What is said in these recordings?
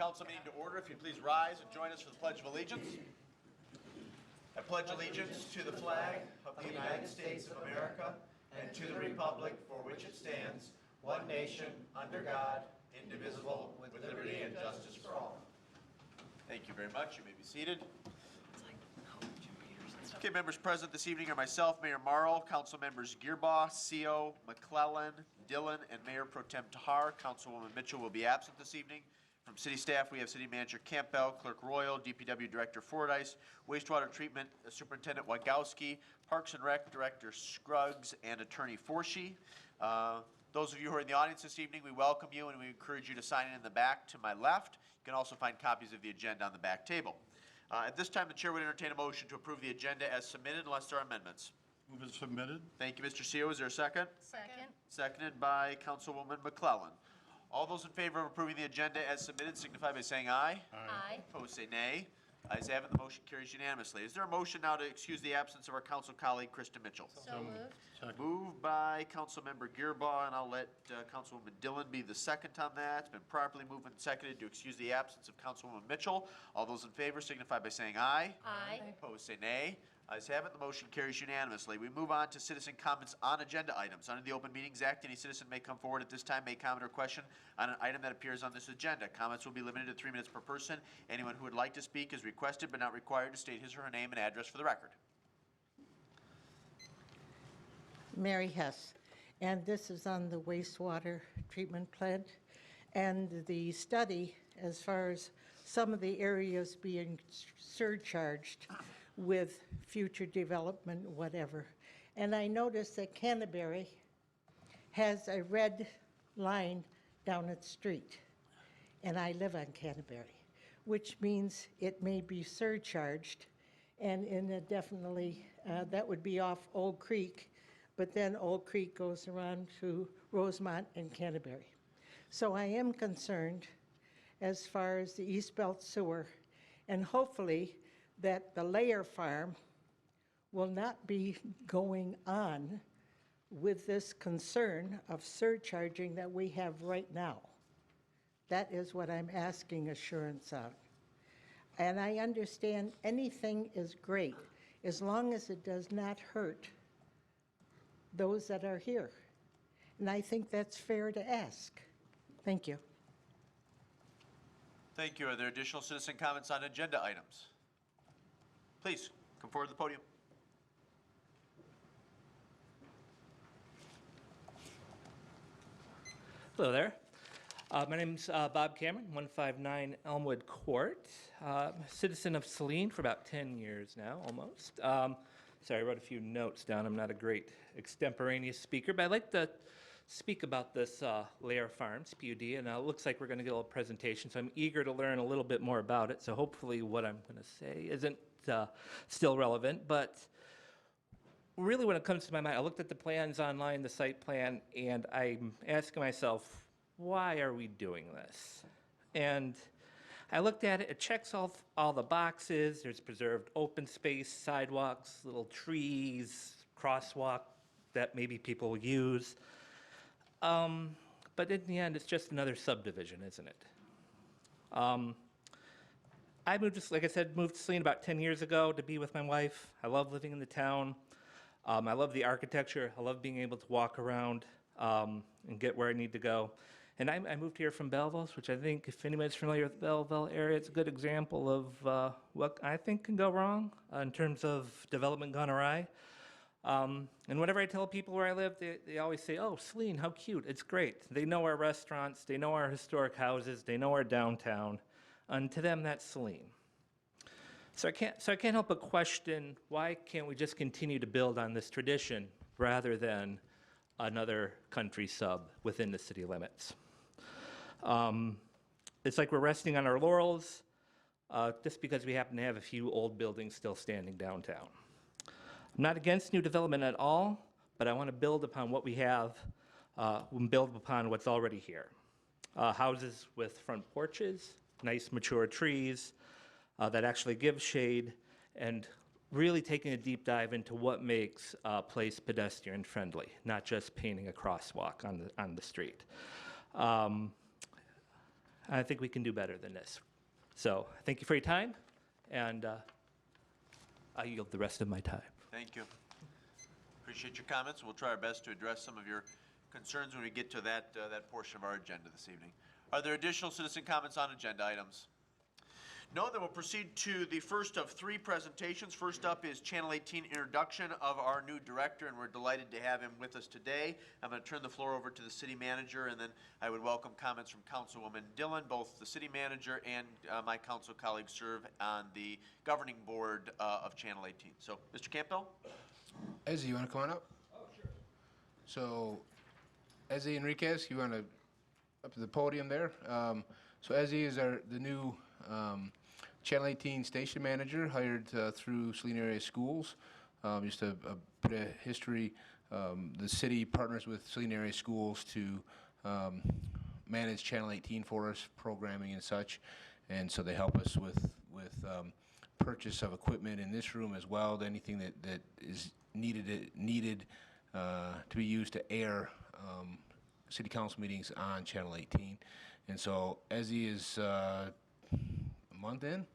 council meeting to order. If you'd please rise and join us for the Pledge of Allegiance. I pledge allegiance to the flag of the United States of America and to the republic for which it stands, one nation, under God, indivisible, with liberty and justice for all. Thank you very much. You may be seated. Okay, members present this evening are myself, Mayor Morrow, Council members Gearbaugh, Seo, McClellan, Dillon, and Mayor Pro Tem Tahar. Councilwoman Mitchell will be absent this evening. From City staff, we have City Manager Campbell, Clerk Royal, DPW Director Fordyce, Wastewater Treatment Superintendent Wagowski, Parks and Rec Director Scruggs, and Attorney Forshee. Those of you who are in the audience this evening, we welcome you and we encourage you to sign in the back to my left. You can also find copies of the agenda on the back table. At this time, the chair would entertain a motion to approve the agenda as submitted unless there are amendments. Move as submitted. Thank you, Mr. Seo. Is there a second? Second. Seconded by Councilwoman McClellan. All those in favor of approving the agenda as submitted signify by saying aye. Aye. Opposed, say nay. Ayes have it, the motion carries unanimously. Is there a motion now to excuse the absence of our council colleague, Krista Mitchell? So moved. Second. Moved by Councilmember Gearbaugh, and I'll let Councilwoman Dillon be the second on that. It's been properly moved and seconded to excuse the absence of Councilwoman Mitchell. All those in favor signify by saying aye. Aye. Opposed, say nay. Ayes have it, the motion carries unanimously. We move on to citizen comments on agenda items. Under the Open Meetings Act, any citizen may come forward at this time, make comment or question on an item that appears on this agenda. Comments will be limited to 3 minutes per person. Anyone who would like to speak is requested but not required to state his or her name and address for the record. Mary Hess, and this is on the wastewater treatment plant and the study as far as some of the areas being surcharged with future development, whatever. And I noticed that Canterbury has a red line down its street, and I live on Canterbury, which means it may be surcharged, and definitely that would be off Old Creek, but then Old Creek goes around to Rosemont and Canterbury. So I am concerned as far as the East Belt sewer, and hopefully that the layer farm will not be going on with this concern of surcharging that we have right now. That is what I'm asking assurance on. And I understand anything is great as long as it does not hurt those that are here. And I think that's fair to ask. Thank you. Thank you. Are there additional citizen comments on agenda items? Please, come forward to the podium. Hello there. My name's Bob Cameron, 159 Elmwood Court. I'm a citizen of Saline for about 10 years now, almost. Sorry, I wrote a few notes down. I'm not a great extemporaneous speaker, but I'd like to speak about this layer farms, PUD, and it looks like we're going to get a little presentation, so I'm eager to learn a little bit more about it, so hopefully what I'm going to say isn't still relevant, but really when it comes to my mind, I looked at the plans online, the site plan, and I'm asking myself, why are we doing this? And I looked at it, it checks all the boxes. There's preserved open space, sidewalks, little trees, crosswalk that maybe people use. But in the end, it's just another subdivision, isn't it? I moved, like I said, moved to Saline about 10 years ago to be with my wife. I love living in the town. I love the architecture. I love being able to walk around and get where I need to go. And I moved here from Belleville, which I think, if anybody's familiar with the Belleville area, it's a good example of what I think can go wrong in terms of development gone awry. And whenever I tell people where I live, they always say, oh, Saline, how cute. It's great. They know our restaurants. They know our historic houses. They know our downtown. And to them, that's Saline. So I can't help but question, why can't we just continue to build on this tradition rather than another country sub within the city limits? It's like we're resting on our laurels just because we happen to have a few old buildings still standing downtown. I'm not against new development at all, but I want to build upon what we have and build upon what's already here. Houses with front porches, nice mature trees that actually give shade, and really taking a deep dive into what makes a place pedestrian friendly, not just painting a crosswalk on the street. I think we can do better than this. So thank you for your time, and I yield the rest of my time. Thank you. Appreciate your comments. We'll try our best to address some of your concerns when we get to that portion of our agenda this evening. Are there additional citizen comments on agenda items? No, then we'll proceed to the first of three presentations. First up is Channel 18 introduction of our new director, and we're delighted to have him with us today. I'm going to turn the floor over to the city manager, and then I would welcome comments from Councilwoman Dillon. Both the city manager and my council colleagues serve on the governing board of Channel 18. So, Mr. Campbell? Ezzy, you want to come on up? Oh, sure. So, Ezzy Enriquez, you want to up to the podium there? So Ezzy is the new Channel 18 station manager, hired through Saline area schools. Just a bit of history, the city partners with Saline area schools to manage Channel 18 for us, programming and such, and so they help us with purchase of equipment in this room as well, anything that is needed to be used to air city council meetings on Channel 18. And so Ezzy is a month in?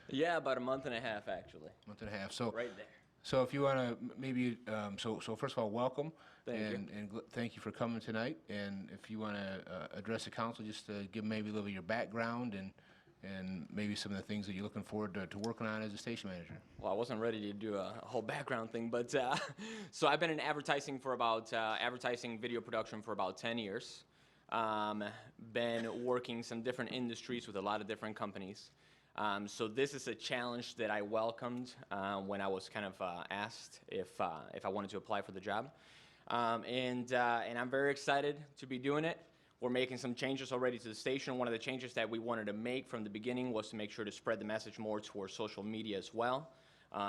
Yeah, about a month and a half, actually. Month and a half. So Right there. So if you want to maybe, so first of all, welcome. Thank you. And thank you for coming tonight. And if you want to address the council, just to give maybe a little of your background and maybe some of the things that you're looking forward to working on as a station manager. Well, I wasn't ready to do a whole background thing, but so I've been in advertising for about, advertising video production for about 10 years. Been working some different industries with a lot of different companies. So this is a challenge that I welcomed when I was kind of asked if I wanted to apply for the job. And I'm very excited to be doing it. We're making some changes already to the station. One of the changes that we wanted to make from the beginning was to make sure to spread the message more towards social media as well,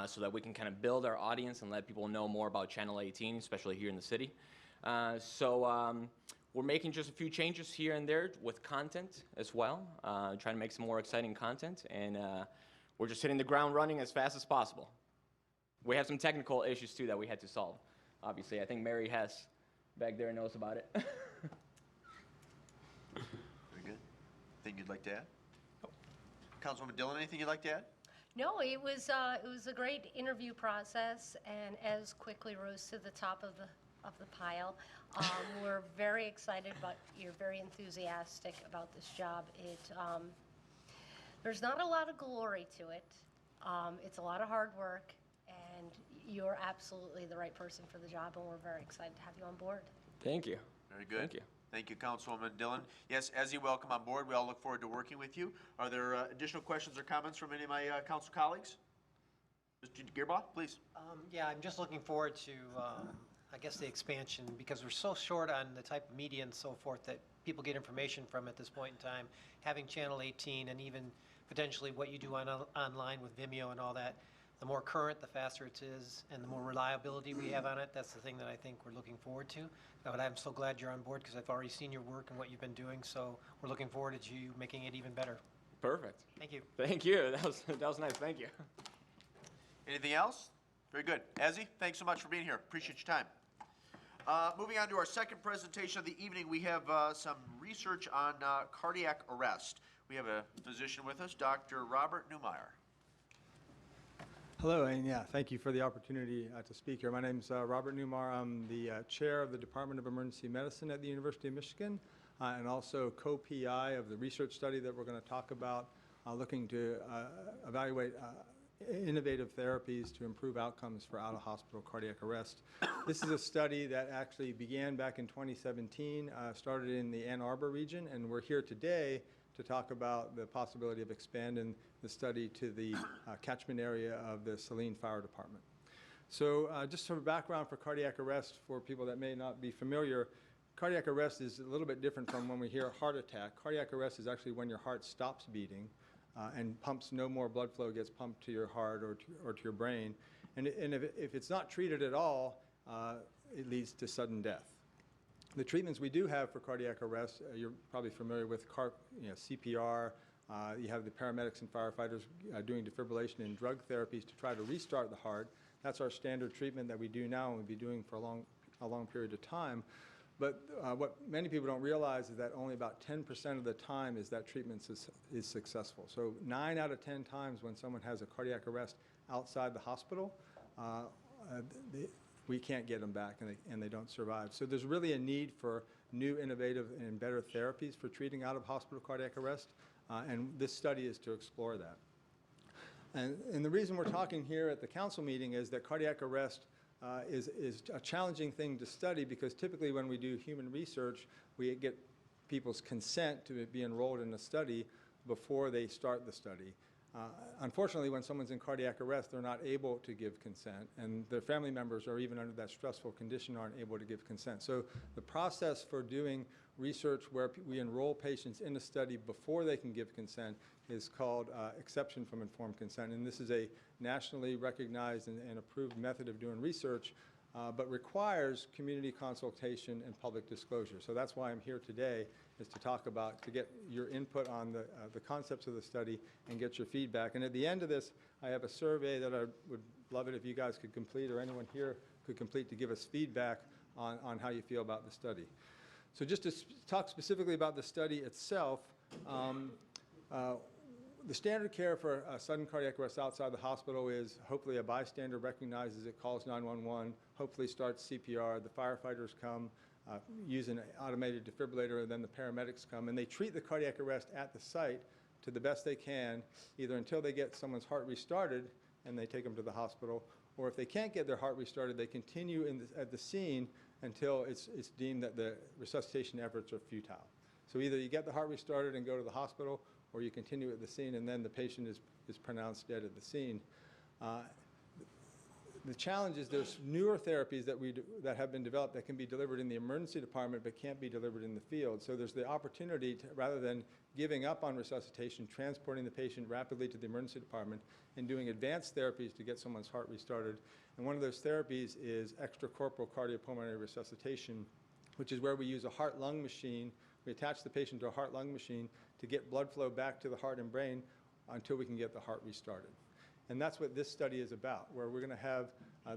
so that we can kind of build our audience and let people know more about Channel 18, especially here in the city. We're making just a few changes here and there with content as well, trying to make some more exciting content, and we're just hitting the ground running as fast as possible. We have some technical issues too that we had to solve. Obviously, I think Mary Hess back there knows about it. Very good. Anything you'd like to add? Councilwoman Dillon, anything you'd like to add? No, it was a great interview process, and as quickly rose to the top of the pile. We're very excited, but you're very enthusiastic about this job. There's not a lot of glory to it. It's a lot of hard work, and you're absolutely the right person for the job, and we're very excited to have you on board. Thank you. Very good. Thank you. Thank you, Councilwoman Dillon. Yes, as you welcome on board, we all look forward to working with you. Are there additional questions or comments from any of my council colleagues? Mr. Gearbaugh, please. Yeah, I'm just looking forward to, I guess, the expansion, because we're so short on the type of media and so forth that people get information from at this point in time. Having Channel 18 and even potentially what you do online with Vimeo and all that, the more current, the faster it is, and the more reliability we have on it. That's the thing that I think we're looking forward to. But I'm so glad you're on board, because I've already seen your work and what you've been doing, so we're looking forward to you making it even better. Perfect. Thank you. Thank you. That was nice. Thank you. Anything else? Very good. Ezzy, thanks so much for being here. Appreciate your time. Moving on to our second presentation of the evening, we have some research on cardiac arrest. We have a physician with us, Dr. Robert Neumeier. Hello, and yeah, thank you for the opportunity to speak here. My name is Robert Neumeier. I'm the chair of the Department of Emergency Medicine at the University of Michigan, and also co-PI of the research study that we're going to talk about, looking to evaluate innovative therapies to improve outcomes for out-of-hospital cardiac arrest. This is a study that actually began back in 2017, started in the Ann Arbor region, and we're here today to talk about the possibility of expanding the study to the catchment area of the Saline Fire Department. So just some background for cardiac arrest for people that may not be familiar. Cardiac arrest is a little bit different from when we hear heart attack. Cardiac arrest is actually when your heart stops beating and pumps, no more blood flow gets pumped to your heart or to your brain. And if it's not treated at all, it leads to sudden death. The treatments we do have for cardiac arrest, you're probably familiar with CPR. You have the paramedics and firefighters doing defibrillation and drug therapies to try to restart the heart. That's our standard treatment that we do now and we'll be doing for a long period of time. But what many people don't realize is that only about 10% of the time is that treatment is successful. So 9 out of 10 times when someone has a cardiac arrest outside the hospital, we can't get them back and they don't survive. So there's really a need for new, innovative, and better therapies for treating out-of-hospital cardiac arrest, and this study is to explore that. And the reason we're talking here at the council meeting is that cardiac arrest is a challenging thing to study, because typically when we do human research, we get people's consent to be enrolled in a study before they start the study. Unfortunately, when someone's in cardiac arrest, they're not able to give consent, and their family members, or even under that stressful condition, aren't able to give consent. So the process for doing research where we enroll patients in a study before they can give consent is called exception from informed consent, and this is a nationally recognized and approved method of doing research, but requires community consultation and public disclosure. So that's why I'm here today, is to talk about, to get your input on the concepts of the study and get your feedback. And at the end of this, I have a survey that I would love it if you guys could complete, or anyone here could complete, to give us feedback on how you feel about the study. So just to talk specifically about the study itself, the standard care for a sudden cardiac arrest outside the hospital is hopefully a bystander recognizes it, calls 911, hopefully starts CPR, the firefighters come, use an automated defibrillator, and then the paramedics come, and they treat the cardiac arrest at the site to the best they can, either until they get someone's heart restarted and they take them to the hospital, or if they can't get their heart restarted, they continue at the scene until it's deemed that the resuscitation efforts are futile. So either you get the heart restarted and go to the hospital, or you continue at the scene and then the patient is pronounced dead at the scene. The challenge is there's newer therapies that have been developed that can be delivered in the emergency department but can't be delivered in the field. So there's the opportunity to, rather than giving up on resuscitation, transporting the patient rapidly to the emergency department and doing advanced therapies to get someone's heart restarted. And one of those therapies is extracorporeal cardiopulmonary resuscitation, which is where we use a heart-lung machine. We attach the patient to a heart-lung machine to get blood flow back to the heart and brain until we can get the heart restarted. And that's what this study is about, where we're going to have,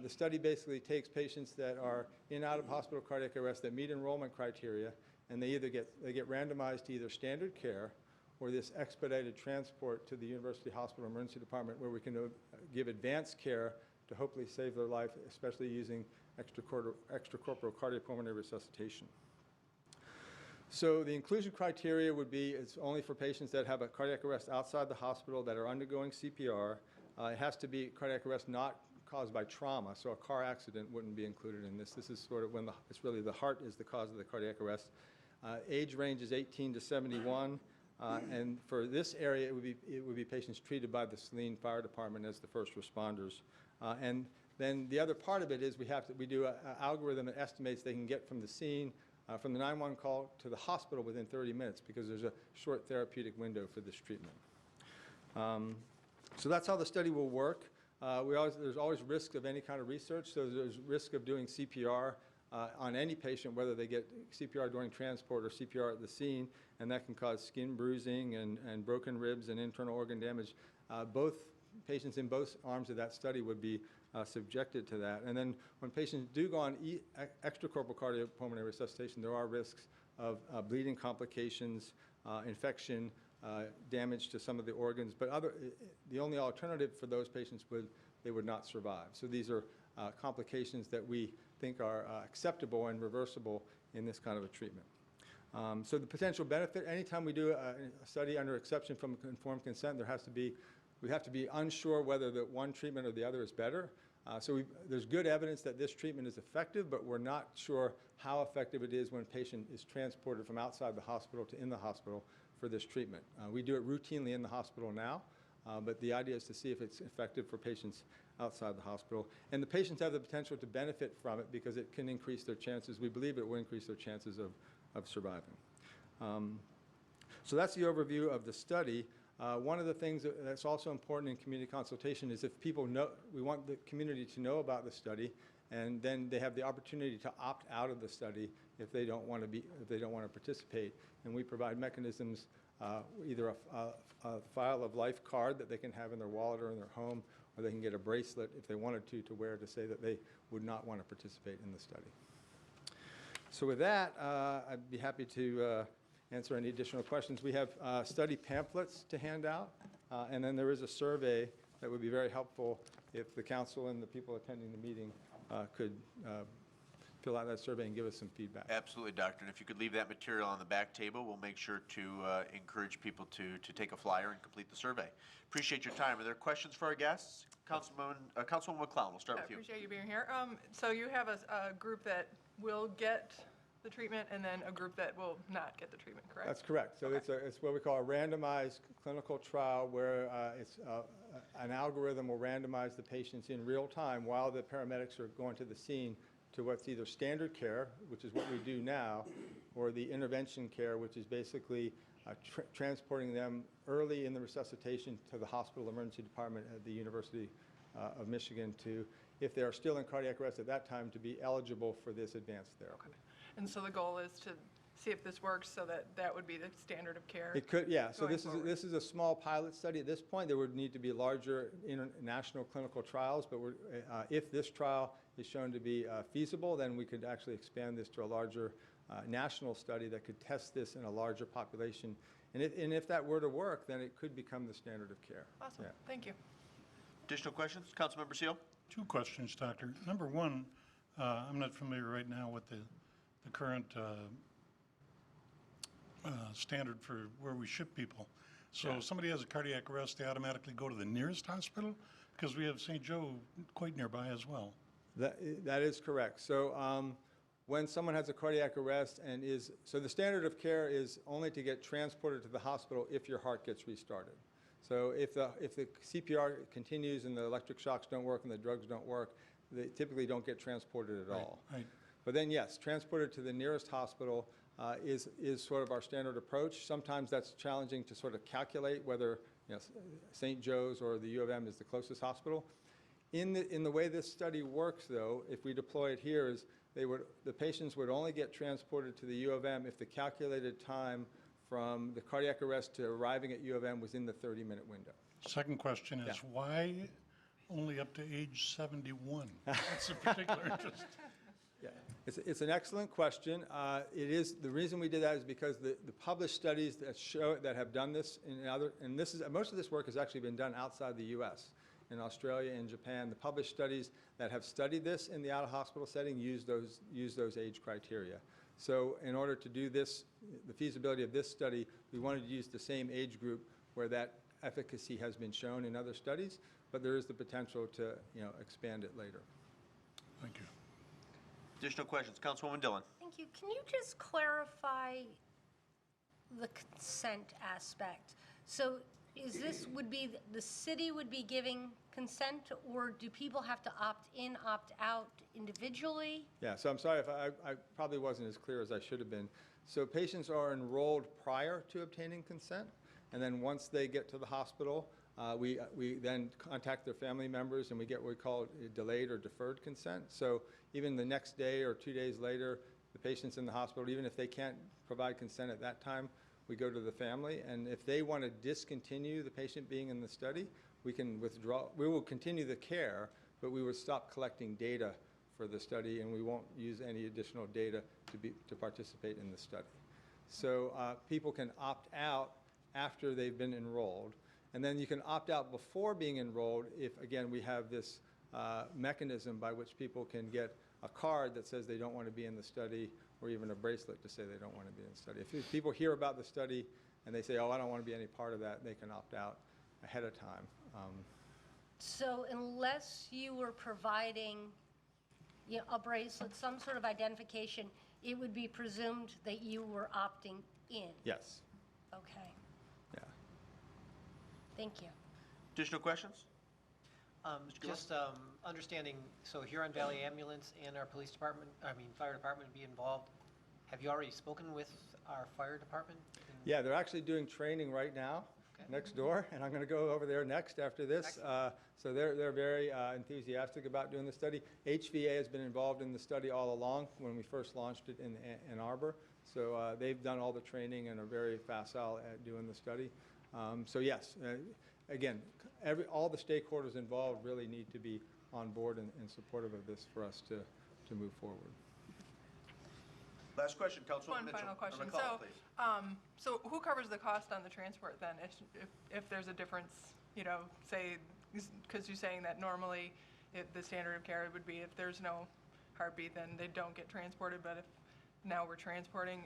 the study basically takes patients that are in out-of-hospital cardiac arrest that meet enrollment criteria, and they get randomized to either standard care or this expedited transport to the University Hospital Emergency Department, where we can give advanced care to hopefully save their life, especially using extracorporeal cardiopulmonary resuscitation. So the inclusion criteria would be, it's only for patients that have a cardiac arrest outside the hospital that are undergoing CPR. It has to be cardiac arrest not caused by trauma, so a car accident wouldn't be included in this. This is sort of when it's really the heart is the cause of the cardiac arrest. Age range is 18 to 71, and for this area, it would be patients treated by the Saline Fire Department as the first responders. And then the other part of it is we do an algorithm that estimates they can get from the scene, from the 911 call to the hospital within 30 minutes, because there's a short therapeutic window for this treatment. So that's how the study will work. There's always risk of any kind of research, so there's risk of doing CPR on any patient, whether they get CPR during transport or CPR at the scene, and that can cause skin bruising and broken ribs and internal organ damage. Both patients in both arms of that study would be subjected to that. And then when patients do go on extracorporeal cardiopulmonary resuscitation, there are risks of bleeding complications, infection, damage to some of the organs, but the only alternative for those patients they would not survive. So these are complications that we think are acceptable and reversible in this kind of a treatment. So the potential benefit, anytime we do a study under exception from informed consent, we have to be unsure whether the one treatment or the other is better. So there's good evidence that this treatment is effective, but we're not sure how effective it is when a patient is transported from outside the hospital to in the hospital for this treatment. We do it routinely in the hospital now, but the idea is to see if it's effective for patients outside the hospital. And the patients have the potential to benefit from it because it can increase their chances. We believe it will increase their chances of surviving. So that's the overview of the study. One of the things that's also important in community consultation is if people know, we want the community to know about the study, and then they have the opportunity to opt out of the study if they don't want to participate. And we provide mechanisms, either a file of life card that they can have in their wallet or in their home, or they can get a bracelet if they wanted to wear to say that they would not want to participate in the study. So with that, I'd be happy to answer any additional questions. We have study pamphlets to hand out, and then there is a survey that would be very helpful if the council and the people attending the meeting could fill out that survey and give us some feedback. Absolutely, Doctor. And if you could leave that material on the back table, we'll make sure to encourage people to take a flyer and complete the survey. Appreciate your time. Are there questions for our guests? Councilwoman McClellan, we'll start I with you. appreciate you being here. So you have a group that will get the treatment and then a group that will not get the treatment, correct? That's correct. So it's what we call a randomized clinical trial where it's an algorithm will randomize the patients in real time while the paramedics are going to the scene to what's either standard care, which is what we do now, or the intervention care, which is basically transporting them early in the resuscitation to the hospital emergency department at the University of Michigan to, if they are still in cardiac arrest at that time, to be eligible for this advanced therapy. Okay. And so the goal is to see if this works so that that would be the standard of care? It could, yeah. So going this forward. is a small pilot study at this point. There would need to be larger international clinical trials, but if this trial is shown to be feasible, then we could actually expand this to a larger national study that could test this in a larger population. And if that were to work, then it could become the standard of care. Awesome, Yeah. thank you. Additional questions? Councilmember Seal? Two questions, Doctor. Number one, I'm not familiar right now with the current standard for where we ship people. So if somebody has a cardiac arrest, they automatically go to the nearest hospital? Because we have St. Joe quite nearby as well. That is correct. So when someone has a cardiac arrest so the standard of care is only to get transported to the hospital if your heart gets restarted. So if the CPR continues and the electric shocks don't work and the drugs don't work, they typically don't get transported at all. Right. But then, yes, transported to the nearest hospital is sort of our standard approach. Sometimes that's challenging to sort of calculate whether St. Joe's or the U of M is the closest hospital. In the way this study works, though, if we deploy it here, is the patients would only get transported to the U of M if the calculated time from the cardiac arrest to arriving at U of M was in the 30-minute window. Second question is, why only up to age 71? That's of particular interest. Yeah, it's an excellent question. The reason we did that is because the published studies that have done this most of this work has actually been done outside the U.S. in Australia and Japan. The published studies that have studied this in the out-of-hospital setting use those age criteria. So in order to do this, the feasibility of this study, we wanted to use the same age group where that efficacy has been shown in other studies, but there is the potential to expand it later. Thank you. Additional questions? Councilwoman Dillon? Thank you. Can you just clarify the consent aspect? So would be the city would be giving consent, or do people have to opt in, opt out individually? Yeah, so I'm sorry if I probably wasn't as clear as I should have been. So patients are enrolled prior to obtaining consent, and then once they get to the hospital, we then contact their family members and we get what we call delayed or deferred consent. So even the next day or 2 days later, the patient's in the hospital, even if they can't provide consent at that time, we go to the family, and if they want to discontinue the patient being in the study, we can withdraw. We will continue the care, but we would stop collecting data for the study, and we won't use any additional data to participate in the study. So people can opt out after they've been enrolled, and then you can opt out before being enrolled if, again, we have this mechanism by which people can get a card that says they don't want to be in the study, or even a bracelet to say they don't want to be in the study. If people hear about the study and they say, oh, I don't want to be any part of that, they can opt out ahead of time. So unless you were providing a bracelet, some sort of identification, it would be presumed that you were opting in? Yes. Okay, Yeah. thank you. Additional questions? Just understanding, so Huron Valley Ambulance and our fire department be involved. Have you already spoken with our fire department? Yeah, they're actually doing training right now next door, and I'm going to go over there next after this. So they're very enthusiastic about doing the study. HVA has been involved in the study all along when we first launched it in Ann Arbor. So they've done all the training and are very facile at doing the study. So yes, again, all the stakeholders involved really need to be on board and supportive of this for us to move forward. Last question, Councilwoman One Mitchell. final Or question. McClellan, please. So who covers the cost on the transport then? If there's a difference, say, because you're saying that normally the standard of care would be if there's no heartbeat, then they don't get transported, but if now we're transporting,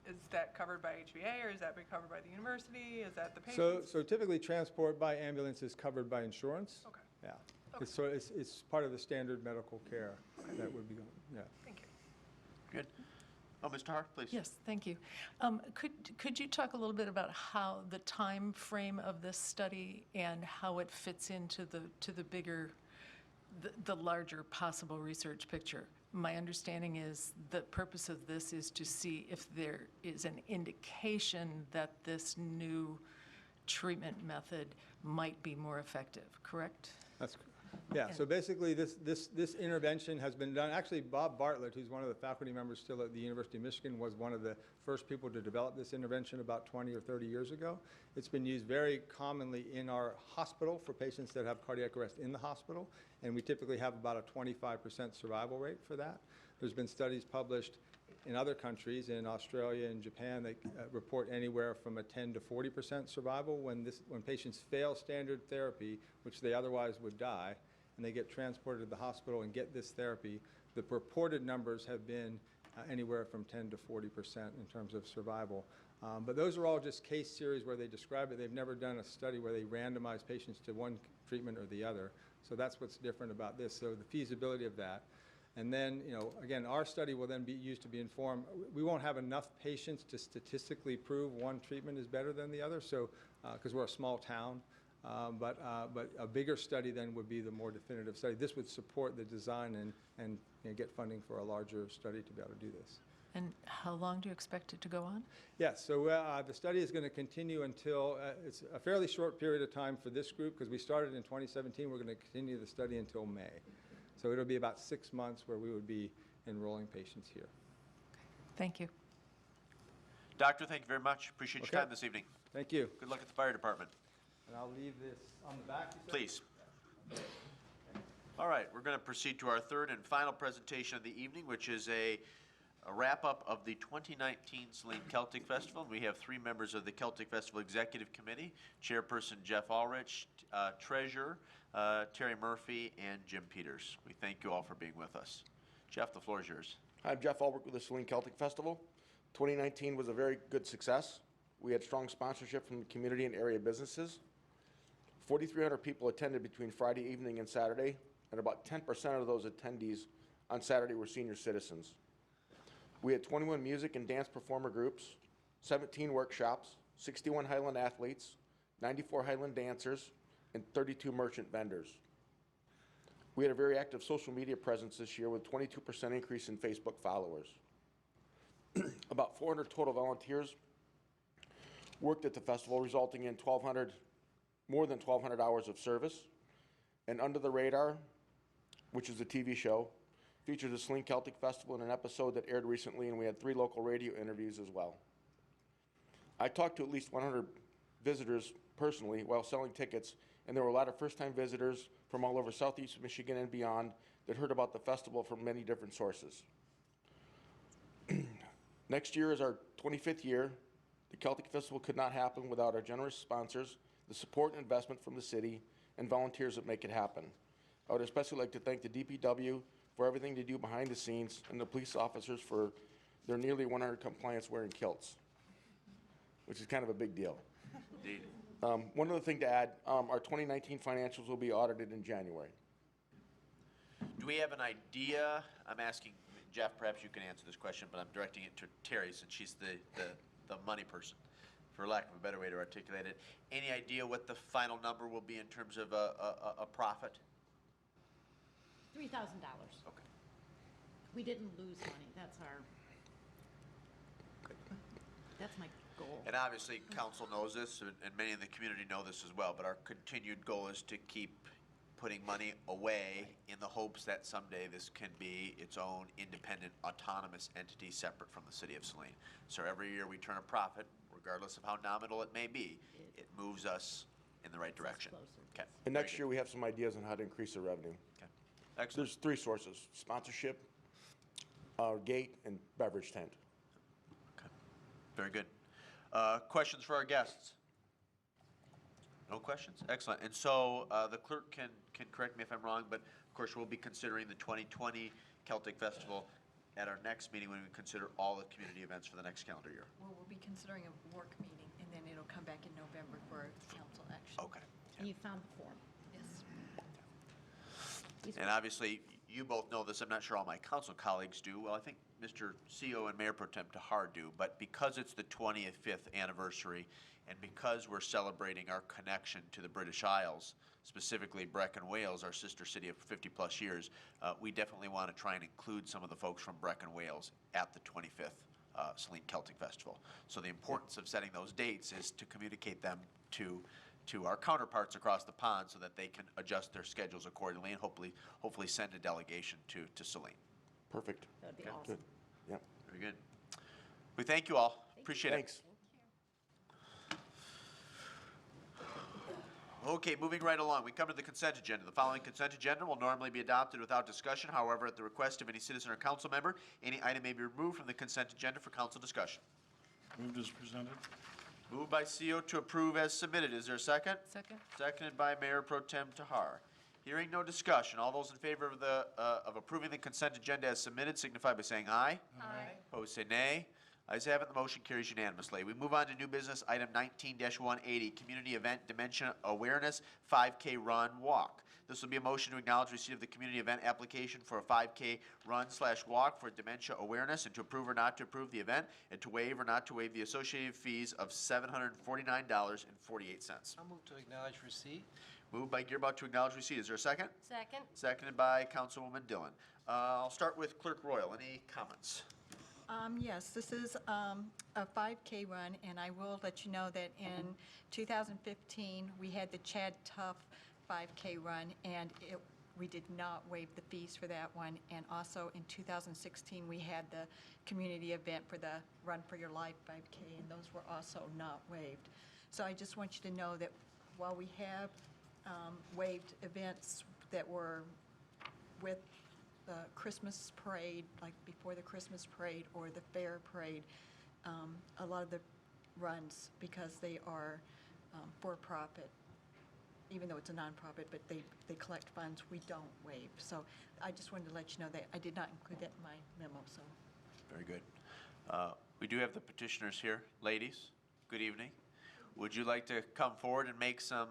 is that covered by HVA or is that covered by the university? Is that the patient? So typically, transport by ambulance is covered by insurance. Okay, Yeah. It's part of the standard medical care that would be, yeah. thank you. Good. Oh, Mr. Har, please. Yes, thank you. Could you talk a little bit about how the time frame of this study and how it fits into the bigger, the larger possible research picture? My understanding is the purpose of this is to see if there is an indication that this new treatment method might be more effective, correct? Yeah, so basically, this intervention has been done, actually, Bob Bartlett, who's one of the faculty members still at the University of Michigan, was one of the first people to develop this intervention about 20 or 30 years ago. It's been used very commonly in our hospital for patients that have cardiac arrest in the hospital, and we typically have about a 25% survival rate for that. There's been studies published in other countries, in Australia and Japan, that report anywhere from a 10 to 40% survival when patients fail standard therapy, which they otherwise would die, and they get transported to the hospital and get this therapy. The reported numbers have been anywhere from 10 to 40% in terms of survival. But those are all just case series where they describe it. They've never done a study where they randomize patients to one treatment or the other. So that's what's different about this. So the feasibility of that. And then, again, our study will then be used to be informed. We won't have enough patients to statistically prove one treatment is better than the other, so because we're a small town. But a bigger study then would be the more definitive study. This would support the design and get funding for a larger study to be able to do this. And how long do you expect it to go on? Yes, so the study is going to continue until, it's a fairly short period of time for this group, because we started in 2017. We're going to continue the study until May. So it'll be about 6 months where we would be enrolling patients here. Thank you. Doctor, thank you very much. Appreciate your Okay. time this evening. Thank you. Good luck at the fire department. And I'll leave this on the back, you said? Please. All right, we're going to proceed to our third and final presentation of the evening, which is a wrap-up of the 2019 Saline Celtic Festival. We have 3 members of the Celtic Festival Executive Committee, Chairperson Jeff Ulrich, Treasurer Terry Murphy, and Jim Peters. We thank you all for being with us. Jeff, the floor is yours. Hi, I'm Jeff Ulrich with the Saline Celtic Festival. 2019 was a very good success. We had strong sponsorship from the community and area businesses. 4,300 people attended between Friday evening and Saturday, and about 10% of those attendees on Saturday were senior citizens. We had 21 music and dance performer groups, 17 workshops, 61 Highland athletes, 94 Highland dancers, and 32 merchant vendors. We had a very active social media presence this year with 22% increase in Facebook followers. About 400 total volunteers worked at the festival, resulting in more than 1,200 hours of service. And Under the Radar, which is a TV show, featured the Saline Celtic Festival in an episode that aired recently, and we had 3 local radio interviews as well. I talked to at least 100 visitors personally while selling tickets, and there were a lot of first-time visitors from all over Southeast Michigan and beyond that heard about the festival from many different sources. Next year is our 25th year. The Celtic Festival could not happen without our generous sponsors, the support and investment from the city, and volunteers that make it happen. I would especially like to thank the DPW for everything they do behind the scenes, and the police officers for their nearly 100 compliance wearing kilts, which is kind of a big deal. Indeed. One other thing to add, our 2019 financials will be audited in January. Do we have an idea? I'm asking, Jeff, perhaps you can answer this question, but I'm directing it to Terry since she's the money person, for lack of a better way to articulate it. Any idea what the final number will be in terms of a profit? $3,000. Okay. We didn't lose money. That's my goal. And obviously, council knows this, and many in the community know this as well, but our continued goal is to keep putting money away in the hopes that someday this can be its own independent, autonomous entity separate from the city of Saline. So every year we turn a profit, regardless of how nominal it may be, it moves us in the right direction. Okay. And next year, we have some ideas on how to increase the revenue. Okay. Excellent. There's 3 sources: sponsorship, gate and beverage tent. Okay. Very good. Questions for our guests? No questions? Excellent. And so the clerk can correct me if I'm wrong, but of course we'll be considering the 2020 Celtic Festival at our next meeting when we consider all the community events for the next calendar year. Well, we'll be considering a work meeting, and then it'll come back in November for council action. Okay. And you found the form. Yes. And obviously, you both know this, I'm not sure all my council colleagues do. Well, I think Mr. CEO and Mayor Pro Tem Tahar do, but because it's the 25th anniversary, and because we're celebrating our connection to the British Isles, specifically Brecon, Wales, our sister city of 50-plus years, we definitely want to try and include some of the folks from Brecon, Wales at the 25th Saline Celtic Festival. So the importance of setting those dates is to communicate them to our counterparts across the pond so that they can adjust their schedules accordingly and hopefully send a delegation to Saline. Perfect. That'd be Okay. awesome. Good. Yep. Very good. We thank you all. Appreciate it. Thanks. Okay, moving right along, we come to the consent agenda. The following consent agenda will normally be adopted without discussion. However, at the request of any citizen or council member, any item may be removed from the consent agenda for council discussion. Moved as presented. Moved by CO to approve as submitted. Is there a second? Second? Seconded by Mayor Pro Tem Tahar. Hearing no discussion, all those in favor of approving the consent agenda as submitted signify by saying aye. Aye. Opposed, say nay. Ayes have it, the motion carries unanimously. We move on to new business, item 19-180, Community Event Dementia Awareness 5K Run Walk. This will be a motion to acknowledge receipt of the community event application for a 5K run/walk for dementia awareness, and to approve or not to approve the event, and to waive or not to waive the associated fees of $749.48. I'll move to acknowledge receipt. Moved by Gearbox to acknowledge receipt. Is there a second? Second? Seconded by Councilwoman Dillon. I'll start with Clerk Royal. Any comments? Yes, this is a 5K run, and I will let you know that in 2015, we had the Chad Tough 5K run, and we did not waive the fees for that one. And also in 2016, we had the community event for the Run for Your Life 5K, and those were also not waived. So I just want you to know that while we have waived events that were with the Christmas parade, like before the Christmas parade or the fair parade, a lot of the runs, because they are for-profit, even though it's a nonprofit, but they collect funds, we don't waive. So I just wanted to let you know that I did not include that in my memo, so. Very good. We do have the petitioners here. Ladies, good evening. Would you like to come forward and make some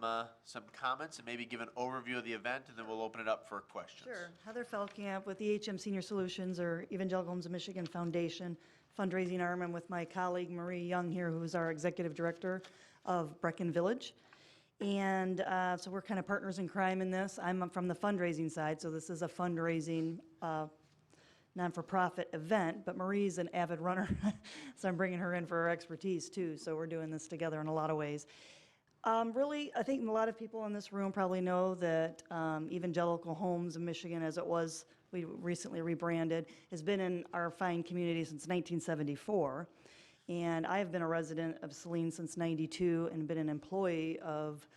comments and maybe give an overview of the event, and then we'll open it up for questions? Sure. Heather Feldkamp with EHM Senior Solutions, or Evangelical Homes of Michigan Foundation fundraising arm. I'm with my colleague Marie Young here, who is our executive director of Brecon Village. And so we're kind of partners in crime in this. I'm from the fundraising side, so this is a fundraising non-for-profit event, but Marie's an avid runner, so I'm bringing her in for her expertise too, so we're doing this together in a lot of ways. Really, I think a lot of people in this room probably know that Evangelical Homes of Michigan, as it was, we recently rebranded, has been in our fine community since 1974. And I have been a resident of Saline since '92 and been an employee of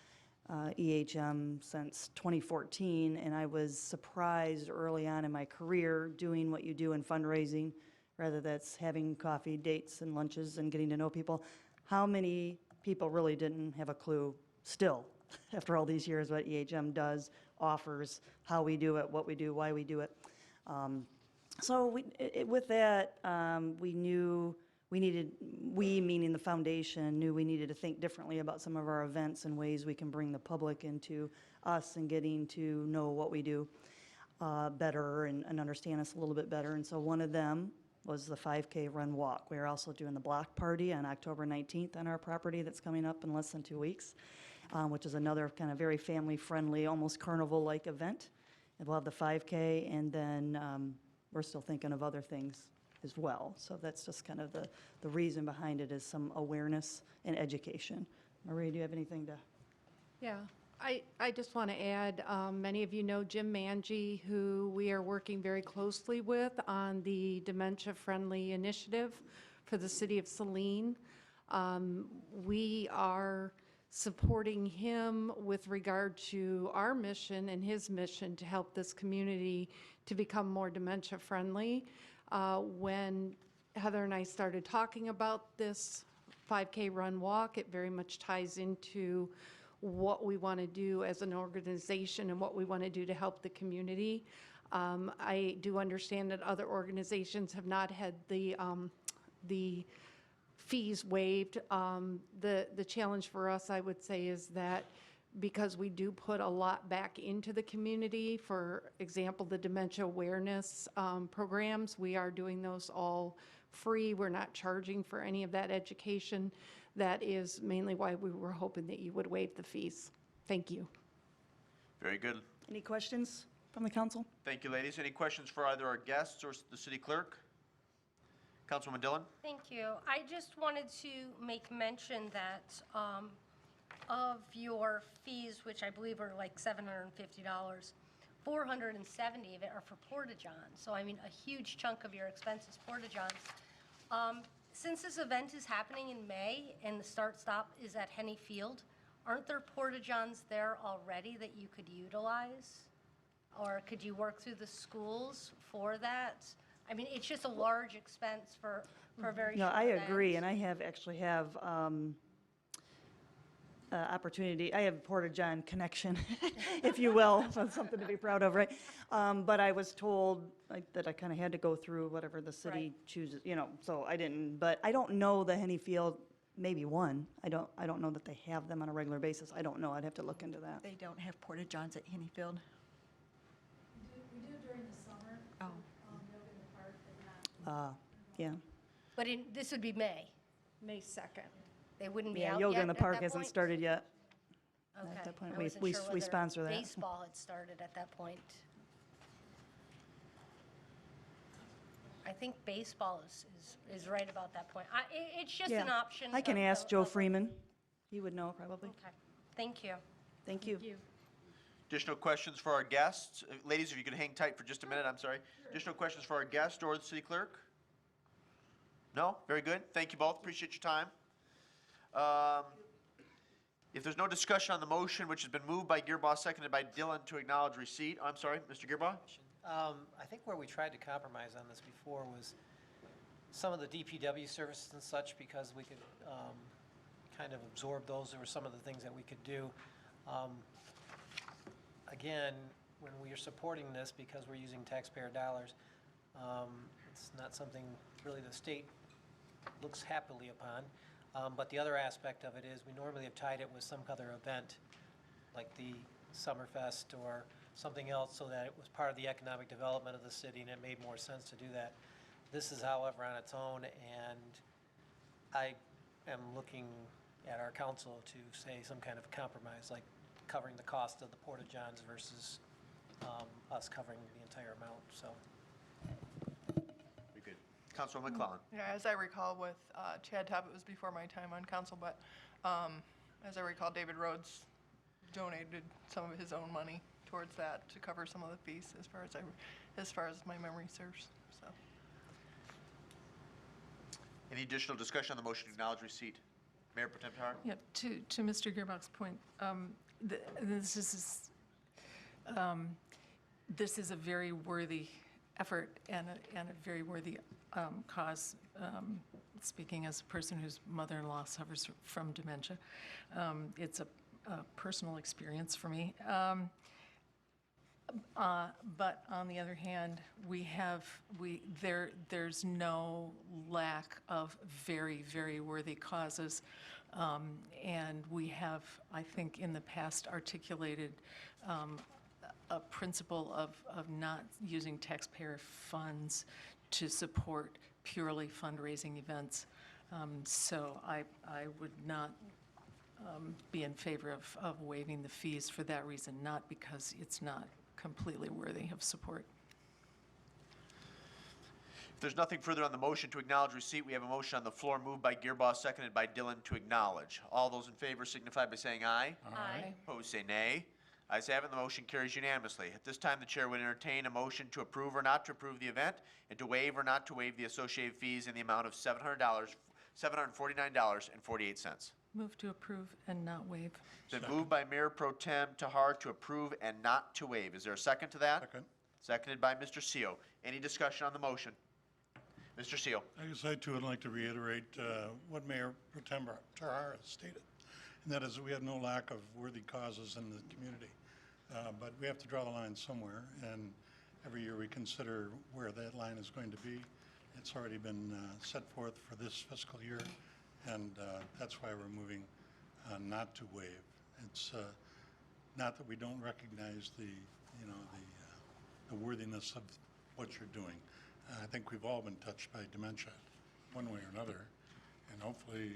EHM since 2014, and I was surprised early on in my career doing what you do in fundraising, whether that's having coffee dates and lunches and getting to know people, how many people really didn't have a clue still, after all these years, what EHM does, offers, how we do it, what we do, why we do it. So with that, we knew we, meaning the foundation, knew we needed to think differently about some of our events and ways we can bring the public into us and getting to know what we do better and understand us a little bit better. And so one of them was the 5K run walk. We are also doing the block party on October 19th on our property that's coming up in less than 2 weeks, which is another kind of very family-friendly, almost carnival-like event. And we'll have the 5K, and then we're still thinking of other things as well. So that's just kind of the reason behind it, is some awareness and education. Marie, do you have anything to? Yeah, I just want to add, many of you know Jim Mangy, who we are working very closely with on the dementia-friendly initiative for the city of Saline. We are supporting him with regard to our mission and his mission to help this community to become more dementia-friendly. When Heather and I started talking about this 5K run walk, it very much ties into what we want to do as an organization and what we want to do to help the community. I do understand that other organizations have not had the fees waived. The challenge for us, I would say, is that because we do put a lot back into the community, for example, the dementia awareness programs, we are doing those all free. We're not charging for any of that education. That is mainly why we were hoping that you would waive the fees. Thank you. Very good. Any questions from the council? Thank you, ladies. Any questions for either our guests or the city clerk? Councilwoman Dillon? Thank you. I just wanted to make mention that of your fees, which I believe are like $750, 470 of it are for porta-johns. So I mean, a huge chunk of your expense is porta-johns. Since this event is happening in May and the start-stop is at Henny Field, aren't there porta-johns there already that you could utilize? Or could you work through the schools for that? I mean, it's just a large expense for a very No, short I event. agree, and I actually have opportunity, I have Porta-John connection, if you will, so it's something to be proud of, right? But I was told that I kind of had to go through whatever the city Right. chooses, so I didn't. But I don't know the Henny Field, maybe one. I don't know that they have them on a regular basis. I don't know, I'd have to look into that. They don't have porta-johns at Hennyfield? We do during the summer. Oh. Yoga in the park, but not Yeah. But this would be May. May 2nd. They wouldn't be Yeah, out Yoga yet in the at Park that hasn't point? started yet. Okay. At that point, I we- wasn't we- sure we whether sponsor that. Baseball had started at that point. I think baseball is right about that point. It's just an Yeah. option. I can of- ask of- Joe of- Freeman. He would know, probably. Okay, thank you. Thank you. Additional questions for our guests? Ladies, if you could hang tight for just a minute, I'm sorry. Additional questions for our guest or the city clerk? No? Very good. Thank you both. Appreciate your time. If there's no discussion on the motion, which has been moved by Gearbaugh, seconded by Dillon to acknowledge receipt. I'm sorry, Mr. Gearbaugh? I think where we tried to compromise on this before was some of the DPW services and such, because we could kind of absorb those. There were some of the things that we could do. Again, when we are supporting this, because we're using taxpayer dollars, it's not something really the state looks happily upon. But the other aspect of it is we normally have tied it with some other event, like the Summerfest or something else, so that it was part of the economic development of the city, and it made more sense to do that. This is, however, on its own, and I am looking at our council to say some kind of compromise, like covering the cost of the porta-johns versus us covering the entire amount, so. Very good. Councilwoman McClellan? Yeah, as I recall with Chad Top, it was before my time on council, but as I recall, David Rhodes donated some of his own money towards that to cover some of the fees, as far as my memory serves, so. Any additional discussion on the motion to acknowledge receipt? Mayor Pro Tem Tahar? Yeah, to Mr. Gearbach's point, this is a very worthy effort and a very worthy cause. Speaking as a person whose mother-in-law suffers from dementia, it's a personal experience for me. But on the other hand, there's no lack of very, very worthy causes. And we have, I think, in the past articulated a principle of not using taxpayer funds to support purely fundraising events. So I would not be in favor of waiving the fees for that reason, not because it's not completely worthy of support. If there's nothing further on the motion to acknowledge receipt, we have a motion on the floor moved by Gearbaugh, seconded by Dillon to acknowledge. All those in favor signify by saying aye. Aye. Opposed, say nay. Ayes have it, the motion carries unanimously. At this time, the chair would entertain a motion to approve or not to approve the event and to waive or not to waive the associated fees in the amount of $749.48. Move to approve and not waive. It's been moved by Mayor Pro Tem Tahar to approve and not to waive. Is there a second to that? Second. Seconded by Mr. Seo. Any discussion on the motion? Mr. Seal. I guess I too would like to reiterate what Mayor Pro Tem Tahar has stated, and that is that we have no lack of worthy causes in the community. But we have to draw the line somewhere, and every year we consider where that line is going to be. It's already been set forth for this fiscal year, and that's why we're moving not to waive. It's not that we don't recognize the worthiness of what you're doing. I think we've all been touched by dementia, one way or another, and hopefully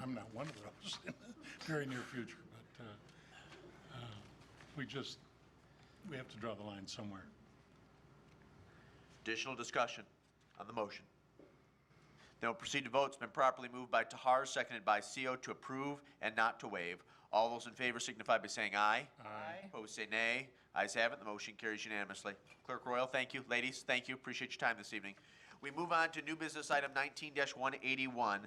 I'm not one of those in the very near future. But we have to draw the line somewhere. Additional discussion on the motion. Then we'll proceed to vote. It's been properly moved by Tahar, seconded by CO to approve and not to waive. All those in favor signify by saying aye. Aye. Opposed, say nay. Ayes have it. The motion carries unanimously. Clerk Royal, thank you. Ladies, thank you. Appreciate your time this evening. We move on to new business item 19-181,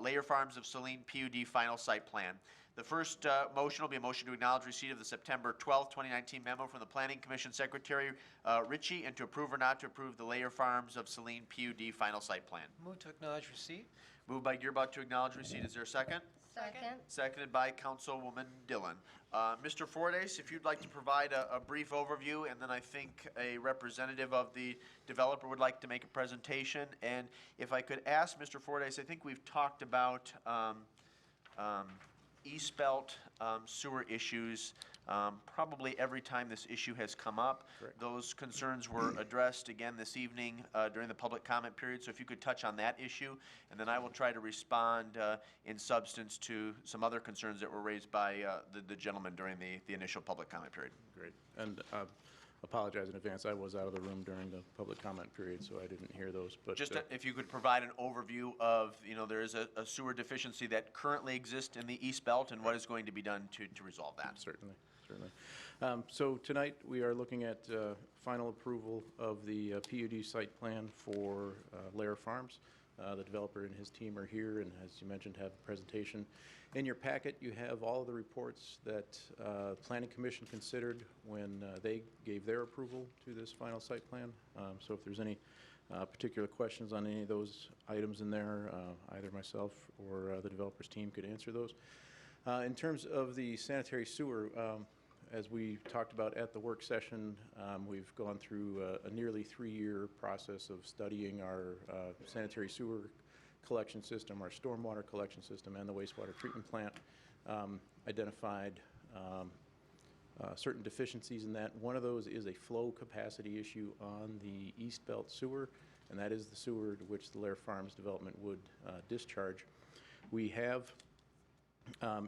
Layer Farms of Saline PUD final site plan. The first motion will be a motion to acknowledge receipt of the September 12, 2019 memo from the Planning Commission Secretary Ritchie, and to approve or not to approve the Layer Farms of Saline PUD final site plan. Move to acknowledge receipt. Moved by Gearbox to acknowledge receipt. Is there a second? Second. Seconded by Councilwoman Dillon. Mr. Fordyce, if you'd like to provide a brief overview, and then I think a representative of the developer would like to make a presentation. And if I could ask Mr. Fordyce, I think we've talked about East Belt sewer issues probably every time this issue has come up. Correct. Those concerns were addressed again this evening during the public comment period. So if you could touch on that issue, and then I will try to respond in substance to some other concerns that were raised by the gentleman during the initial public comment period. Great. And apologize in advance. I was out of the room during the public comment period, so I didn't hear those. But Just if you could provide an overview of, there is a sewer deficiency that currently exists in the East Belt, and what is going to be done to resolve that. Certainly. So tonight, we are looking at final approval of the PUD site plan for Lair Farms. The developer and his team are here, and as you mentioned, have a presentation. In your packet, you have all of the reports that Planning Commission considered when they gave their approval to this final site plan. So if there's any particular questions on any of those items in there, either myself or the developer's team could answer those. In terms of the sanitary sewer, as we talked about at the work session, we've gone through a nearly 3-year process of studying our sanitary sewer collection system, our stormwater collection system, and the wastewater treatment plant. Identified certain deficiencies in that. One of those is a flow capacity issue on the East Belt sewer, and that is the sewer to which the Lair Farms development would discharge. We have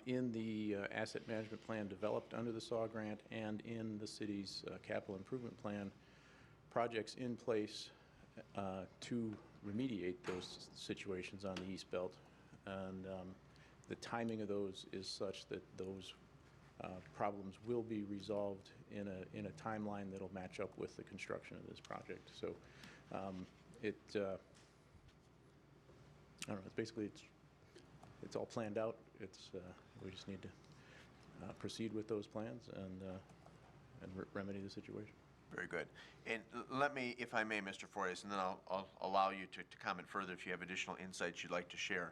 in the asset management plan developed under the SAW grant and in the city's capital improvement plan, projects in place to remediate those situations on the East Belt. And the timing of those is such that those problems will be resolved in a timeline that'll match up with the construction of this project. So I don't know, it's all planned out. We just need to proceed with those plans and remedy the situation. Very good. And let me, if I may, Mr. Fordyce, and then I'll allow you to comment further if you have additional insights you'd like to share.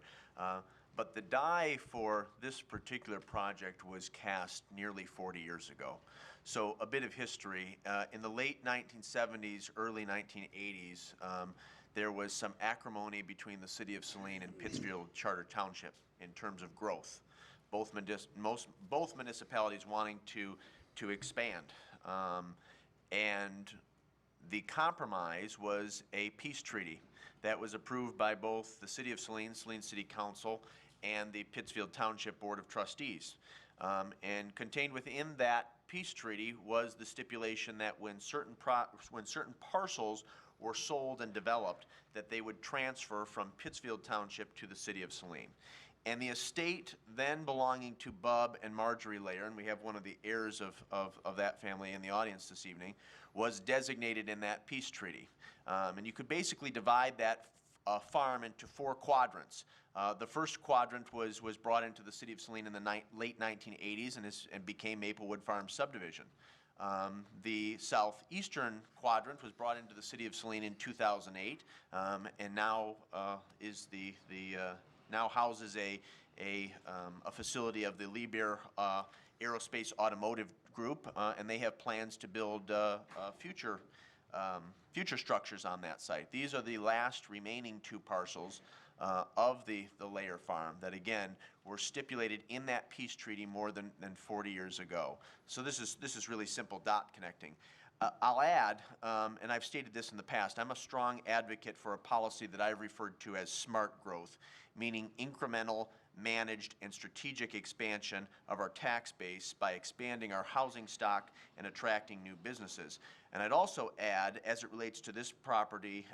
But the die for this particular project was cast nearly 40 years ago. So a bit of history. In the late 1970s, early 1980s, there was some acrimony between the city of Saline and Pittsfield Charter Township in terms of growth. Both municipalities wanting to expand. And the compromise was a peace treaty that was approved by both the city of Saline, Saline City Council, and the Pittsfield Township Board of Trustees. And contained within that peace treaty was the stipulation that when certain parcels were sold and developed, that they would transfer from Pittsfield Township to the city of Saline. And the estate then belonging to Bub and Marjorie Layer, and we have one of the heirs of that family in the audience this evening, was designated in that peace treaty. And you could basically divide that farm into 4 quadrants. The first quadrant was brought into the city of Saline in the late 1980s and became Maplewood Farm subdivision. The southeastern quadrant was brought into the city of Saline in 2008, and now now houses a facility of the Liebherr Aerospace Automotive Group, and they have plans to build future structures on that site. These are the last remaining 2 parcels of the Layer Farm that, again, were stipulated in that peace treaty more than 40 years ago. So this is really simple dot connecting. I'll add, and I've stated this in the past, I'm a strong advocate for a policy that I've referred to as smart growth, meaning incremental, managed, and strategic expansion of our tax base by expanding our housing stock and attracting new businesses. And I'd also add, as it relates to this property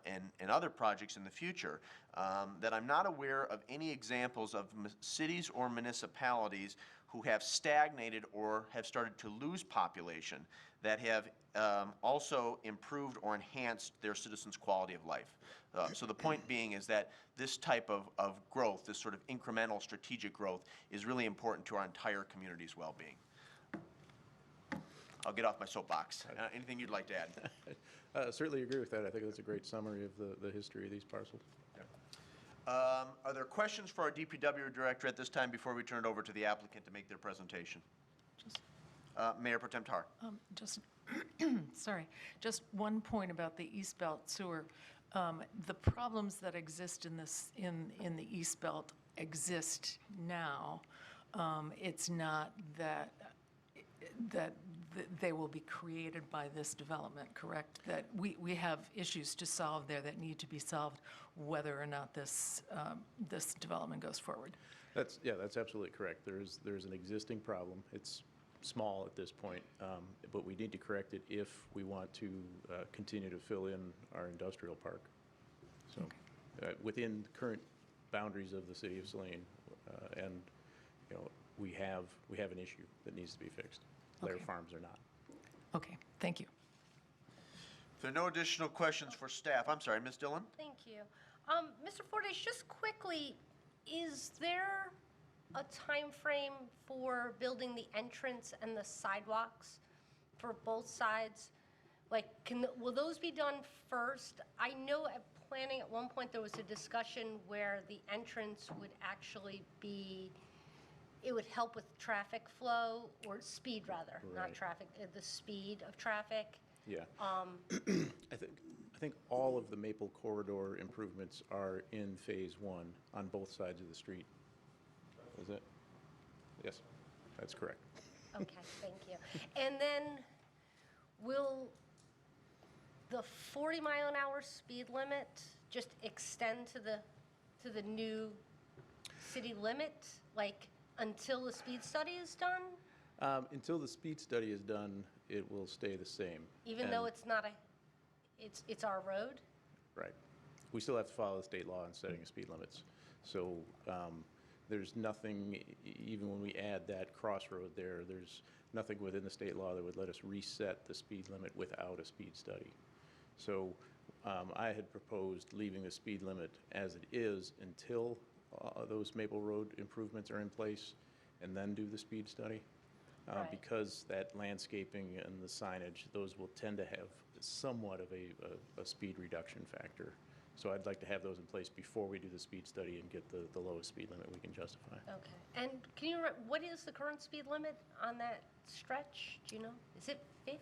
and other projects in the future, that I'm not aware of any examples of cities or municipalities who have stagnated or have started to lose population that have also improved or enhanced their citizens' quality of life. So the point being is that this type of growth, this sort of incremental strategic growth, is really important to our entire community's well-being. I'll get off my soapbox. Anything you'd like to add? Certainly agree with that. I think that's a great summary of the history of these parcels. Are there questions for our DPW director at this time before we turn it over to the applicant to make their presentation? Mayor Pro Tem Tahar. Just, sorry, just one point about the East Belt sewer. The problems that exist in the East Belt exist now. It's not that they will be created by this development, correct? That we have issues to solve there that need to be solved whether or not this development goes forward. That's absolutely correct. There's an existing problem. It's small at this point, but we need to correct it if we want to continue to fill in our industrial park. So within the current boundaries of the city of Saline, and we have an issue that needs to be fixed. Layer Farms are not. Okay, thank you. If there are no additional questions for staff, I'm sorry, Ms. Dillon? Thank you. Mr. Fortes, just quickly, is there a time frame for building the entrance and the sidewalks for both sides? Like, will those be done first? I know at planning at one point there was a discussion where the entrance would actually be, it would help with traffic flow, or speed rather, not traffic, the speed of traffic. Yeah. I think all of the Maple Corridor improvements are in Phase 1 on both sides of the street. Is it? Yes, that's correct. Okay, thank you. And then will the 40-mile-an-hour speed limit just extend to the new city limit, like until the speed study is done? Until the speed study is done, it will stay the same. Even though it's not it's our road? Right. We still have to follow the state law in setting the speed limits. So there's nothing, even when we add that crossroad there's nothing within the state law that would let us reset the speed limit without a speed study. So I had proposed leaving the speed limit as it is until those Maple Road improvements are in place, and then do the speed study. Because that landscaping and the signage, those will tend to have somewhat of a speed reduction factor. So I'd like to have those in place before we do the speed study and get the lowest speed limit we can justify. Okay. And can you, what is the current speed limit on that stretch? Do you know? Is it 50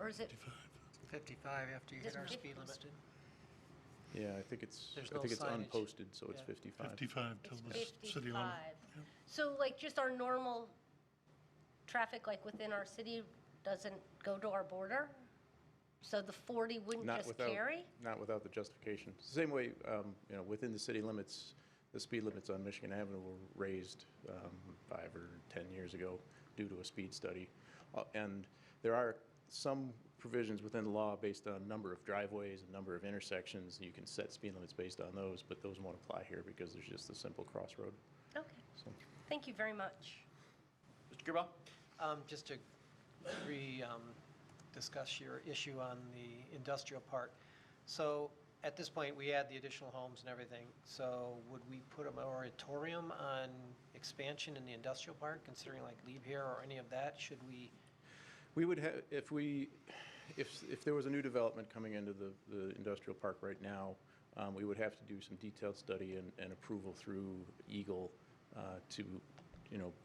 or is it? 55 after you hit our speed limit. Yeah, I think it's There's no signage. unposted, so it's 55. 55 till the city limit. Yep. So like just our normal traffic, like within our city, doesn't go to our border? So the 40 wouldn't just carry? Not without the justification. It's the same way, within the city limits, the speed limits on Michigan Avenue were raised 5 or 10 years ago due to a speed study. And there are some provisions within the law based on number of driveways and number of intersections. You can set speed limits based on those, but those won't apply here because there's just a simple crossroad. Okay. So. Thank you very much. Mr. Gearbaugh? Just to discuss your issue on the industrial park. So at this point, we add the additional homes and everything. So would we put a moratorium on expansion in the industrial park, considering like Liebherr or any of that? Should we We would have, if there was a new development coming into the industrial park right now, we would have to do some detailed study and approval through Eagle to,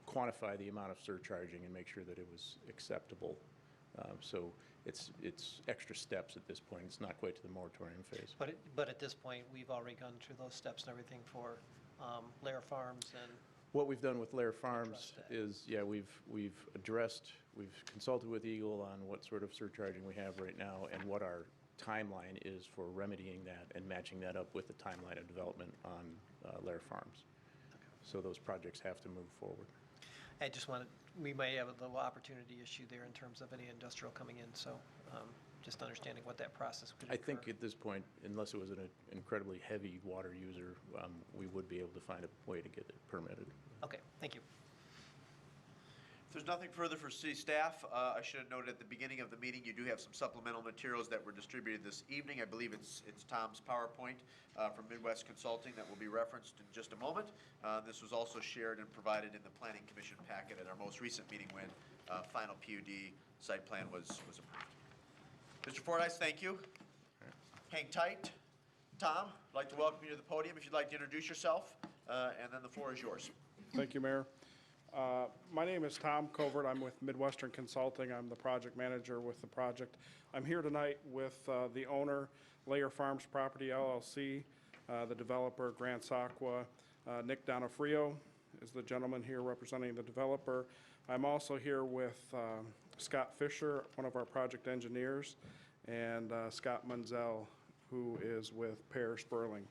quantify the amount of surcharging and make sure that it was acceptable. So it's extra steps at this point. It's not quite to the moratorium phase. But at this point, we've already gone through those steps and everything for Lair Farms and. What we've done with Lair Farms is, we've consulted with Eagle on what sort of surcharging we have right now and what our timeline is for remedying that and matching that up with the timeline of development on Lair Farms. So those projects have to move forward. I just wanted, we may have a little opportunity issue there in terms of any industrial coming in, so just understanding what that process could I occur. think at this point, unless it was an incredibly heavy water user, we would be able to find a way to get it permitted. Okay, thank you. If there's nothing further for city staff, I should have noted at the beginning of the meeting, you do have some supplemental materials that were distributed this evening. I believe it's Tom's PowerPoint from Midwest Consulting that will be referenced in just a moment. This was also shared and provided in the Planning Commission packet at our most recent meeting when final PUD site plan was approved. Mr. Fordyce, thank you. Hang tight. Tom, I'd like to welcome you to the podium if you'd like to introduce yourself, and then the floor is yours. Thank you, Mayor. My name is Tom Covert. I'm with Midwestern Consulting. I'm the project manager with the project. I'm here tonight with the owner, Lair Farms Property LLC, the developer, Grant Saqua. Nick Donofrio is the gentleman here representing the developer. I'm also here with Scott Fisher, one of our project engineers, and Scott Munzel, who is with Pear Sperling.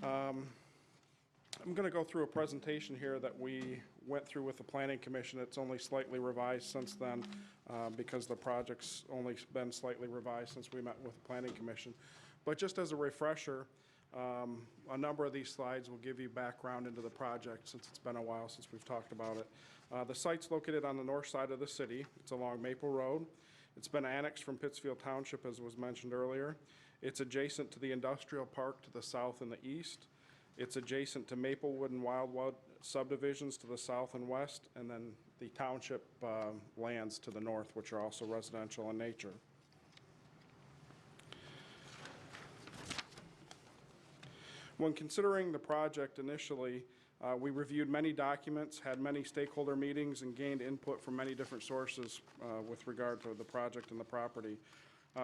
I'm going to go through a presentation here that we went through with the Planning Commission. It's only slightly revised since then because the project's only been slightly revised since we met with the Planning Commission. But just as a refresher, a number of these slides will give you background into the project since it's been a while since we've talked about it. The site's located on the north side of the city. It's along Maple Road. It's been annexed from Pittsfield Township, as was mentioned earlier. It's adjacent to the industrial park to the south and the east. It's adjacent to Maplewood and Wildwood subdivisions to the south and west, and then the township lands to the north, which are also residential in nature. When considering the project initially, we reviewed many documents, had many stakeholder meetings, and gained input from many different sources with regard to the project and the property.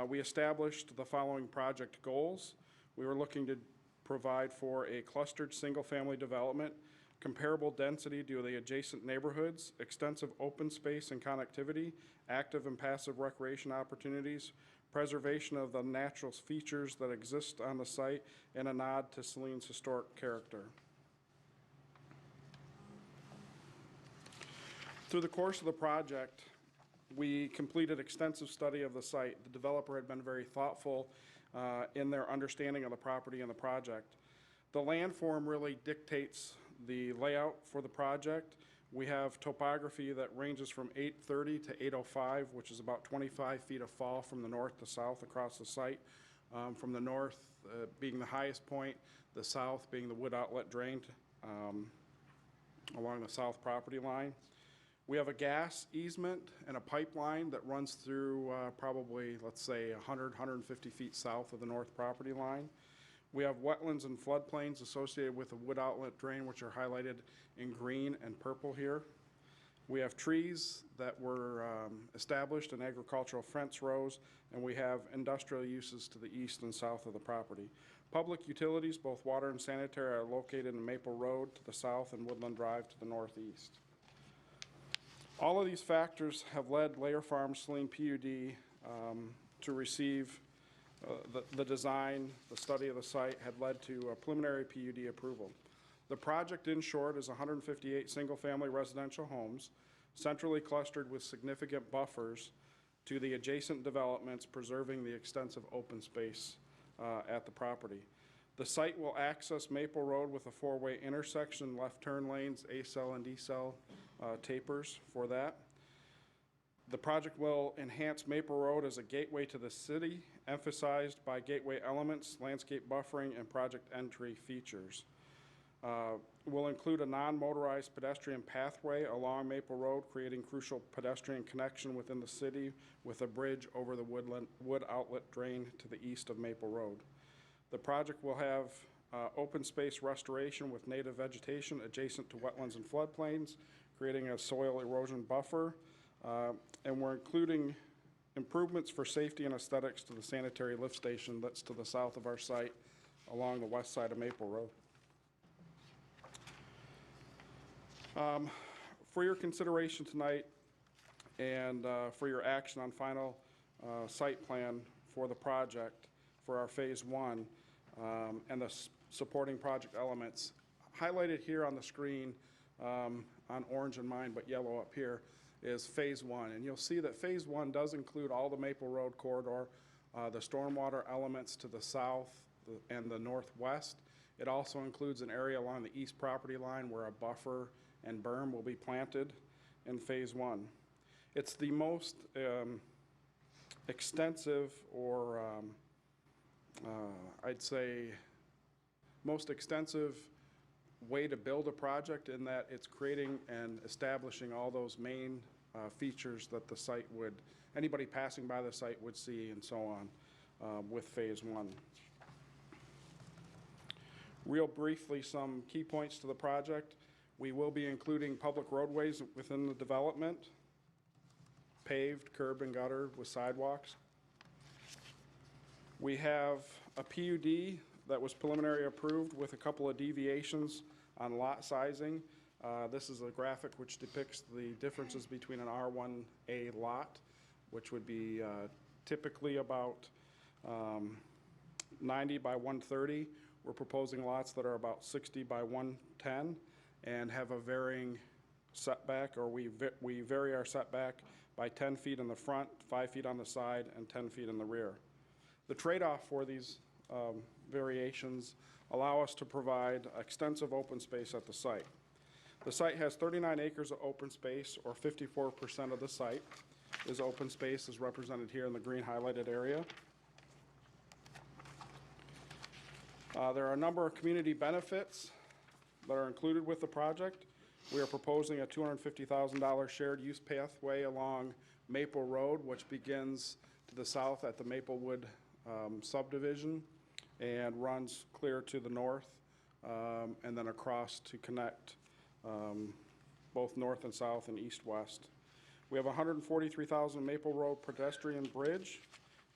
We established the following project goals. We were looking to provide for a clustered single-family development, comparable density to the adjacent neighborhoods, extensive open space and connectivity, active and passive recreation opportunities, preservation of the natural features that exist on the site, and a nod to Saline's historic character. Through the course of the project, we completed extensive study of the site. The developer had been very thoughtful in their understanding of the property and the project. The landform really dictates the layout for the project. We have topography that ranges from 830 to 805, which is about 25 feet of fall from the north to south across the site. From the north being the highest point, the south being the wood outlet drained along the south property line. We have a gas easement and a pipeline that runs through probably, let's say, 100, 150 feet south of the north property line. We have wetlands and floodplains associated with the wood outlet drain, which are highlighted in green and purple here. We have trees that were established in agricultural fence rows, and we have industrial uses to the east and south of the property. Public utilities, both water and sanitary, are located in Maple Road to the south and Woodland Drive to the northeast. All of these factors have led Lair Farms Saline PUD to receive the design, the study of the site had led to a preliminary PUD approval. The project, in short, is 158 single-family residential homes, centrally clustered with significant buffers to the adjacent developments, preserving the extensive open space at the property. The site will access Maple Road with a four-way intersection, left turn lanes, A-cell and D-cell tapers for that. The project will enhance Maple Road as a gateway to the city, emphasized by gateway elements, landscape buffering, and project entry features. will include a non-motorized pedestrian pathway along Maple Road, creating crucial pedestrian connection within the city with a bridge over the wood outlet drain to the east of Maple Road. The project will have open space restoration with native vegetation adjacent to wetlands and floodplains, creating a soil erosion buffer. And we're including improvements for safety and aesthetics to the sanitary lift station that's to the south of our site along the west side of Maple Road. For your consideration tonight and for your action on final site plan for the project for our phase 1 and the supporting project elements, highlighted here on the screen on orange in mine but yellow up here is phase 1. And you'll see that phase 1 does include all the Maple Road corridor, the stormwater elements to the south and the northwest. It also includes an area along the east property line where a buffer and berm will be planted in phase 1. It's the most extensive or I'd say most extensive way to build a project in that it's creating and establishing all those main features that the site would, anybody passing by the site would see and so on with phase 1. Real briefly, some key points to the project. We will be including public roadways within the development, paved, curb and gutter with sidewalks. We have a PUD that was preliminary approved with a couple of deviations on lot sizing. This is a graphic which depicts the differences between an R1A lot, which would be typically about 90 by 130. We're proposing lots that are about 60 by 110 and have a varying setback, or we vary our setback by 10 feet in the front, 5 feet on the side, and 10 feet in the rear. The trade-off for these variations allow us to provide extensive open space at the site. The site has 39 acres of open space, or 54% of the site is open space, as represented here in the green highlighted area. There are a number of community benefits that are included with the project. We are proposing a $250,000 shared use pathway along Maple Road, which begins to the south at the Maplewood subdivision and runs clear to the north and then across to connect both north and south and east-west. We have $143,000 Maple Road pedestrian bridge.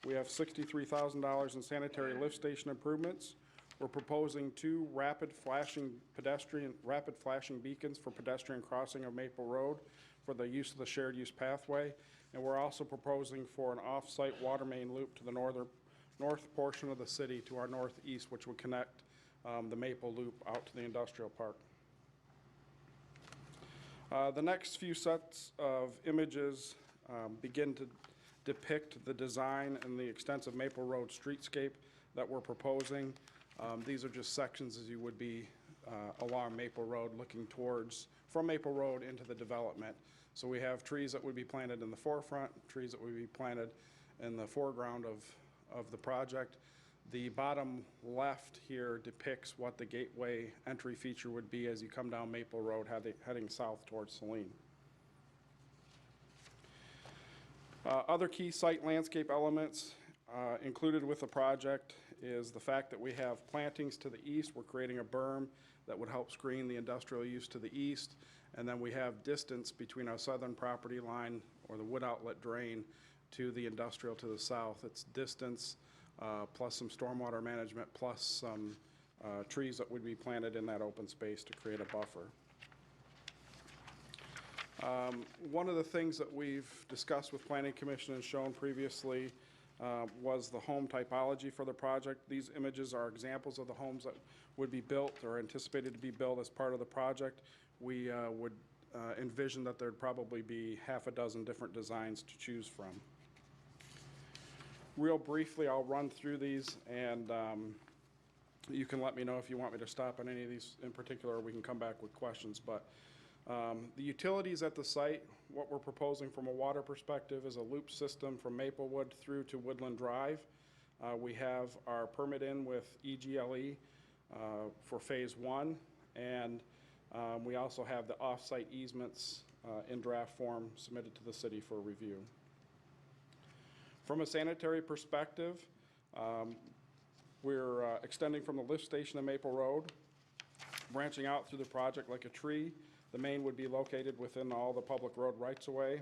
We have $63,000 in sanitary lift station improvements. We're proposing 2 rapid flashing beacons for pedestrian crossing of Maple Road for the use of the shared use pathway. And we're also proposing for an off-site water main loop to the north portion of the city to our northeast, which would connect the Maple Loop out to the industrial park. The next few sets of images begin to depict the design and the extensive Maple Road streetscape that we're proposing. These are just sections as you would be along Maple Road looking from Maple Road into the development. So we have trees that would be planted in the forefront, trees that would be planted in the foreground of the project. The bottom left here depicts what the gateway entry feature would be as you come down Maple Road heading south towards Saline. Other key site landscape elements included with the project is the fact that we have plantings to the east. We're creating a berm that would help screen the industrial use to the east. And then we have distance between our southern property line or the wood outlet drain to the industrial to the south. It's distance plus some stormwater management plus some trees that would be planted in that open space to create a buffer. One of the things that we've discussed with Planning Commission and shown previously was the home typology for the project. These images are examples of the homes that would be built or anticipated to be built as part of the project. We would envision that there'd probably be half a dozen different designs to choose from. Real briefly, I'll run through these, and you can let me know if you want me to stop on any of these in particular, or we can come back with questions. But the utilities at the site, what we're proposing from a water perspective is a loop system from Maplewood through to Woodland Drive. We have our permit in with EGLE for phase 1, and We also have the off-site easements in draft form submitted to the city for review. From a sanitary perspective, we're extending from the lift station in Maple Road, branching out through the project like a tree. The main would be located within all the public road rights-of-way.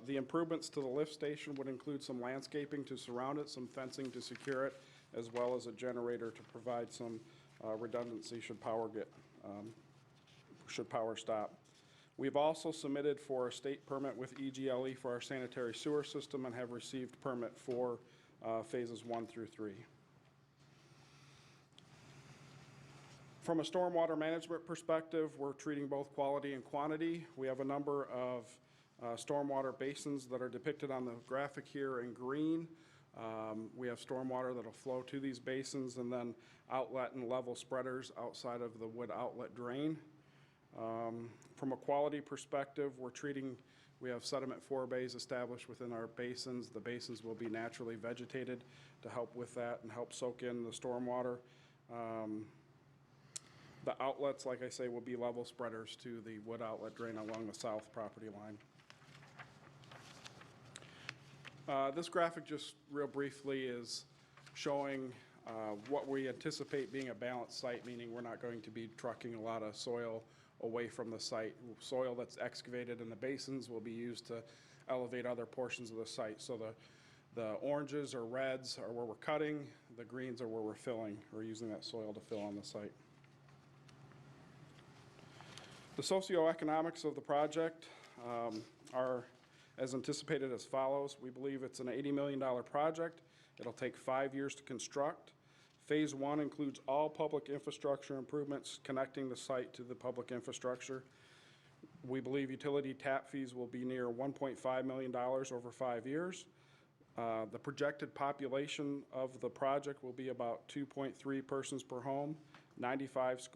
The improvements to the lift station would include some landscaping to surround it, some fencing to secure it, as well as a generator to provide some redundancy should power stop. We've also submitted for a state permit with EGLE for our sanitary sewer system and have received permit for phases 1 through 3. From a stormwater management perspective, we're treating both quality and quantity. We have a number of stormwater basins that are depicted on the graphic here in green. We have stormwater that'll flow to these basins and then outlet and level spreaders outside of the wood outlet drain. From a quality perspective, we have sediment forebays established within our basins. The basins will be naturally vegetated to help with that and help soak in the stormwater. The outlets, like I say, will be level spreaders to the wood outlet drain along the south property line. This graphic just real briefly is showing what we anticipate being a balanced site, meaning we're not going to be trucking a lot of soil away from the site. Soil that's excavated in the basins will be used to elevate other portions of the site. So the oranges or reds are where we're cutting, the greens are where we're filling. We're using that soil to fill on the site. The socioeconomics of the project are as anticipated as follows. We believe it's an $80 million project. It'll take 5 years to construct. Phase 1 includes all public infrastructure improvements connecting the site to the public infrastructure. We believe utility tap fees will be near $1.5 million over 5 years. The projected population of the project will be about 2.3 persons per home, 96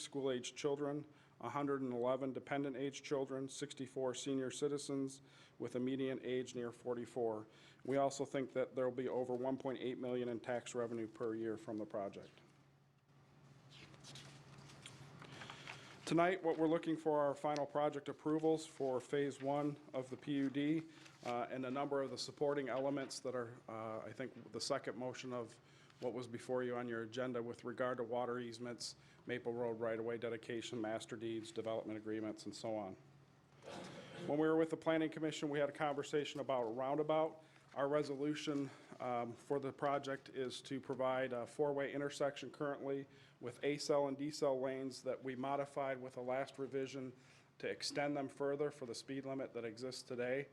school-aged children, 111 dependent-age children, 64 senior citizens with a median age near 44. We also think that there will be over $1.8 million in tax revenue per year from the project. Tonight, what we're looking for are final project approvals for Phase 1 of the PUD and a number of the supporting elements that are, I think, the second motion of what was before you on your agenda with regard to water easements, Maple Road right-of-way dedication, master deeds, development agreements, and so on. When we were with the Planning Commission, we had a conversation about a roundabout. Our resolution for the project is to provide a four-way intersection currently with A-cell and D-cell lanes that we modified with the last revision to extend them further for the speed limit that exists today.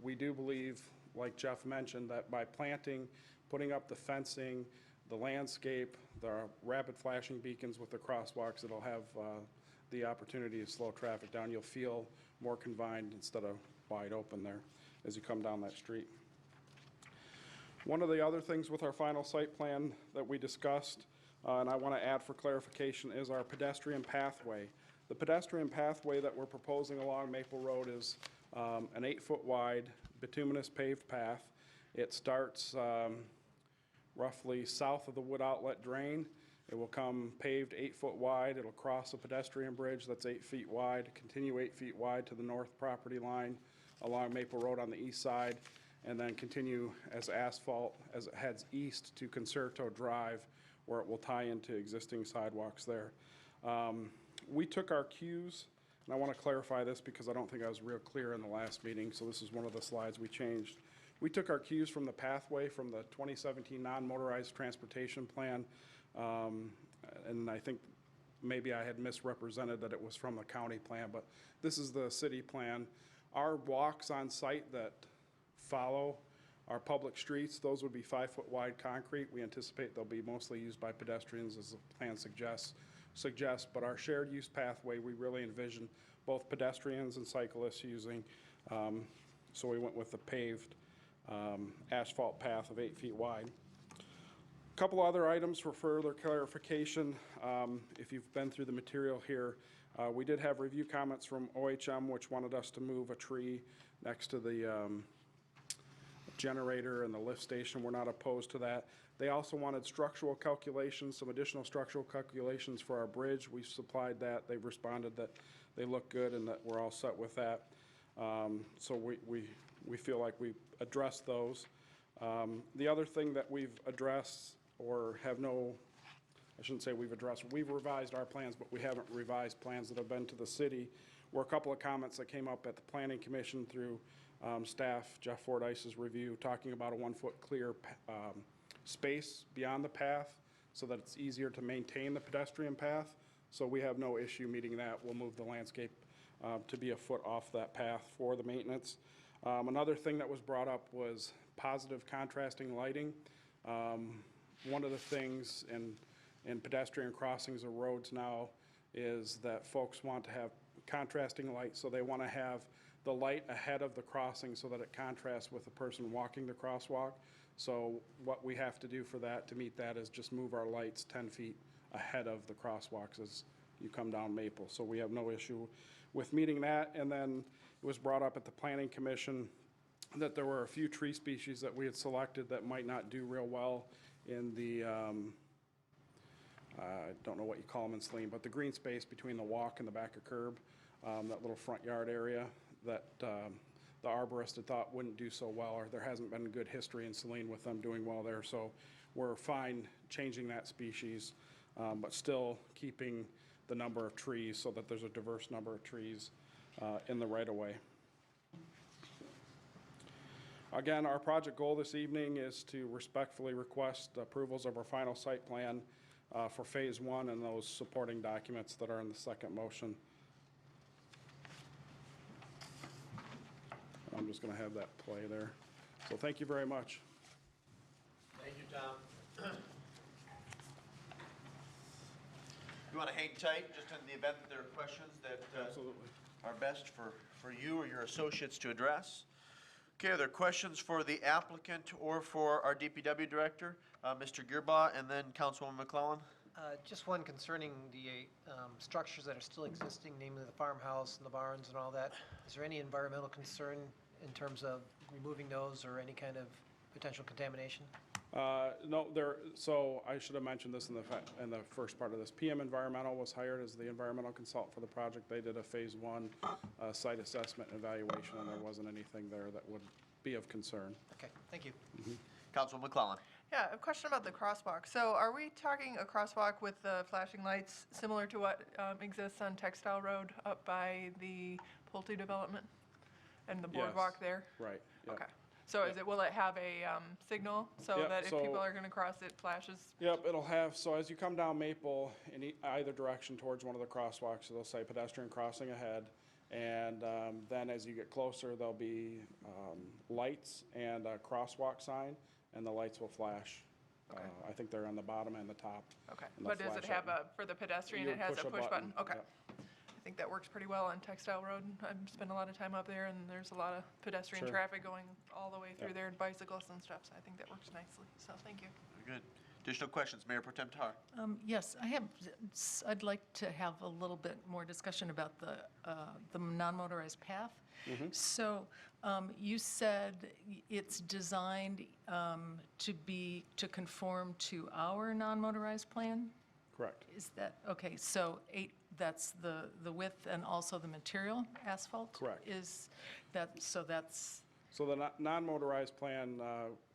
We do believe, like Jeff mentioned, that by planting, putting up the fencing, the landscape, the rapid flashing beacons with the crosswalks, it'll have the opportunity to slow traffic down. You'll feel more confined instead of wide open there as you come down that street. One of the other things with our final site plan that we discussed, and I want to add for clarification, is our pedestrian pathway. The pedestrian pathway that we're proposing along Maple Road is an 8-foot wide bituminous paved path. It starts roughly south of the wood outlet drain. It will come paved 8-foot wide. It'll cross a pedestrian bridge that's 8 feet wide, continue 8 feet wide to the north property line along Maple Road on the east side, and then continue as asphalt as it heads east to Concerto Drive, where it will tie into existing sidewalks there. We took our cues, and I want to clarify this because I don't think I was real clear in the last meeting, so this is one of the slides we changed. We took our cues from the pathway from the 2017 non-motorized transportation plan, and I think maybe I had misrepresented that it was from the county plan, but this is the city plan. Our walks on site that follow our public streets, those would be 5-foot wide concrete. We anticipate they'll be mostly used by pedestrians as the plan suggests, but our shared use pathway, we really envision both pedestrians and cyclists using, so we went with the paved asphalt path of 8 feet wide. A couple other items for further clarification. If you've been through the material here, we did have review comments from OHM, which wanted us to move a tree next to the generator and the lift station. We're not opposed to that. They also wanted structural calculations, some additional structural calculations for our bridge. We supplied that. They've responded that they look good and that we're all set with that. So we feel like we've addressed those. The other thing that we've addressed or have no, I shouldn't say we've addressed, we've revised our plans, but we haven't revised plans that have been to the city, were a couple of comments that came up at the Planning Commission through staff, Jeff Fordyce's review, talking about a 1-foot clear space beyond the path so that it's easier to maintain the pedestrian path. So we have no issue meeting that. We'll move the landscape to be a foot off that path for the maintenance. Another thing that was brought up was positive contrasting lighting. One of the things in pedestrian crossings of roads now is that folks want to have contrasting lights, so they want to have the light ahead of the crossing so that it contrasts with the person walking the crosswalk. So what we have to do for that, to meet that, is just move our lights 10 feet ahead of the crosswalks as you come down Maple. So we have no issue with meeting that. And then it was brought up at the Planning Commission that there were a few tree species that we had selected that might not do real well in the, I don't know what you call them in Saline, but the green space between the walk and the back of curb, that little front yard area that the arborist had thought wouldn't do so well, or there hasn't been good history in Saline with them doing well there. So we're fine changing that species, but still keeping the number of trees so that there's a diverse number of trees in the right-of-way. Again, our project goal this evening is to respectfully request approvals of our final site plan for Phase 1 and those supporting documents that are in the second motion. I'm just going to have that play there. So thank you very much. Thank you, Tom. You want to hang tight, just in the event that there are questions that Absolutely. are best for you or your associates to address. Okay, are there questions for the applicant or for our DPW director, Mr. Gearbaugh, and then Councilwoman McClellan? Just one concerning the structures that are still existing, namely the farmhouse and the barns and all that. Is there any environmental concern in terms of removing those or any kind of potential contamination? No, so I should have mentioned this in the first part of this. PM Environmental was hired as the environmental consultant for the project. They did a Phase 1 site assessment and evaluation, and there wasn't anything there that would be of concern. Okay, thank you. Councilwoman McClellan. Yeah, a question about the crosswalk. So are we talking a crosswalk with the flashing lights similar to what exists on Textile Road up by the Pulte development and the boardwalk there? Right. Yep. Okay. So will it have a signal so Yep, that if so- people are going to cross, it flashes? Yep, it'll have, so as you come down Maple in either direction towards one of the crosswalks, it'll say pedestrian crossing ahead. And then as you get closer, there'll be lights and a crosswalk sign, and the lights will flash. I think they're on the bottom and the top. Okay. and they'll But does it flash have up. for the pedestrian, You it has a push a push button? button, Okay. yep. I think that works pretty well on Textile Road. I've spent a lot of time up there, and there's a lot of pedestrian Sure. traffic going all the way through Yep. there, and bicyclists and stuff, so I think that works nicely. So thank you. Very good. Additional questions, Mayor Pro Tem Tahar. Yes, I'd like to have a little bit more discussion about the non-motorized path. So you said it's designed to conform to our non-motorized plan? Correct. Is that, okay, so that's the width and also the material, asphalt? Correct. Is that, so that's, So the non-motorized plan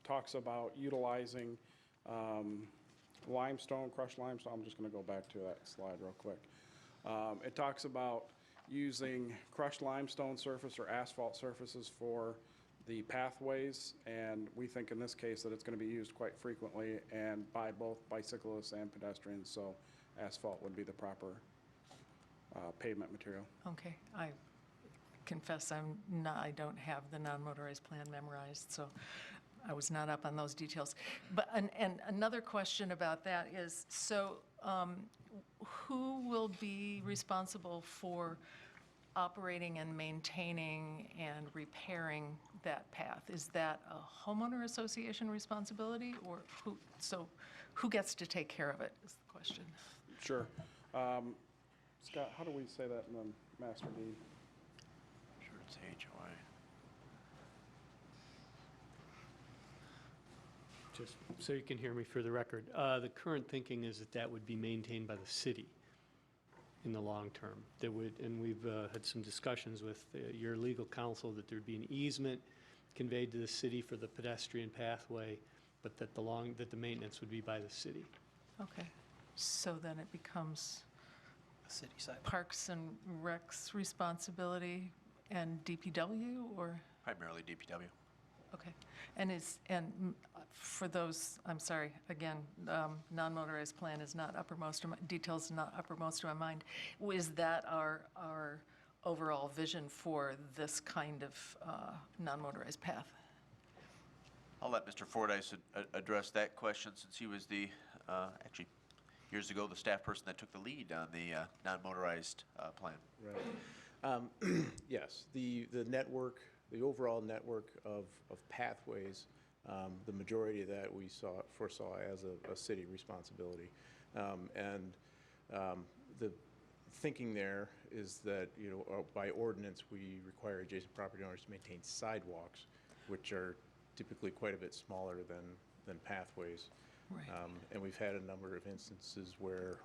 talks about utilizing limestone, crushed limestone. I'm just going to go back to that slide real quick. It talks about using crushed limestone surface or asphalt surfaces for the pathways, and we think in this case that it's going to be used quite frequently and by both bicyclists and pedestrians, so asphalt would be the proper pavement material. okay, I confess I don't have the non-motorized plan memorized, so I was not up on those details. But, and another question about that is, so who will be responsible for operating and maintaining and repairing that path? Is that a homeowner association responsibility, or who gets to take care of it is the question? Sure. Scott, how do we say that in the master deed? Sure, it's HOA. just so you can hear me for the record, the current thinking is that that would be maintained by the city in the long term. That would, and we've had some discussions with your legal counsel that there'd be an easement conveyed to the city for the pedestrian pathway, but that the maintenance would be by the city. Okay, so then it becomes City side. Parks and Rec's responsibility and DPW, or? Primarily DPW. Okay, and for those, I'm sorry, again, non-motorized plan is not uppermost, details not uppermost of my mind. Is that our overall vision for this kind of non-motorized path? I'll let Mr. Fordyce address that question, since he was the, actually, years ago, the staff person that took the lead on the non-motorized plan. Right. Yes, the network, the overall network of pathways, the majority of that we foresaw as a city responsibility. The thinking there is that, you know, by ordinance, we require adjacent property owners to maintain sidewalks, which are typically quite a bit smaller than pathways. Right. And we've had a number of instances where,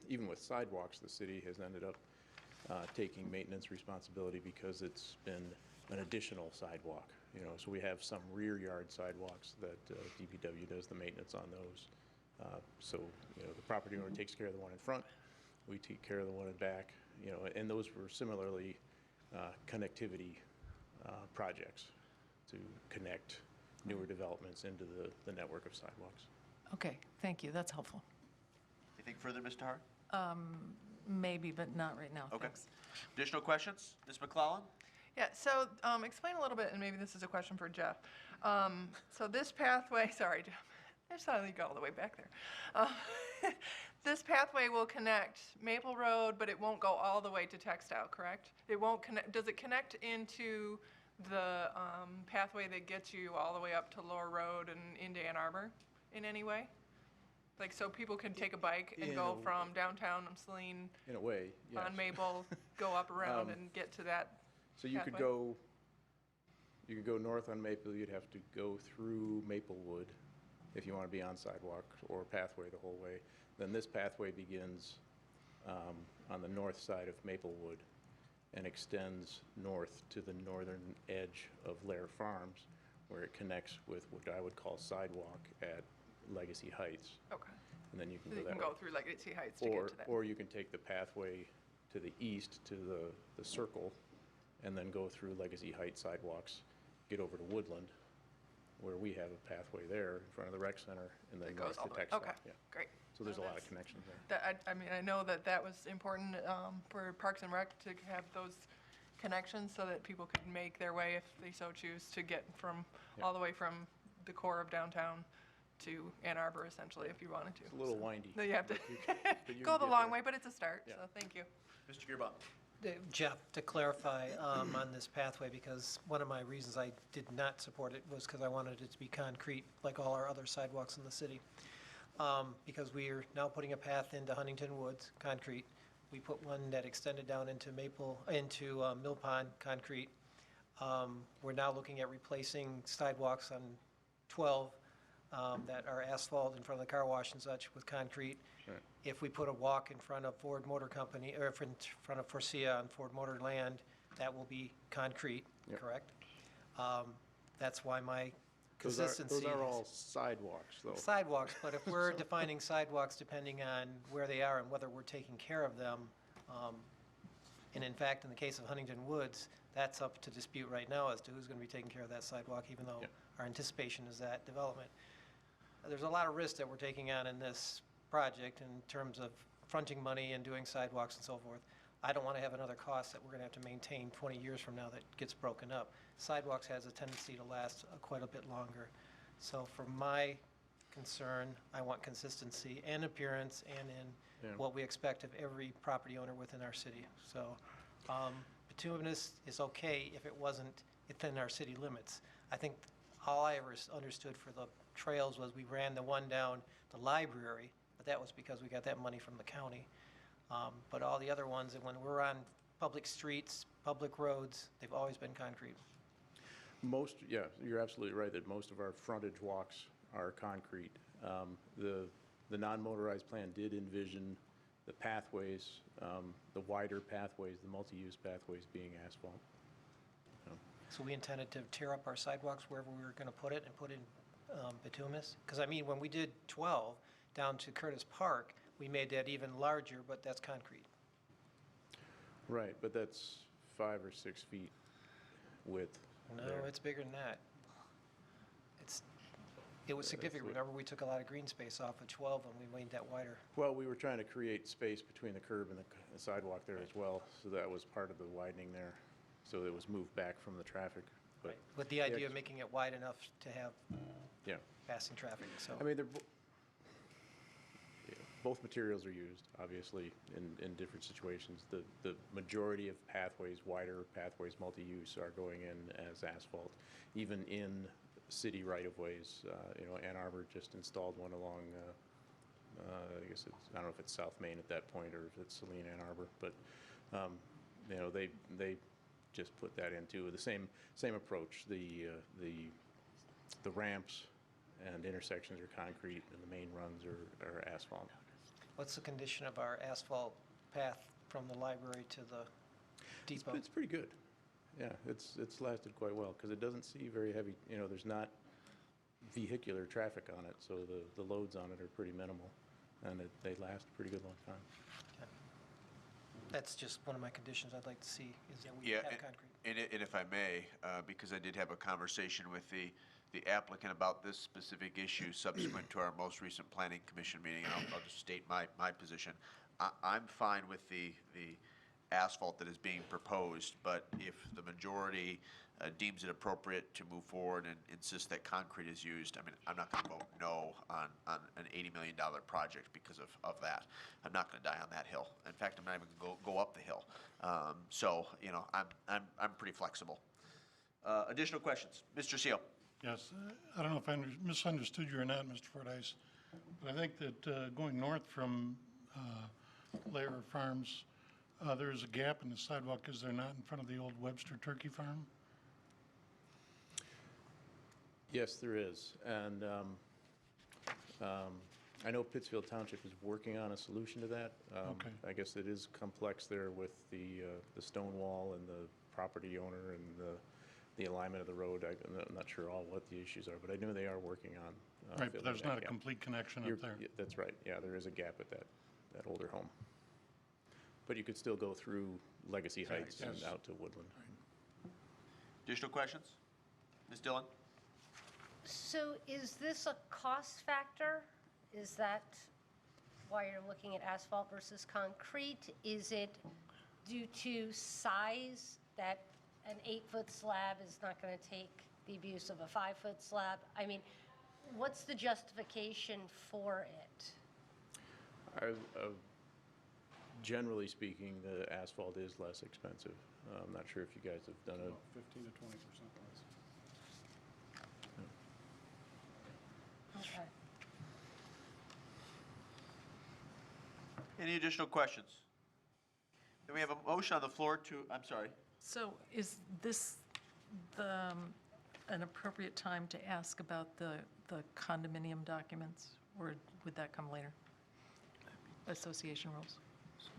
even with sidewalks, the city has ended up taking maintenance responsibility because it's been an additional sidewalk. You know, so we have some rear yard sidewalks that DPW does the maintenance on those. So, you know, the property owner takes care of the one in front, we take care of the one in back. You know, and those were similarly connectivity projects to connect newer developments into the network of sidewalks. Okay, thank you, that's helpful. Anything further, Mr. Hart? Maybe, but not right now, Okay. thanks. Additional questions? Ms. McClellan? Yeah, so explain a little bit, and maybe this is a question for Jeff. So this pathway, sorry, Jeff, I just thought you'd go all the way back there. This pathway will connect Maple Road, but it won't go all the way to Textile, correct? It won't connect, does it connect into the pathway that gets you all the way up to Lower Road and into Ann Arbor in any way? Like, so people can take a bike and go from downtown Saline In a way, yes. on Maple, go up around and get to that So you could pathway? go north on Maple, you'd have to go through Maplewood if you want to be on sidewalk or pathway the whole way. Then this pathway begins on the north side of Maplewood and extends north to the northern edge of Lair Farms, where it connects with what I would call sidewalk at Legacy Heights. Okay. And then you can So go you that can way. go through Legacy Heights to get to that. Or you can take the pathway to the east to the circle and then go through Legacy Heights sidewalks, get over to Woodland, where we have a pathway there in front of the rec center, and then It goes north all to the way. Textile. Okay, Yeah. great. So there's a No, lot of that's- connections there. That, I mean, I know that that was important for Parks and Rec to have those connections so that people could make their way, if they so choose, to get from, all the way from the core of downtown to Ann Arbor, essentially, if you wanted to. It's a little So- windy. No, you have to but you go can the get long there. way, but it's a start, Yeah. so thank you. Mr. Gearbaugh? Jeff, to clarify on this pathway, because one of my reasons I did not support it was because I wanted it to be concrete, like all our other sidewalks in the city. Because we are now putting a path into Huntington Woods, concrete. We put one that extended down into Mill Pond, concrete. We're now looking at replacing sidewalks on 12 that are asphalt in front of the car wash and such with concrete. Right. If we put a walk in front of Ford Motor Company, or in front of Forcia on Ford Motor Land, that will be concrete, Yep. correct? That's why my Those consistency. are all sidewalks, though. Sidewalks, but if we're defining sidewalks depending on where they are and whether we're taking care of them, and in fact, in the case of Huntington Woods, that's up to dispute right now as to who's going to be taking care of that sidewalk, even though Yep. our anticipation is that development. There's a lot of risk that we're taking on in this project in terms of fronting money and doing sidewalks and so forth. I don't want to have another cost that we're going to have to maintain 20 years from now that gets broken up. Sidewalks has a tendency to last quite a bit longer. So for my concern, I want consistency and appearance and in Yeah. what we expect of every property owner within our city. So bituminous is okay if it wasn't within our city limits. I think all I ever understood for the trails was we ran the one down the library, but that was because we got that money from the county. But all the other ones, and when we're on public streets, public roads, they've always been concrete. Yeah, you're absolutely right that most of our frontage walks are concrete. The non-motorized plan did envision the pathways, the wider pathways, the multi-use pathways being asphalt. So we intended to tear up our sidewalks wherever we were going to put it and put in bituminous? Because I mean, when we did 12 down to Curtis Park, we made that even larger, but that's concrete. Right, but that's 5 or 6 feet width. No, there. it's bigger than that. It was significant. what- Remember, we took a lot of green space off of 12 and we made that wider. Well, we were trying to create space between the curb and the sidewalk there as well, so that was part of the widening there. So it was moved back from the traffic, but. With the idea of making it wide enough to have Yeah. passing traffic, so. I mean, both materials are used, obviously, in different situations. The majority of pathways, wider pathways, multi-use, are going in as asphalt. Even in city right-of-ways, Ann Arbor just installed one along, I guess I don't know if it's South Main at that point or if it's Saline, Ann Arbor, but, they just put that into the same approach. The ramps and intersections are concrete and the main runs are asphalt. What's the condition of our asphalt path from the library to the depot? It's pretty good. Yeah, it's lasted quite well because it doesn't see very heavy, there's not vehicular traffic on it, so the loads on it are pretty minimal, and they last a pretty good long time. Okay. That's just one of my conditions I'd like to see, is that we Yeah, have concrete. and if I may, because I did have a conversation with the applicant about this specific issue subsequent to our most recent planning commission meeting, and I'll just state my position. I'm fine with the asphalt that is being proposed, but if the majority deems it appropriate to move forward and insist that concrete is used, I mean, I'm not going to vote no on an $80 million project because of that. I'm not going to die on that hill. In fact, I'm not even going to go up the hill. So, I'm pretty flexible. Additional questions? Mr. Seal. Yes, I don't know if I misunderstood you or not, Mr. Fordyce, but I think that going north from Lair Farms, there's a gap in the sidewalk, is there not, in front of the old Webster Turkey Farm? Yes, there is, and I know Pittsfield Township is working on a solution to that. Okay. I guess it is complex there with the stone wall and the property owner and the alignment of the road. I'm not sure all what the issues are, but I know they are working on. Right, but filling there's that not a gap. complete connection You're- up there. yeah, that's right, yeah, there is a gap at that older home. But you could still go through Legacy Heights and Yes. out to Woodland. Additional questions? Ms. Dillon? So is this a cost factor? Is that why you're looking at asphalt versus concrete? Is it due to size that an 8-foot slab is not going to take the abuse of a 5-foot slab? I mean, what's the justification for it? Generally speaking, the asphalt is less expensive. I'm not sure if you guys have done a 15 to 20% less. Okay. Any additional questions? Then we have a motion on the floor to, I'm sorry. So is this an appropriate time to ask about the condominium documents, or would that come later? Association rules?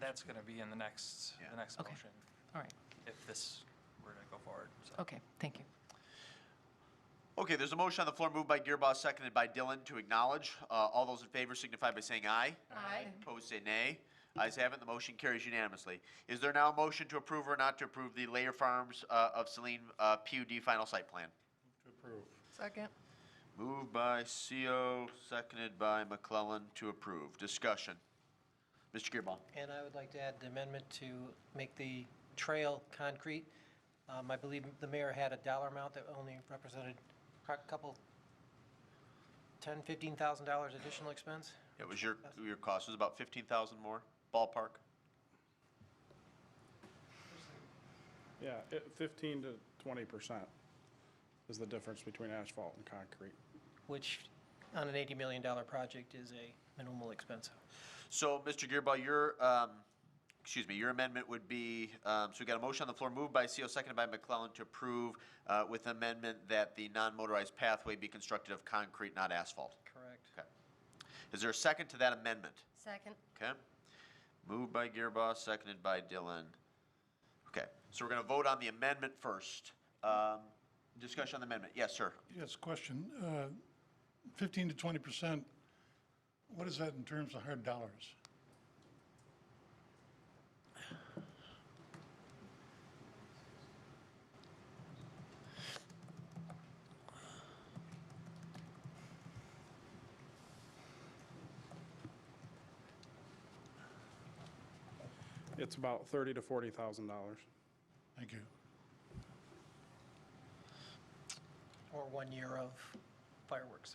That's going to be in the next Okay. motion, All right, if this were to go forward. So. okay, thank you. Okay, there's a motion on the floor moved by Gearboss, seconded by Dillon to acknowledge. All those in favor signify by saying aye. Aye. Opposed, say nay. Ayes have it, the motion carries unanimously. Is there now a motion to approve or not to approve the Layer Farms of Saline PUD final site plan? To approve. Second. Moved by CO, seconded by McClellan to approve. Discussion. Mr. Gearboss. And I would like to add the amendment to make the trail concrete. I believe the mayor had a dollar amount that only represented a couple, $10,000, $15,000 additional expense. It was your cost was about 15,000 more, ballpark? Yeah, 15 to 20% is the difference between asphalt and concrete. Which, on an $80 million project, is a minimal expense. So, Mr. Gearboss, your excuse me, your amendment would be, so we got a motion on the floor, moved by CO, seconded by McClellan, to approve with amendment that the non-motorized pathway be constructed of concrete, not asphalt. Correct. Okay. Is there a second to that amendment? Second. Okay. Moved by Gearboss, seconded by Dillon. Okay, so we're going to vote on the amendment first. Discussion on the amendment. Yes, sir. Yes, question. 15 to 20%, what is that in terms of hard dollars? It's about $30,000 to $40,000. Thank you. Or 1 year of fireworks.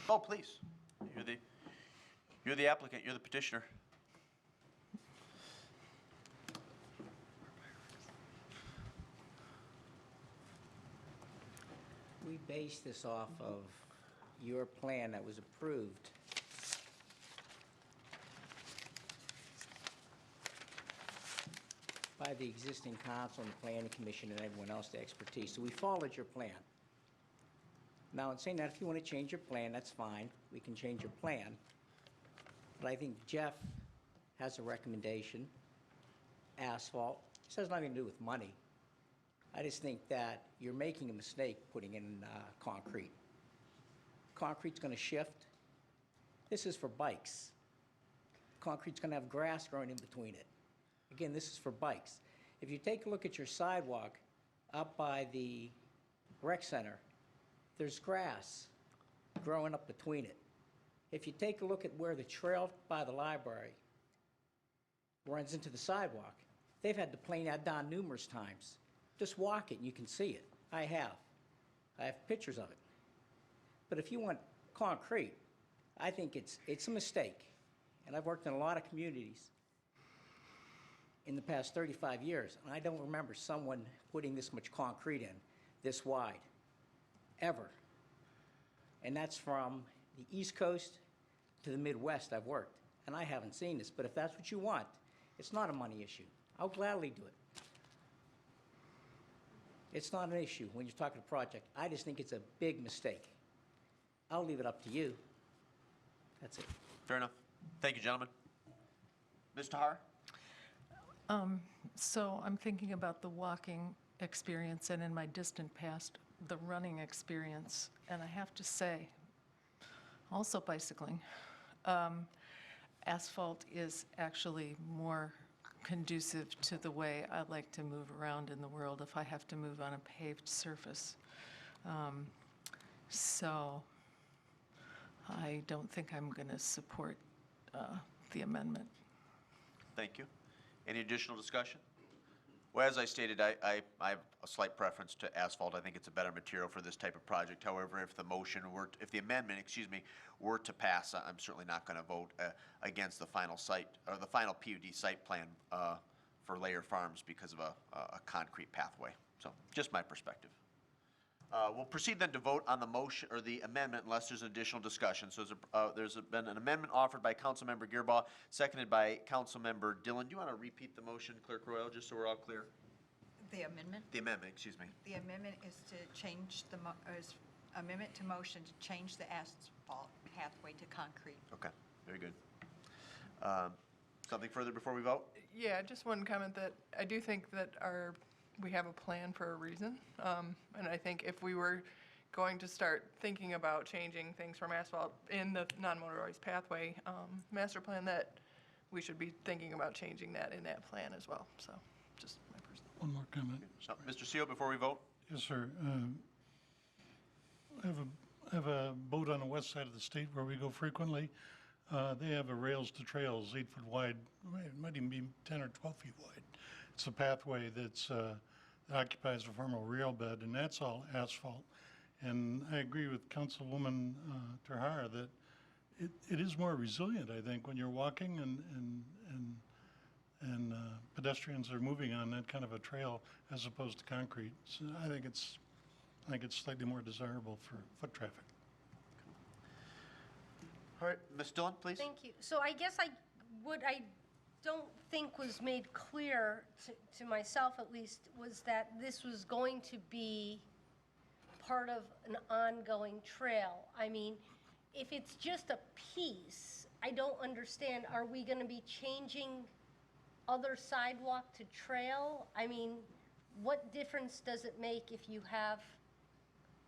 Oh, please. You're the applicant, you're the petitioner. We based this off of your plan that was approved. By the existing council and the planning commission and everyone else, the expertise. So we followed your plan. Now, in saying that, if you want to change your plan, that's fine. We can change your plan. But I think Jeff has a recommendation, asphalt. This has nothing to do with money. I just think that you're making a mistake putting in concrete. Concrete's going to shift. This is for bikes. Concrete's going to have grass growing in between it. Again, this is for bikes. If you take a look at your sidewalk up by the rec center, there's grass growing up between it. If you take a look at where the trail by the library runs into the sidewalk, they've had to plane that down numerous times. Just walk it and you can see it. I have pictures of it. But if you want concrete, I think it's a mistake. And I've worked in a lot of communities in the past 35 years, and I don't remember someone putting this much concrete in, this wide, ever. And that's from the East Coast to the Midwest I've worked, and I haven't seen this. But if that's what you want, it's not a money issue. I'll gladly do it. It's not an issue when you're talking a project. I just think it's a big mistake. I'll leave it up to you. That's it. Fair enough. Thank you, gentlemen. Ms. Tahar? So I'm thinking about the walking experience and in my distant past, the running experience. And I have to say, also bicycling, asphalt is actually more conducive to the way I like to move around in the world if I have to move on a paved surface. So I don't think I'm going to support the amendment. Thank you. Any additional discussion? Well, as I stated, I have a slight preference to asphalt. I think it's a better material for this type of project. However, if the amendment, were to pass, I'm certainly not going to vote against the final site, or the final PUD site plan for Layer Farms because of a concrete pathway. So, just my perspective. We'll proceed then to vote on the motion, or the amendment, unless there's an additional discussion. So there's been an amendment offered by Councilmember Gearbaugh, seconded by Councilmember Dillon. Do you want to repeat the motion, Clerk Royal, just so we're all clear? The amendment? The amendment, excuse me. The amendment is to change amendment to motion to change the asphalt pathway to concrete. Okay, very good. Something further before we vote? Yeah, just one comment that I do think that we have a plan for a reason. And I think if we were going to start thinking about changing things from asphalt in the non-motorized pathway master plan, that we should be thinking about changing that in that plan as well. So just my personal. One more comment. Mr. Seal, before we vote? Yes, sir. I have a boat on the west side of the state where we go frequently. They have a rails to trails, 8 foot wide. It might even be 10 or 12 feet wide. It's a pathway that occupies a former rail bed, and that's all asphalt. And I agree with Councilwoman Tahar that it is more resilient, I think, when you're walking and pedestrians are moving on that kind of a trail as opposed to concrete. So I think it's slightly more desirable for foot traffic. All right, Ms. Dillon, please. Thank you. So I guess I don't think was made clear to myself at least, was that this was going to be part of an ongoing trail. I mean, if it's just a piece, I don't understand, are we gonna be changing other sidewalk to trail? I mean, what difference does it make if you have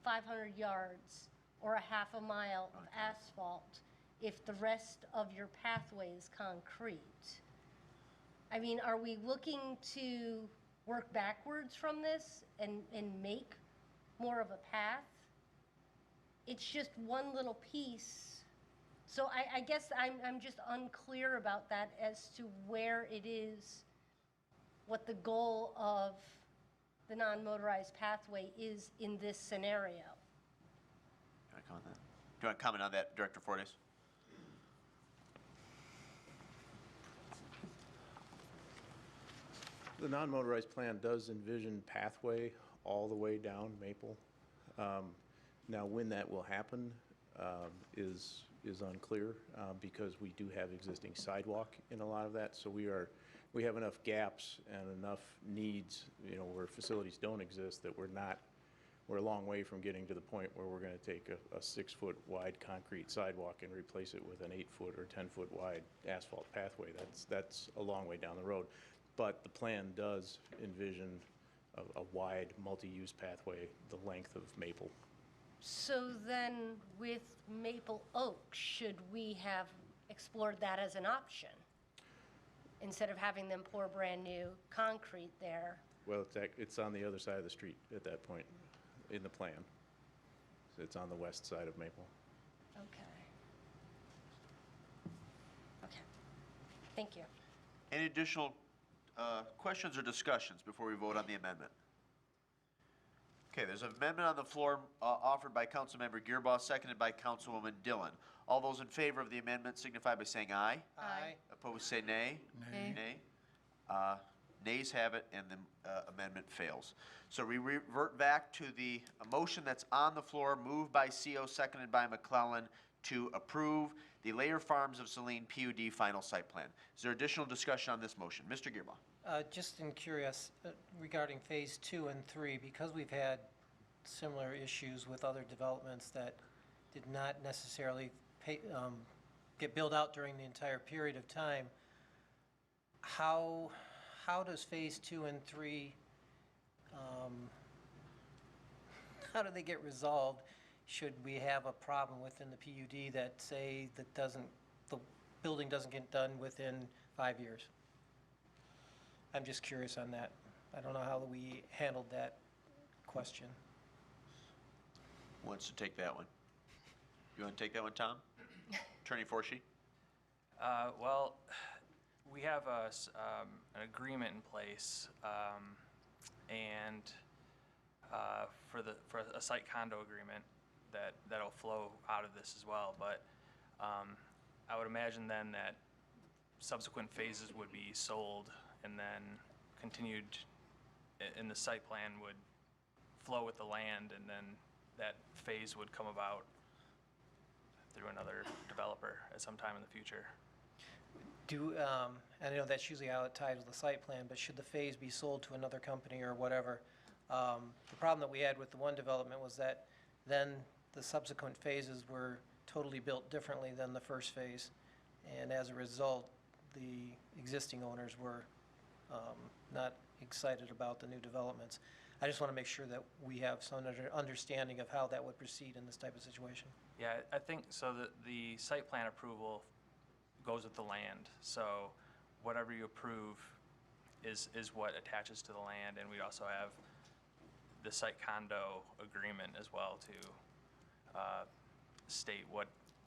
500 yards or a half a mile of asphalt if the rest of your pathway is concrete? I mean, are we looking to work backwards from this and make more of a path? It's just one little piece. So I guess I'm just unclear about that as to where it is, what the goal of the non-motorized pathway is in this scenario. Do you want to comment on that, Director Fortes? The non-motorized plan does envision pathway all the way down Maple. Now, when that will happen is unclear because we do have existing sidewalk in a lot of that. So we have enough gaps and enough needs, where facilities don't exist, that we're a long way from getting to the point where we're going to take a 6-foot wide concrete sidewalk and replace it with an 8-foot or 10-foot wide asphalt pathway. That's a long way down the road. But the plan does envision a wide multi-use pathway the length of Maple. So then with Maple Oak, should we have explored that as an option? Instead of having them pour brand new concrete there? Well, it's on the other side of the street at that point in the plan. So it's on the west side of Maple. Okay. Okay. Thank you. Any additional questions or discussions before we vote on the amendment? Okay, there's an amendment on the floor offered by Councilmember Gearboss, seconded by Councilwoman Dillon. All those in favor of the amendment signify by saying aye. Aye. Opposed, say nay. Nay. Nays have it, and the amendment fails. So we revert back to the motion that's on the floor, moved by CO, seconded by McClellan, to approve the Layer Farms of Saline PUD final site plan. Is there additional discussion on this motion? Mr. Gearboss. Just curious regarding phase 2 and 3, because we've had similar issues with other developments that did not necessarily get built out during the entire period of time. How does phase 2 and 3, how do they get resolved? Should we have a problem within the PUD that say the building doesn't get done within 5 years? I'm just curious on that. I don't know how we handled that question. Who wants to take that one? You want to take that one, Tom? Attorney Forshee? Well, we have an agreement in place, and for a site condo agreement that'll flow out of this as well. But I would imagine then that subsequent phases would be sold and then continued in the site plan would flow with the land, and then that phase would come about through another developer at some time in the future. I know that's usually how it ties with the site plan, but should the phase be sold to another company or whatever? The problem that we had with the one development was that then the subsequent phases were totally built differently than the first phase. And as a result, the existing owners were not excited about the new developments. I just want to make sure that we have some understanding of how that would proceed in this type of situation. Yeah, I think so. The site plan approval goes with the land. So whatever you approve is what attaches to the land, and we also have the site condo agreement as well to state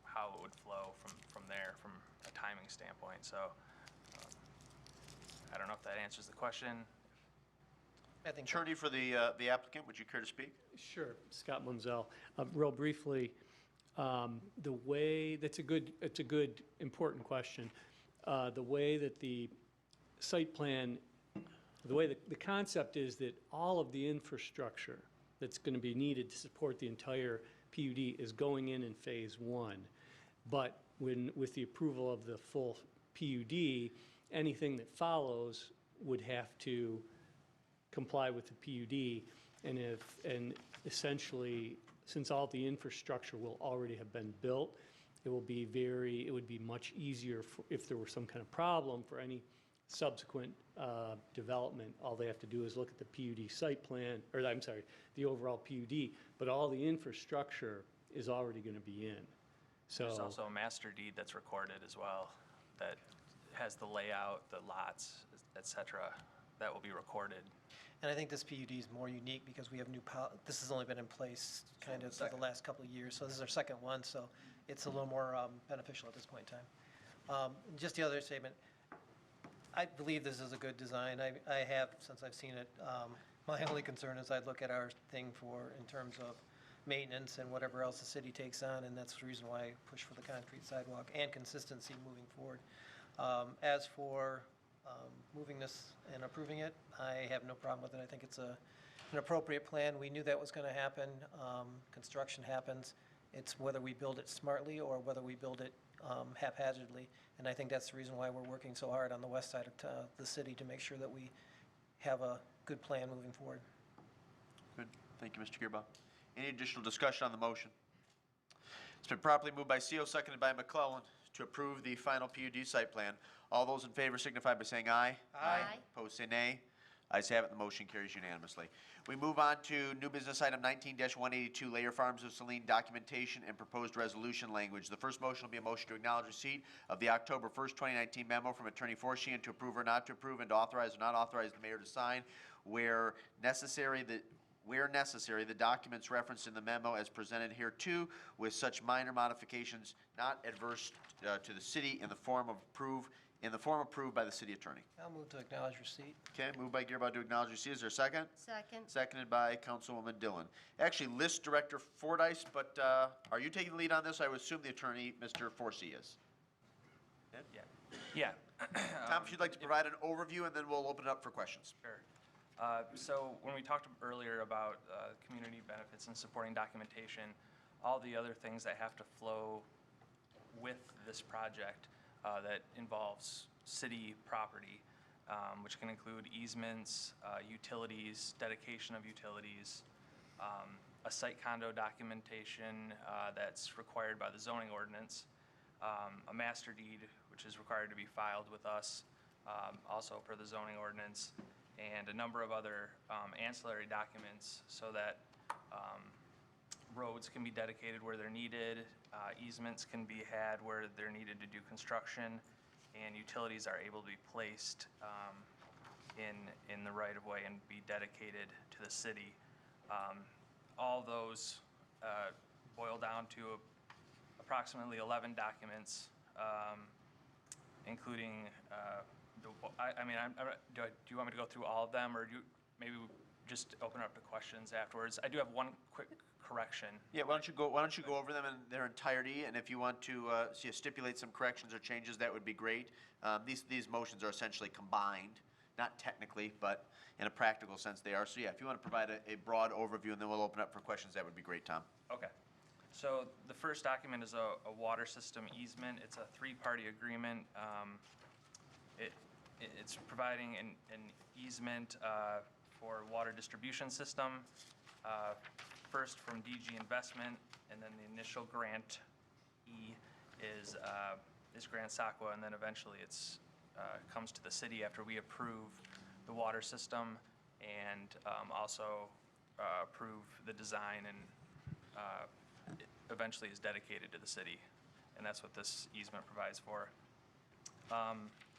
how it would flow from there from a timing standpoint. So I don't know if that answers the question. I think Attorney for the applicant, would you care to speak? Sure, Scott Munzel. Real briefly, the way, it's a good, important question. The way that the site plan, the way the concept is that all of the infrastructure that's going to be needed to support the entire PUD is going in phase 1. But with the approval of the full PUD, anything that follows would have to comply with the PUD. And essentially, since all the infrastructure will already have been built, it would be much easier if there were some kind of problem for any subsequent development. All they have to do is look at the PUD site plan, or I'm sorry, the overall PUD, but all the infrastructure is already going to be in. So There's also a master deed that's recorded as well that has the layout, the lots, et cetera, that will be recorded. And I think this PUD is more unique because we have this has only been in place kind of for the last couple of years, so this is our second one, so it's a little more beneficial at this point in time. Just the other statement, I believe this is a good design. I have, since I've seen it, my only concern is I look at our thing in terms of maintenance and whatever else the city takes on, and that's the reason why I push for the concrete sidewalk and consistency moving forward. As for moving this and approving it, I have no problem with it. I think it's an appropriate plan. We knew that was going to happen. Construction happens. It's whether we build it smartly or whether we build it haphazardly. And I think that's the reason why we're working so hard on the west side of the city to make sure that we have a good plan moving forward. Good. Thank you, Mr. Gearba. Any additional discussion on the motion? It's been properly moved by CO, seconded by McClellan, to approve the final PUD site plan. All those in favor signify by saying aye. Aye. Opposed, say nay. Ayes have it, the motion carries unanimously. We move on to new business item 19-182, Layer Farms of Saline documentation and proposed resolution language. The first motion will be a motion to acknowledge receipt of the October 1st, 2019 memo from Attorney Forshian to approve or not to approve and to authorize or not authorize the mayor to sign where necessary, the documents referenced in the memo as presented here too, with such minor modifications not adverse to the city in the form approved by the city attorney. I'll move to acknowledge receipt. Okay, moved by Gearba to acknowledge receipt. Is there a second? Second. Seconded by Councilwoman Dillon. Actually, List Director Fordyce, but are you taking the lead on this? I would assume the attorney, Mr. Forsey, is. Yeah. Tom, if you'd like to provide an overview, and then we'll open it up for questions. Sure. So when we talked earlier about community benefits and supporting documentation, all the other things that have to flow with this project that involves city property, which can include easements, utilities, dedication of utilities, a site condo documentation that's required by the zoning ordinance, a master deed, which is required to be filed with us, also per the zoning ordinance, and a number of other ancillary documents so that roads can be dedicated where they're needed, easements can be had where they're needed to do construction, and utilities are able to be placed in the right-of-way and be dedicated to the city. All those boil down to approximately 11 documents, including do you want me to go through all of them, or maybe just open up to questions afterwards? I do have one quick correction. Yeah, why don't you go over them in their entirety, and if you want to stipulate some corrections or changes, that would be great. These motions are essentially combined, not technically, but in a practical sense they are. So yeah, if you want to provide a broad overview, and then we'll open up for questions, that would be great, Tom. Okay. So the first document is a water system easement. It's a three-party agreement. It's providing an easement for water distribution system, first from DG Investment, and then the initial grant is Grant Sakwa, and then eventually it's comes to the city after we approve the water system and also approve the design, and it eventually is dedicated to the city, and that's what this easement provides for.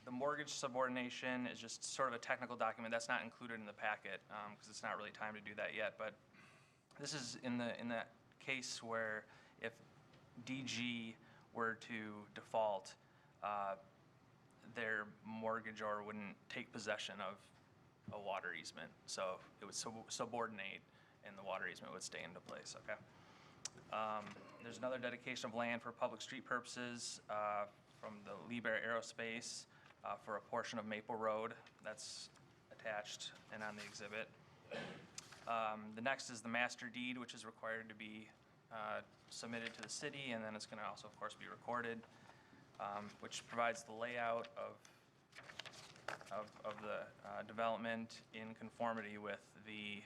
The mortgage subordination is just sort of a technical document that's not included in the packet because it's not really time to do that yet. But this is in that case where if DG were to default, their mortgagor wouldn't take possession of a water easement, so it would subordinate, and the water easement would stay into place. Okay. There's another dedication of land for public street purposes from the Liebherr Aerospace. For a portion of Maple Road that's attached and on the exhibit. The next is the master deed, which is required to be submitted to the city, and then it's going to also, of course, be recorded. which provides the layout of the development in conformity with the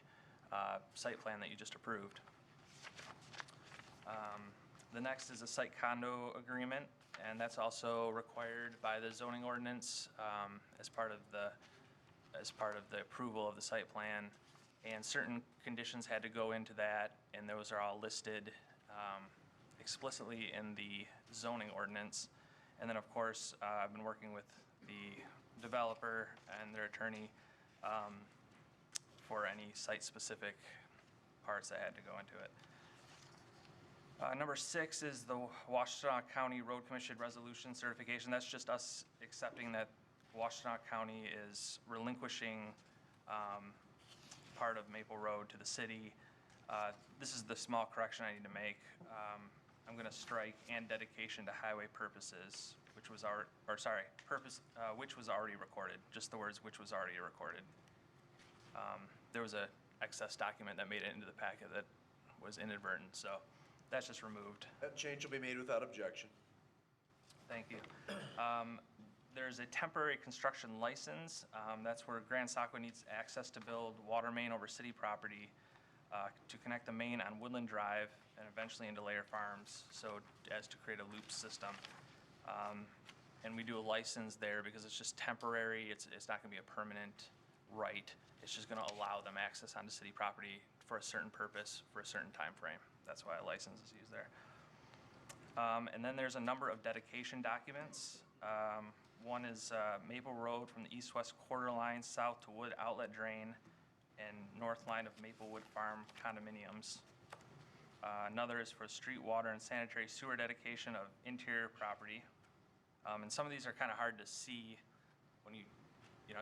site plan that you just approved. The next is a site condo agreement, and that's also required by the zoning ordinance as part of the approval of the site plan. And certain conditions had to go into that, and those are all listed explicitly in the zoning ordinance. And then, of course, I've been working with the developer and their attorney for any site-specific parts that had to go into it. Number 6 is the Washtenaw County Road Commission resolution certification. That's just us accepting that Washtenaw County is relinquishing part of Maple Road to the city. This is the small correction I need to make. I'm going to strike "and dedication to highway purposes," which was which was already recorded. Just the words "which was already recorded." There was a excess document that made it into the packet that was inadvertent, so that's just removed. That change will be made without objection. Thank you. There's a temporary construction license. That's where Grand Saco needs access to build water main over city property to connect the main on Woodland Drive and eventually into Lair Farms, so as to create a loop system. And we do a license there because it's just temporary. It's not going to be a permanent right. It's just going to allow them access onto city property for a certain purpose for a certain time frame. That's why a license is used there. And then there's a number of dedication documents. One is Maple Road from the east-west quarter line south to Wood Outlet Drain and north line of Maplewood Farm condominiums. Another is for street water and sanitary sewer dedication of interior property. And some of these are kind of hard to see when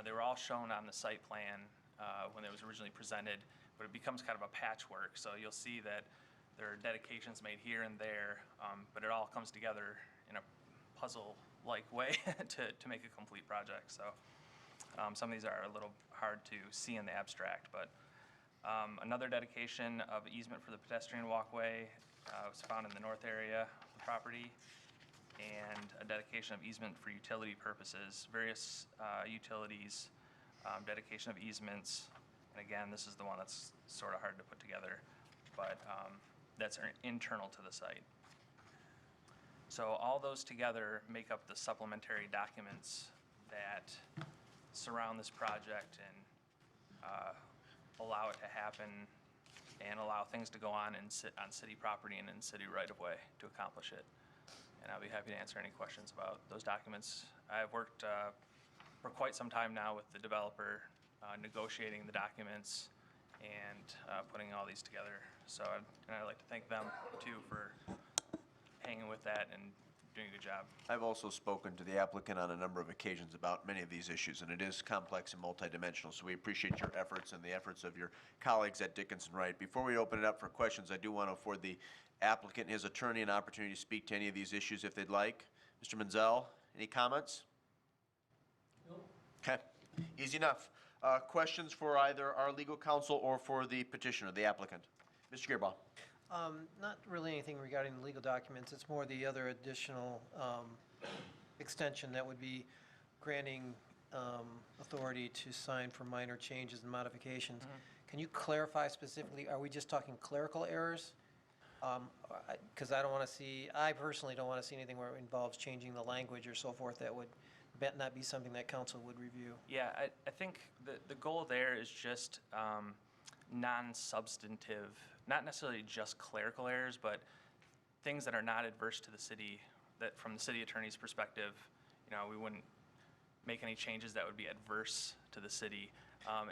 they were all shown on the site plan when it was originally presented, but it becomes kind of a patchwork. So you'll see that there are dedications made here and there, but it all comes together in a puzzle-like way to make a complete project. So some of these are a little hard to see in the abstract, but another dedication of easement for the pedestrian walkway was found in the north area of the property, and a dedication of easement for utility purposes, various utilities, dedication of easements. And again, this is the one that's sort of hard to put together, but that's internal to the site. So all those together make up the supplementary documents that surround this project and allow it to happen and allow things to go on on city property and in city right-of-way to accomplish it. And I'll be happy to answer any questions about those documents. I've worked for quite some time now with the developer, negotiating the documents and putting all these together. So I'd like to thank them too for hanging with that and doing a good job. I've also spoken to the applicant on a number of occasions about many of these issues, and it is complex and multidimensional, so we appreciate your efforts and the efforts of your colleagues at Dickinson Wright. Before we open it up for questions, I do want to afford the applicant and his attorney an opportunity to speak to any of these issues if they'd like. Mr. Menzel, any comments? No. Okay, easy enough. Questions for either our legal counsel or for the petitioner, the applicant? Mr. Gearbaugh. Not really anything regarding the legal documents. It's more the other additional extension that would be granting authority to sign for minor changes and modifications. Can you clarify specifically, are we just talking clerical errors? Because I personally don't want to see anything where it involves changing the language or so forth that would not be something that council would review. Yeah, I think the goal there is just non-substantive, not necessarily just clerical errors, but things that are not adverse to the city, that from the city attorney's perspective, we wouldn't make any changes that would be adverse to the city,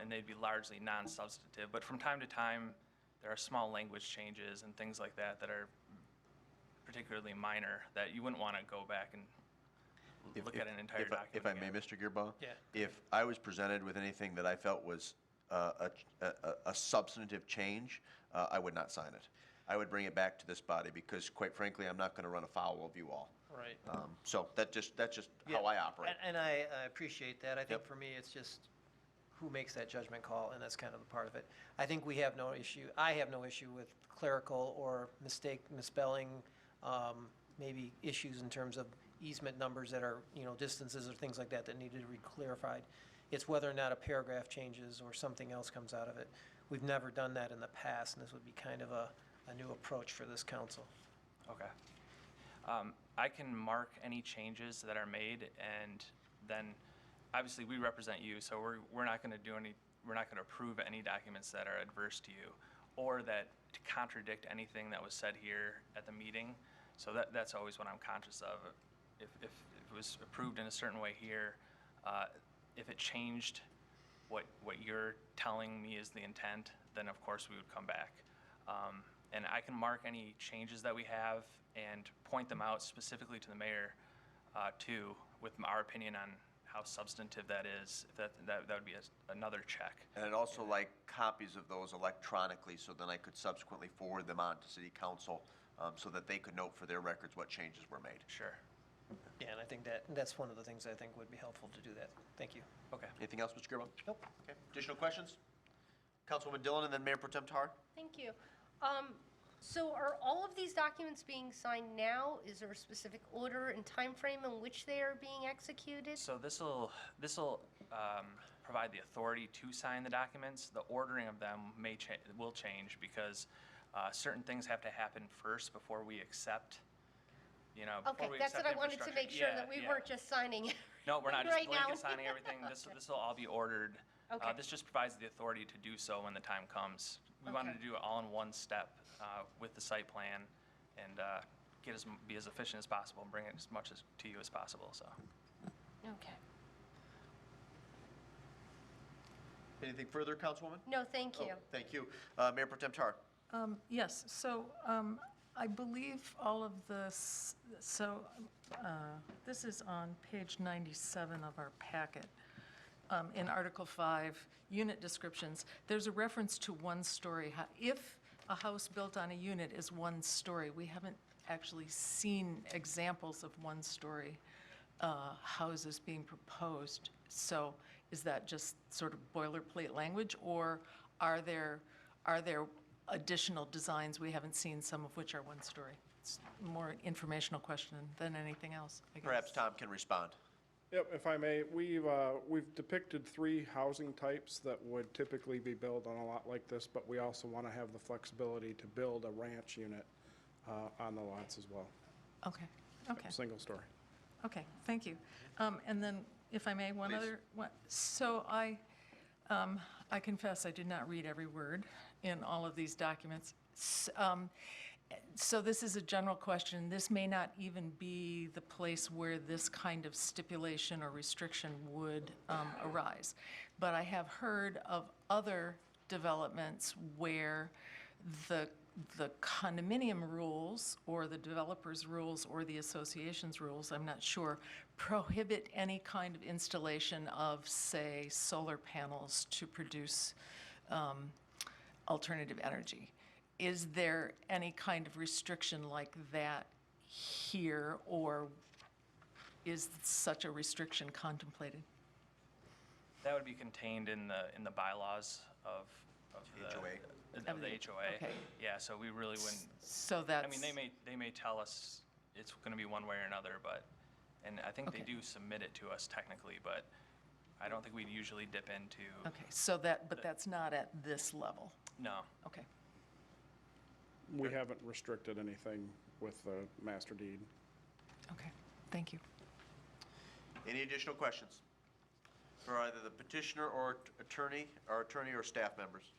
and they'd be largely non-substantive. But from time to time, there are small language changes and things like that that are particularly minor that you wouldn't want to go back and look at an entire document If I again. may, Mr. Gearbaugh? Yeah. If I was presented with anything that I felt was a substantive change, I would not sign it. I would bring it back to this body because, quite frankly, I'm not going to run afoul of you all. Right. So that's just how I operate. And I appreciate that. I think for me, it's just who makes that judgment call, and that's kind of a part of it. I think we have no issue, I have no issue with clerical or misspelling, maybe issues in terms of easement numbers that are, distances or things like that that needed to be clarified. It's whether or not a paragraph changes or something else comes out of it. We've never done that in the past, and this would be kind of a new approach for this council. Okay. I can mark any changes that are made, and then, obviously, we represent you, so we're not going to approve any documents that are adverse to you, or that contradict anything that was said here at the meeting. So that's always what I'm conscious of. If it was approved in a certain way here, if it changed what you're telling me is the intent, then of course we would come back. And I can mark any changes that we have and point them out specifically to the mayor, too, with our opinion on how substantive that is. That would be another check. And I'd also like copies of those electronically, so then I could subsequently forward them on to city council, so that they could note for their records what changes were made. Sure. Yeah, and I think that's one of the things I think would be helpful to do that. Thank you. Okay. Anything else, Mr. Gerbo? Nope. Okay. Additional questions? Councilwoman Dillon and then Mayor Pro Tem Tahar. Thank you. So are all of these documents being signed now? Is there a specific order and time frame in which they are being executed? So this'll provide the authority to sign the documents. The ordering of them will change because certain things have to happen first before we accept. Okay, that's what I wanted to make sure that we weren't just signing. No, we're not just right now. blanket signing everything. This will all be ordered. Okay. This just provides the authority to do so when the time comes. We wanted to do it all in one step with the site plan and be as efficient as possible and bring it as much to you as possible. So. Okay. Anything further, Councilwoman? No, thank you. Oh, thank you. Mayor Pro Tem Tahar. Yes, so I believe all of this, this is on page 97 of our packet. In Article 5, unit descriptions, there's a reference to one story. If a house built on a unit is one story, we haven't actually seen examples of one story houses being proposed. So is that just sort of boilerplate language, or are there additional designs we haven't seen, some of which are one story? It's a more informational question than anything else, I guess. Perhaps Tom can respond. Yep, if I may, we've depicted 3 housing types that would typically be built on a lot like this, but we also want to have the flexibility to build a ranch unit on the lots as well. Okay. Single story. Okay, thank you. And then, if I may, one Please. other one. So I confess I did not read every word in all of these documents. So this is a general question. This may not even be the place where this kind of stipulation or restriction would arise. But I have heard of other developments where the condominium rules or the developer's rules or the association's rules, I'm not sure, prohibit any kind of installation of, say, solar panels to produce alternative energy. Is there any kind of restriction like that here, or is such a restriction contemplated? That would be contained in the bylaws of the HOA. Of the HOA. Okay. Yeah, so we really wouldn't. So that's. I mean, they may tell us it's going to be one way or another, and I think they do submit it to us technically, but I don't think we'd usually dip into. Okay, but that's not at this level. No. Okay. We haven't restricted anything with the master deed. Okay, thank you. Any additional questions for either the petitioner or attorney or staff members?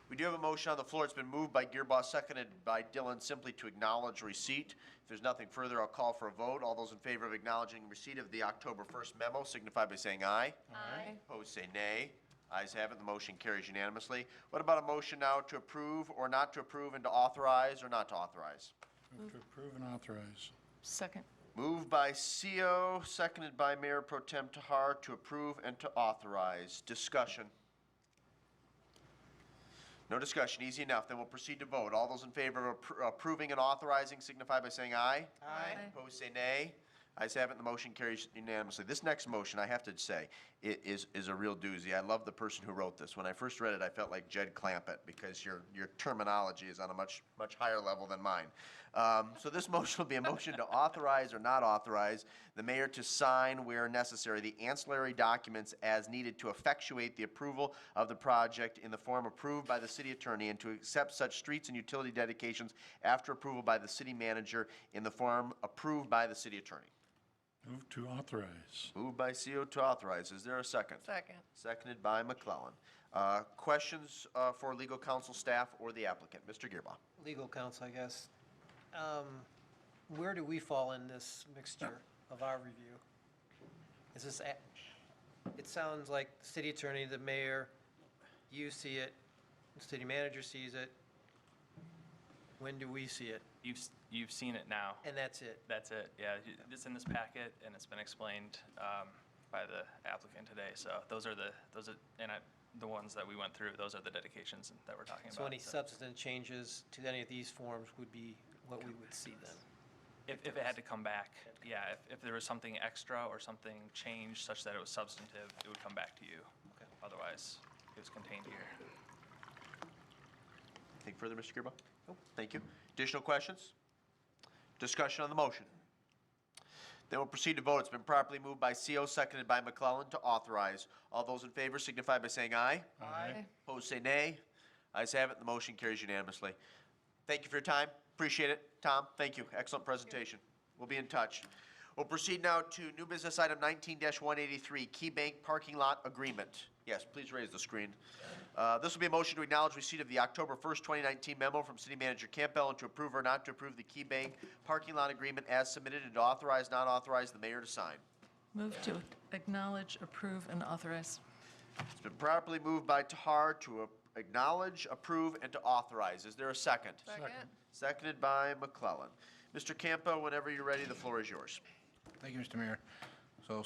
We do have a motion on the floor. It's been moved by Gearboss, seconded by Dillon, simply to acknowledge receipt. If there's nothing further, I'll call for a vote. All those in favor of acknowledging receipt of the October 1st memo signify by saying aye. Aye. Opposed, say nay. Ayes have it. The motion carries unanimously. What about a motion now to approve or not to approve, and to authorize or not to authorize? Move to approve and authorize. Second. Moved by CO, seconded by Mayor Pro Tem Tahar, to approve and to authorize. Discussion. No discussion, easy enough. Then we'll proceed to vote. All those in favor of approving and authorizing signify by saying aye. Aye. Opposed, say nay. Ayes have it, and the motion carries unanimously. This next motion, I have to say, is a real doozy. I love the person who wrote this. When I first read it, I felt like Jed Clampett, because your terminology is on a much higher level than mine. So this motion will be a motion to authorize or not authorize the mayor to sign where necessary the ancillary documents as needed to effectuate the approval of the project in the form approved by the city attorney and to accept such streets and utility dedications after approval by the city manager in the form approved by the city attorney. Move to authorize. Moved by CO to authorize. Is there a second? Second. Seconded by McClellan. Questions for legal counsel, staff, or the applicant? Mr. Gearbaugh. Legal counsel, I guess. Where do we fall in this mixture of our review? Is this, it sounds like the city attorney, the mayor, you see it, the city manager sees it. When do we see it? You've seen it now. And that's it? That's it, yeah. It's in this packet, and it's been explained by the applicant today. So those are the ones that we went through. Those are the dedications that we're talking So about. any substantive changes to any of these forms would be what we would see then? If it had to come back, yeah. If there was something extra or something changed such that it was substantive, it would come back to you. Okay. Otherwise, it was contained here. Anything further, Mr. Gearbaugh? Nope. Thank you. Additional questions? Discussion on the motion. Then we'll proceed to vote. It's been properly moved by CO, seconded by McClellan to authorize. All those in favor signify by saying aye. Aye. Opposed, say nay. Ayes have it. The motion carries unanimously. Thank you for your time. Appreciate it. Tom, thank you. Excellent presentation. We'll be in touch. We'll proceed now to new business item 19-183, Key Bank Parking Lot Agreement. Yes, please raise the screen. This will be a motion to acknowledge receipt of the October 1st, 2019 memo from City Manager Campbell and to approve or not to approve the Key Bank Parking Lot Agreement as submitted and to authorize, not authorize the mayor to sign. Move to acknowledge, approve, and authorize. It's been properly moved by Tahar to acknowledge, approve, and to authorize. Is there a second? Second. Seconded by McClellan. Mr. Campo, whenever you're ready, the floor is yours. Thank you, Mr. Mayor. So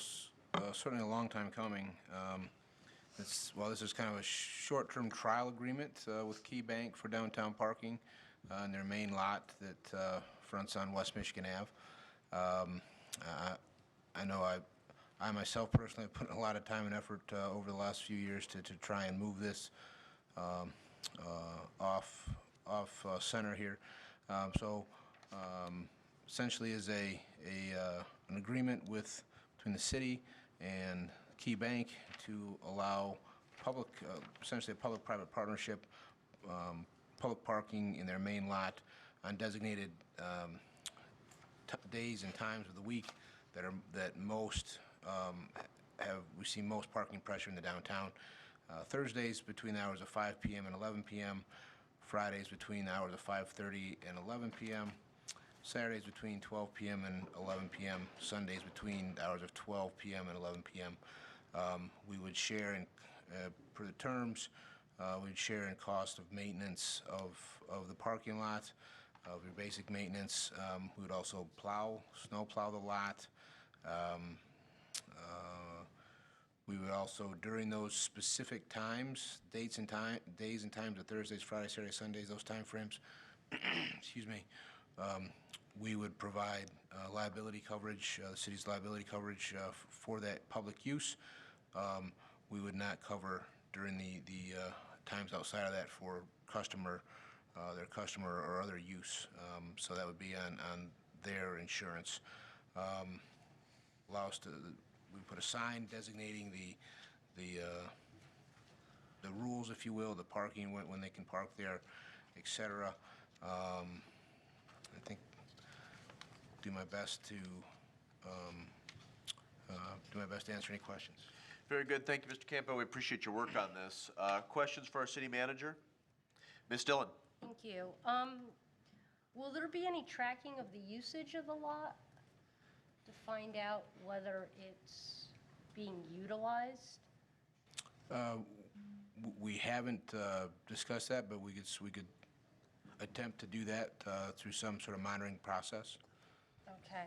certainly a long time coming. This is kind of a short-term trial agreement with Key Bank for downtown parking in their main lot that fronts on West Michigan Ave. I know I myself personally have put in a lot of time and effort over the last few years to try and move this off center here. Essentially is an agreement between the city and Key Bank to allow essentially a public-private partnership, public parking in their main lot on designated days and times of the week that most we see most parking pressure in the downtown. Thursdays between the hours of 5 p.m. and 11 p.m., Fridays between the hours of 5:30 and 11 p.m., Saturdays between 12 p.m. and 11 p.m., Sundays between the hours of 12 p.m. and 11 p.m. We would share in, per the terms, we'd share in cost of maintenance of the parking lot, of your basic maintenance. We would also snow plow the lot. We would also, during those specific times, days and times of Thursdays, Fridays, Saturdays, Sundays, those time frames, excuse me, we would provide liability coverage, the city's liability coverage for that public use. We would not cover during the times outside of that for their customer or other use. So that would be on their insurance. Allow us to, we put a sign designating the rules, if you will, the parking, when they can park there, et cetera. I think do my best to answer any questions. Very good. Thank you, Mr. Campo. We appreciate your work on this. Questions for our city manager? Ms. Dillon. Thank you. Will there be any tracking of the usage of the lot to find out whether it's being utilized? We haven't discussed that, but we could attempt to do that through some sort of monitoring process. Okay,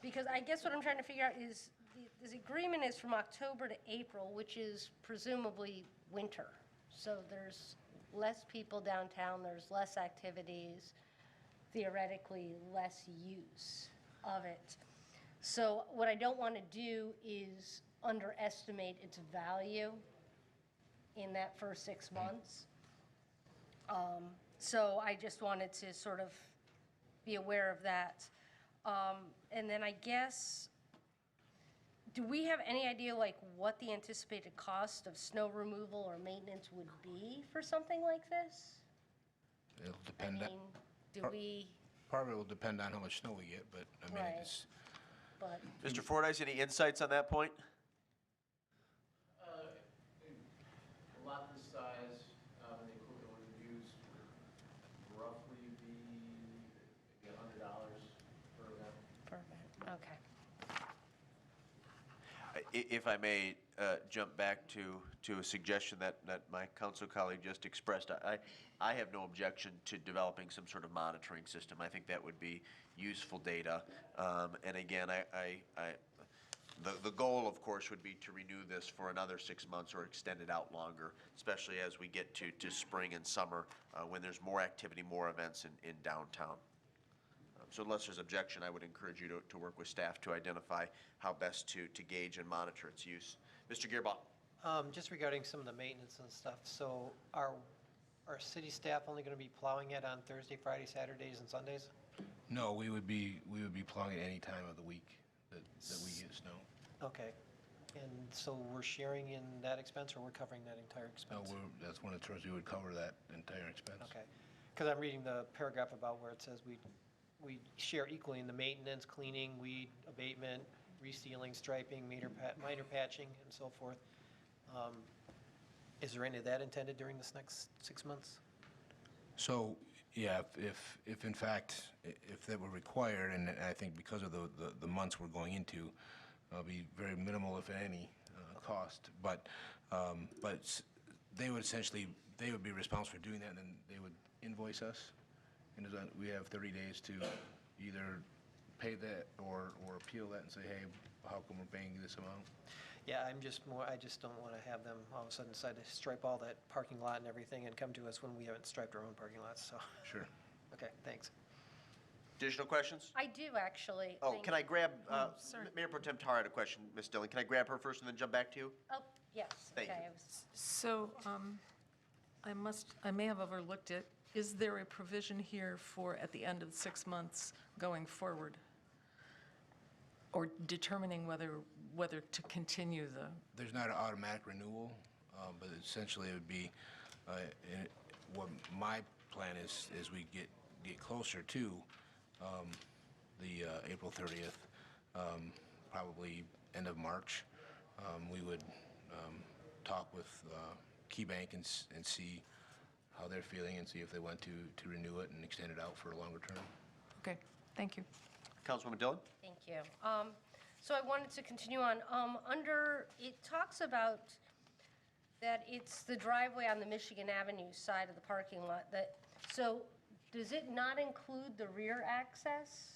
because I guess what I'm trying to figure out is, this agreement is from October to April, which is presumably winter. So there's less people downtown, there's less activities, theoretically less use of it. So what I don't want to do is underestimate its value in that first 6 months. So I just wanted to sort of, be aware of that. And then I guess, do we have any idea like what the anticipated cost of snow removal or maintenance would be for something like this? It'll I depend, mean, do we, part of it will depend on how much snow we get, but, I mean, Right. it's, but, Mr. Fordyce, any insights on that point? A lot this size, and the equipment we use would roughly be maybe $100 per event. perfect, okay. If I may jump back to a suggestion that my council colleague just expressed, I have no objection to developing some sort of monitoring system. I think that would be useful data. And again, the goal, of course, would be to renew this for another 6 months or extend it out longer, especially as we get to spring and summer, when there's more activity, more events in downtown. So unless there's objection, I would encourage you to work with staff to identify how best to gauge and monitor its use. Mr. Gearbaugh? Just regarding some of the maintenance and stuff, so are city staff only going to be plowing it on Thursday, Friday, Saturdays, and Sundays? no, we would be plowing it any time of the week that we get snow. Okay. And so we're sharing in that expense, or we're covering that entire No, expense? that's one of the terms we would cover that entire expense. Okay. Because I'm reading the paragraph about where it says we share equally in the maintenance, cleaning, weed abatement, resealing, striping, minor patching, and so forth. Is there any of that intended during this next 6 months? So, yeah, if in fact, if that were required, and I think because of the months we're going into, be very minimal, if any, cost, but they would essentially, they would be responsible for doing that, and then they would invoice us, and we have 30 days to either pay that or appeal that and say, hey, how come we're paying you this amount? Yeah, I just don't want to have them all of a sudden decide to stripe all that parking lot and everything and come to us when we haven't striped our own parking lots, so. Sure. Okay, thanks. Additional questions? I do actually. Oh, Thank can I you. grab, sorry. Mayor Pro Tem Tahar had a question, Ms. Dillon. Can I grab her first and then jump back to you? Oh, yes, Thank okay. you. I was- So I may have overlooked it. Is there a provision here for at the end of 6 months going forward? Or determining whether to continue the, There's not an automatic renewal, but essentially it would be, what my plan is we get closer to the April 30th, probably end of March, we would talk with KeyBank and see how they're feeling and see if they want to renew it and extend it out for a longer term. okay, thank you. Councilwoman Dillon? Thank you. So I wanted to continue on. It talks about that it's the driveway on the Michigan Avenue side of the parking lot. So does it not include the rear access?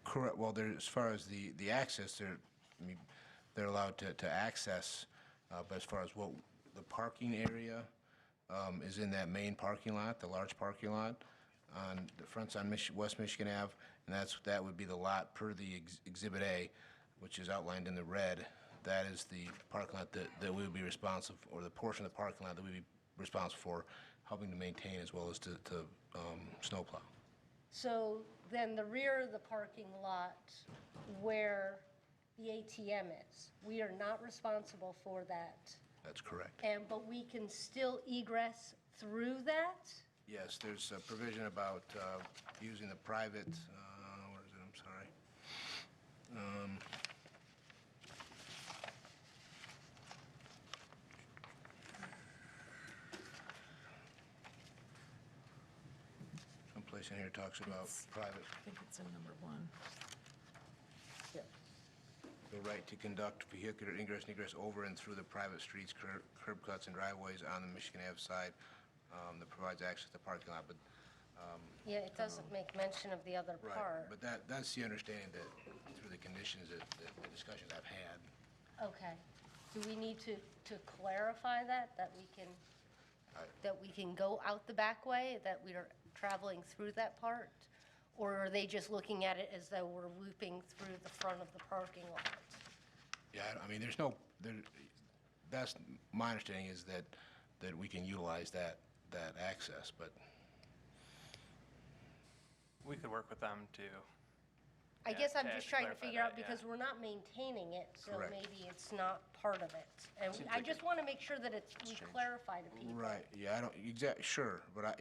Correct, well, as far as the access, they're allowed to access, but as far as what the parking area is in that main parking lot, the large parking lot, on the fronts on West Michigan Ave, and that would be the lot per the Exhibit A, which is outlined in the red. That is the parking lot that we would be responsible, or the portion of the parking lot that we'd be responsible for helping to maintain as well as to snowplow. So then the rear of the parking lot where the ATM is, we are not responsible for that. That's correct. But we can still egress through that? Yes, there's a provision about using the private, where is it, I'm sorry. Someplace in here talks about private, I think it's in number 1. the right to conduct vehicular ingress and egress over and through the private streets, curb cuts, and driveways on the Michigan Ave side that provides access to parking lot, but Yeah, it doesn't make mention of the other right, part. but that's the understanding that through the conditions that the discussions I've had. Okay. Do we need to clarify that we can go out the back way, that we are traveling through that part? Or are they just looking at it as though we're looping through the front of the parking lot? Yeah, I mean, that's my understanding is that we can utilize that access, but We could work with them to. I Yeah, guess I'm to just trying to clarify figure out, that, yeah. because we're not maintaining it, so Correct. maybe it's not part of it. And Seems I like just want to make sure that we clarify to people. Right, yeah, I don't, sure, but that,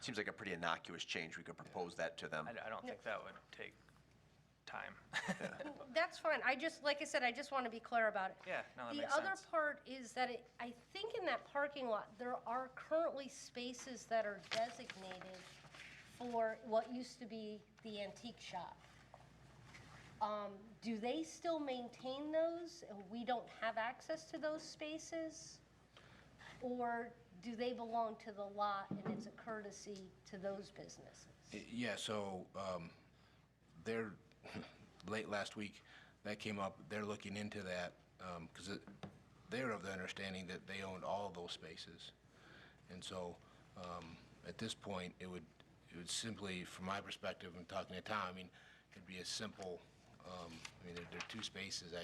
Seems like a pretty innocuous change. We could propose that to them. I don't think that would take time. That's fine. Like I said, I just want to be clear about it. Yeah, no, that The makes other sense. part is that I think in that parking lot, there are currently spaces that are designated for what used to be the antique shop. Do they still maintain those, and we don't have access to those spaces? Or do they belong to the lot and it's a courtesy to those businesses? yeah, so, they're, late last week, that came up, they're looking into that, because they're of the understanding that they owned all of those spaces. And so, at this point, it would simply, from my perspective, and talking to Tom, I mean, it'd be a simple, I mean, they're two spaces,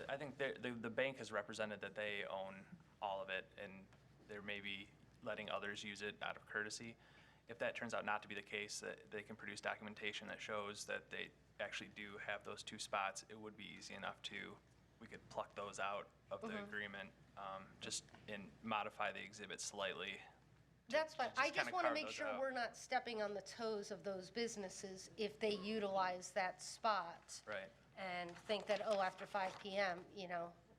I think the bank has represented that they own all of it, and they're maybe letting others use it out of courtesy. If that turns out not to be the case, that they can produce documentation that shows that they actually do have those two spots, it would be easy enough we could pluck those out of the agreement, and modify the exhibit slightly. That's fine. I just kinda want to carve make those sure out. we're not stepping on the toes of those businesses if they utilize that spot Right, and think that, oh, after 5 PM,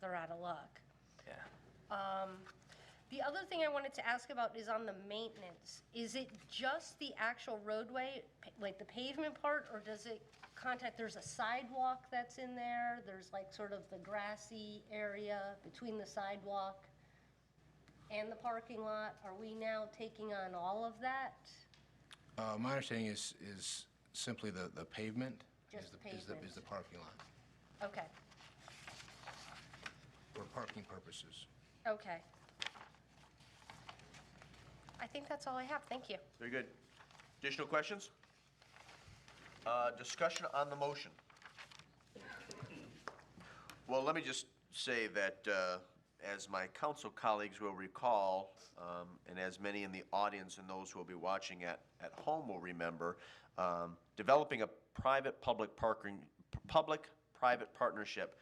they're out of luck. yeah. The other thing I wanted to ask about is on the maintenance. Is it just the actual roadway, like the pavement part, or does it there's a sidewalk that's in there? There's like sort of the grassy area between the sidewalk and the parking lot? Are we now taking on all of that? my understanding is simply the pavement. Just the pavement. Is the parking lot, Okay, for parking purposes. okay. I think that's all I have. Thank you. Very good. Additional questions? Discussion on the motion. Well, let me just say that, as my council colleagues will recall, and as many in the audience and those who will be watching at home will remember, developing a public-private partnership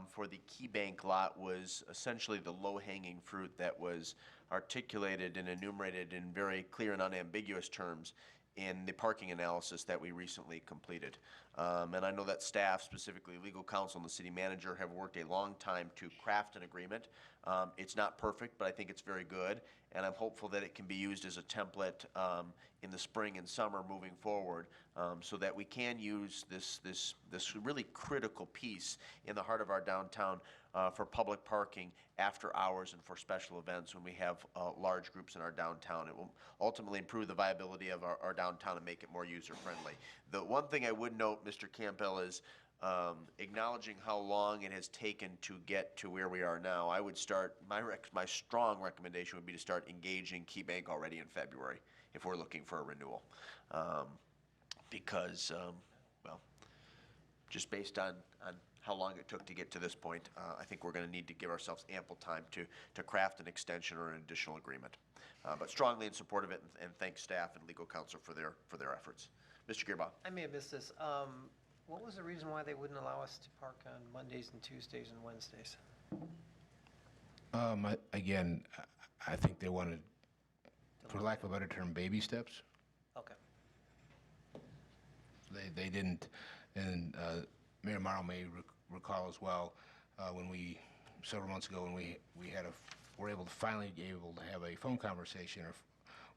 for the Key Bank lot was essentially the low-hanging fruit that was articulated and enumerated in very clear and unambiguous terms in the parking analysis that we recently completed. And I know that staff, specifically legal counsel and the city manager, have worked a long time to craft an agreement. It's not perfect, but I think it's very good, and I'm hopeful that it can be used as a template in the spring and summer moving forward, so that we can use this really critical piece in the heart of our downtown for public parking after hours and for special events when we have large groups in our downtown. It will ultimately improve the viability of our downtown and make it more user-friendly. The one thing I would note, Mr. Campbell, is acknowledging how long it has taken to get to where we are now. I would start, my strong recommendation would be to start engaging Key Bank already in February if we're looking for a renewal. Because, well, just based on how long it took to get to this point, I think we're going to need to give ourselves ample time to craft an extension or an additional agreement. But strongly in support of it, and thank staff and legal counsel for their efforts. Mr. Gearbaugh. I may have missed this. What was the reason why they wouldn't allow us to park on Mondays and Tuesdays and Wednesdays? Again, I think they wanted, for lack of a better term, baby steps. Okay. They didn't, and Mayor Morrow may recall as well, when several months ago, when we were finally able to have a phone conversation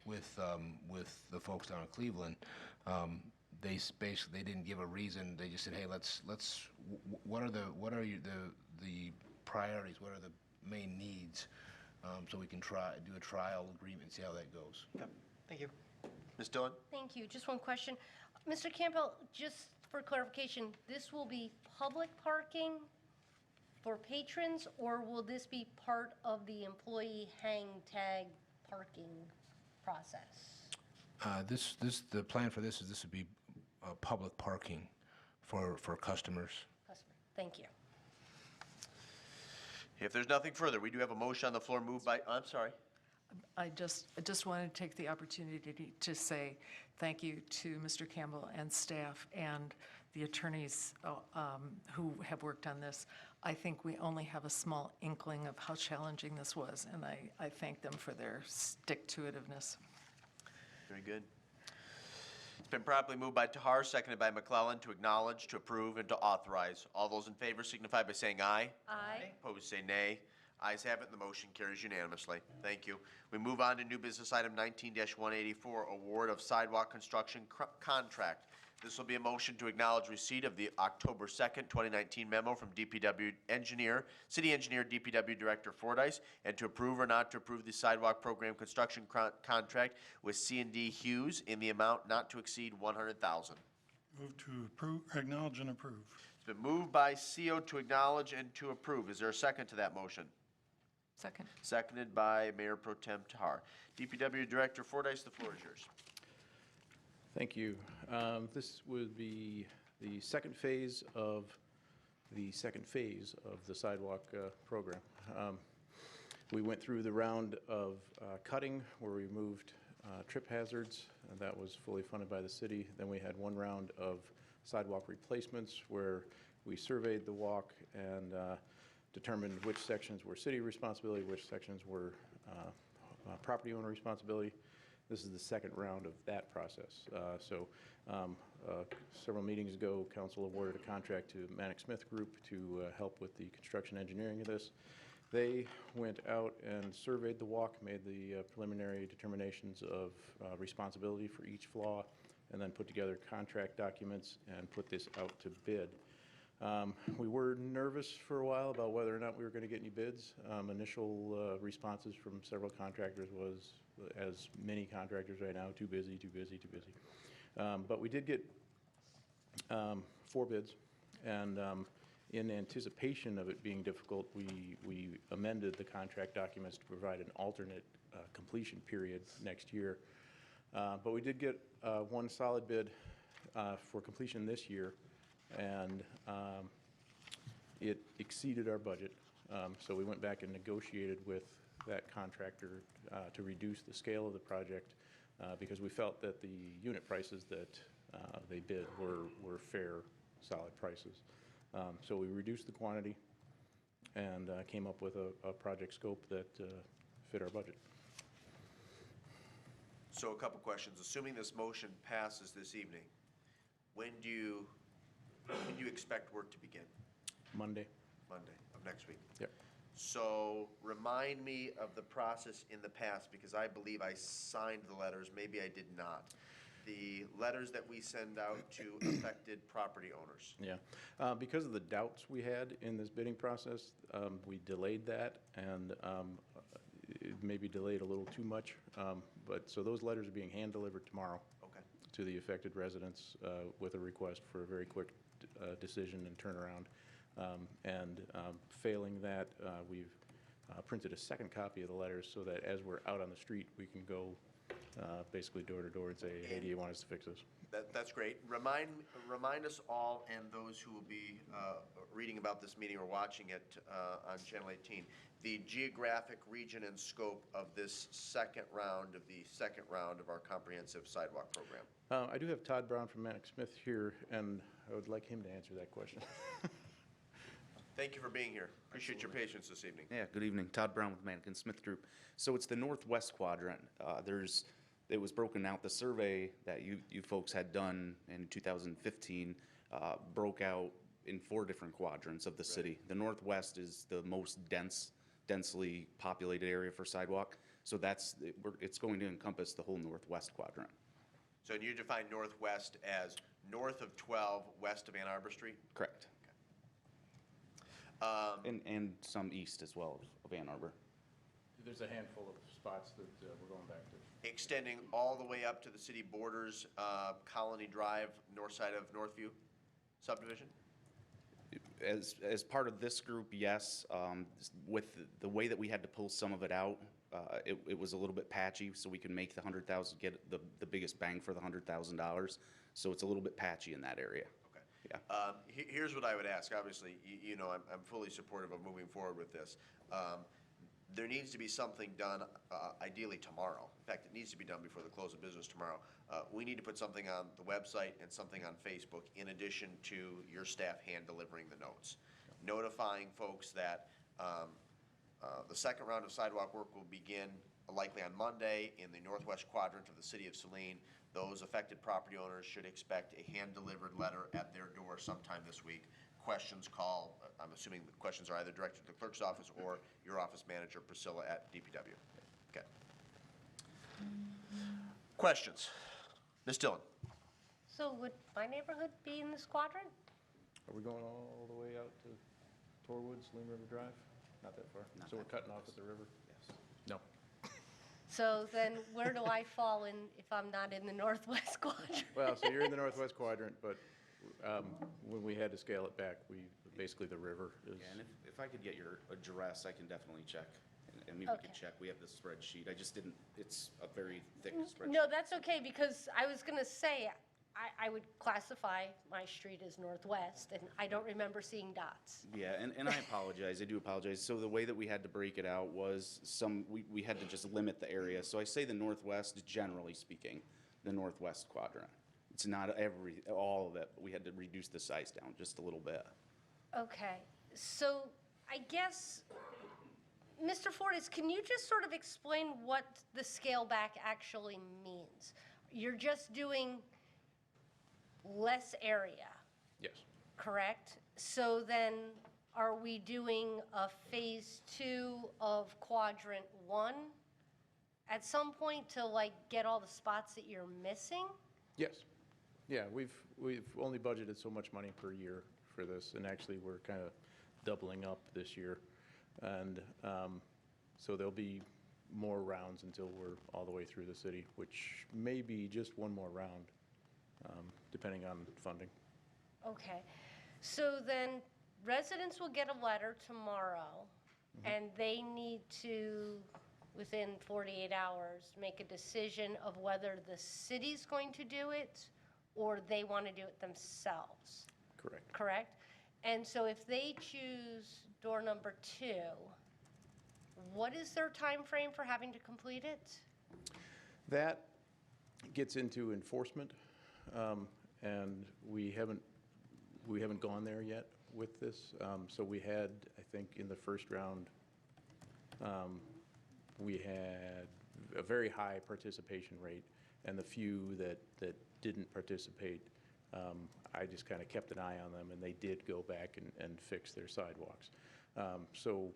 with the folks down in Cleveland. They didn't give a reason. They just said, hey, what are the priorities? What are the main needs? So we can do a trial agreement, see how that goes. Yep. Thank you. Ms. Dillon? Thank you. Just one question. Mr. Campbell, just for clarification, this will be public parking for patrons, or will this be part of the employee hang tag parking process? The plan for this would be public parking for customers. Thank you. If there's nothing further, we do have a motion on the floor moved by, I'm sorry. I just wanted to take the opportunity to say thank you to Mr. Campbell and staff and the attorneys who have worked on this. I think we only have a small inkling of how challenging this was, and I thank them for their stick-to-itiveness. Very good. It's been properly moved by Tahar, seconded by McClellan, to acknowledge, to approve, and to authorize. All those in favor signify by saying aye. Aye. Opposed, say nay. Ayes have it, and the motion carries unanimously. Thank you. We move on to new business item 19-184, award of sidewalk construction contract. This will be a motion to acknowledge receipt of the October 2nd, 2019 memo from DPW engineer, city engineer, DPW Director Fordyce, and to approve or not to approve the sidewalk program construction contract with C&D Hughes in the amount not to exceed $100,000. Move to approve, acknowledge and approve. It's been moved by CO to acknowledge and to approve. Is there a second to that motion? Second. Seconded by Mayor Pro Tem Tahar. DPW Director Fordyce, the floor is yours. Thank you. This would be the second phase of the sidewalk program. We went through the round of cutting where we moved trip hazards, and that was fully funded by the city. Then we had one round of sidewalk replacements where we surveyed the walk and determined which sections were city responsibility, which sections were property owner responsibility. This is the second round of that process. Several meetings ago, council awarded a contract to Manic Smith Group to help with the construction engineering of this. They went out and surveyed the walk, made the preliminary determinations of responsibility for each flaw, and then put together contract documents and put this out to bid. We were nervous for a while about whether or not we were going to get any bids. Initial responses from several contractors was, as many contractors right now, too busy, too busy, too busy. But we did get 4 bids, and in anticipation of it being difficult, we amended the contract documents to provide an alternate completion period next year. But we did get one solid bid for completion this year, and it exceeded our budget. So we went back and negotiated with that contractor to reduce the scale of the project because we felt that the unit prices that they bid were fair, solid prices. So we reduced the quantity and came up with a project scope that fit our budget. So a couple questions. Assuming this motion passes this evening, when do you expect work to begin? Monday. Monday of next week? Yep. So remind me of the process in the past, because I believe I signed the letters, maybe I did not. The letters that we send out to affected property owners. Yeah, because of the doubts we had in this bidding process, we delayed that, and it maybe delayed a little too much. But so those letters are being hand-delivered tomorrow. Okay. To the affected residents with a request for a very quick decision and turnaround. Failing that, we've printed a second copy of the letters so that as we're out on the street, we can go basically door to door and say, hey, do you want us to fix this? That's great. Remind us all and those who will be reading about this meeting or watching it on Channel 18, the geographic region and scope of this second round of our comprehensive sidewalk program. I do have Todd Brown from Manic Smith here, and I would like him to answer that question. Thank you for being here. Appreciate your patience this evening. Yeah, good evening. Todd Brown with Manic Smith Group. So it's the northwest quadrant. It was broken out. The survey that you folks had done in 2015 broke out in 4 different quadrants of the city. The northwest is the most densely populated area for sidewalk. So it's going to encompass the whole northwest quadrant. So you define northwest as north of 12, west of Ann Arbor Street? Correct. And some east as well of Ann Arbor. There's a handful of spots that we're going back to. Extending all the way up to the city borders, Colony Drive, north side of Northview subdivision? As part of this group, yes. With the way that we had to pull some of it out, it was a little bit patchy, so we can make the $100,000, get the biggest bang for the $100,000. So it's a little bit patchy in that area. Okay. Yeah. Here's what I would ask. Obviously, I'm fully supportive of moving forward with this. there needs to be something done, ideally tomorrow. In fact, it needs to be done before the close of business tomorrow. We need to put something on the website and something on Facebook in addition to your staff hand delivering the notes. Notifying folks that the second round of sidewalk work will begin likely on Monday in the northwest quadrant of the city of Saline. Those affected property owners should expect a hand-delivered letter at their door sometime this week. Questions, call. I'm assuming the questions are either directed to the clerk's office or your office manager, Priscilla, at DPW. Okay. Questions? Ms. Dillon? So would my neighborhood be in this quadrant? Are we going all the way out to Torwood, Saline River Drive? Not that far. Not So we're that cutting far. off at the river? Yes. No. So then where do I fall in if I'm not in the northwest quadrant? Well, so you're in the northwest quadrant, but when we had to scale it back, basically the river is. Yeah, and if I could get your address, I can definitely check. And maybe we Okay. can check. We have the spreadsheet. I just didn't, it's a very thick spreadsheet. No, that's okay, because I was going to say, I would classify my street as northwest, and I don't remember seeing dots. Yeah, and I apologize. I do apologize. So the way that we had to break it out was we had to just limit the area. So I say the northwest, generally speaking, the northwest quadrant. It's not all of it, but we had to reduce the size down just a little bit. Okay, so I guess, Mr. Fortis, can you just sort of explain what the scale back actually means? You're just doing less area, Yes. correct? So then, are we doing a phase 2 of quadrant 1 at some point to like get all the spots that you're missing? Yes. Yeah, we've only budgeted so much money per year for this, and actually we're kind of doubling up this year. And so there'll be more rounds until we're all the way through the city, which may be just one more round, depending on funding. Okay, so then residents will get a letter tomorrow, and they need to, within 48 hours, make a decision of whether the city's going to do it or they want to do it themselves, Correct. correct? And so if they choose door number 2, what is their time frame for having to complete it? That gets into enforcement, and we haven't gone there yet with this. So we had, I think, in the first round, we had a very high participation rate, and the few that didn't participate, I just kind of kept an eye on them, and they did go back and fix their sidewalks. So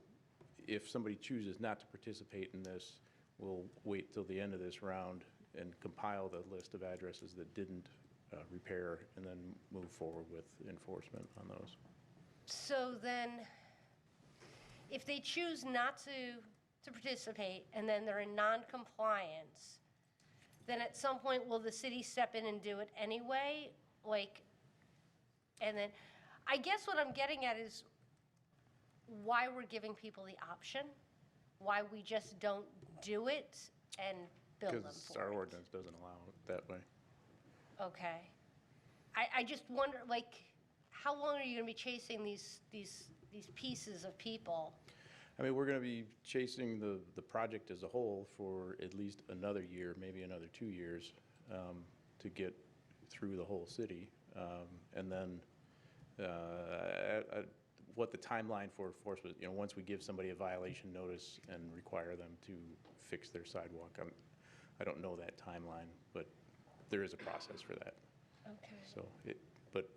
if somebody chooses not to participate in this, we'll wait till the end of this round and compile the list of addresses that didn't repair, and then move forward with enforcement on those. So then, if they choose not to participate and then they're in non-compliance, then at some point, will the city step in and do it anyway? Like, and then, I guess what I'm getting at is why we're giving people the option, why we just don't do it and bill them Because for our it. ordinance doesn't allow it that way. Okay. I just wonder, like, how long are you gonna be chasing these pieces of people? I mean, we're going to be chasing the project as a whole for at least another year, maybe another 2 years, to get through the whole city. And then what the timeline for enforcement, once we give somebody a violation notice and require them to fix their sidewalk, I don't know that timeline, but there is a process for that. Okay. So but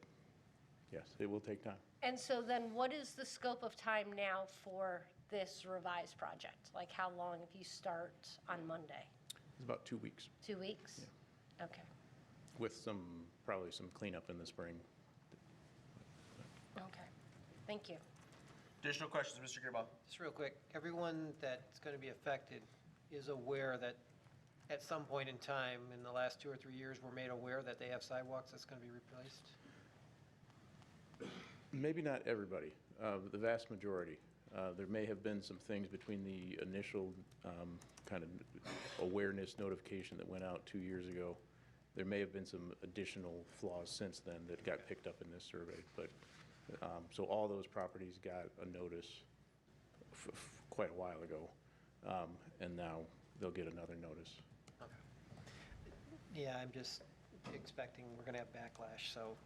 yes, it will take time. And so then what is the scope of time now for this revised project? Like, how long if you start on Monday? It's about 2 weeks 2 weeks? Okay. with probably some cleanup in the spring. Okay. Thank you. Additional questions, Mr. Gearbox? Just real quick, everyone that's going to be affected is aware that at some point in time, in the last 2 or 3 years, we're made aware that they have sidewalks that's going to be replaced? Maybe not everybody, the vast majority. There may have been some things between the initial kind of awareness notification that went out 2 years ago. There may have been some additional flaws since then that got picked up in this survey. But so all those properties got a notice quite a while ago. And now they'll get another notice. Yeah, I'm just expecting we're going to have backlash, so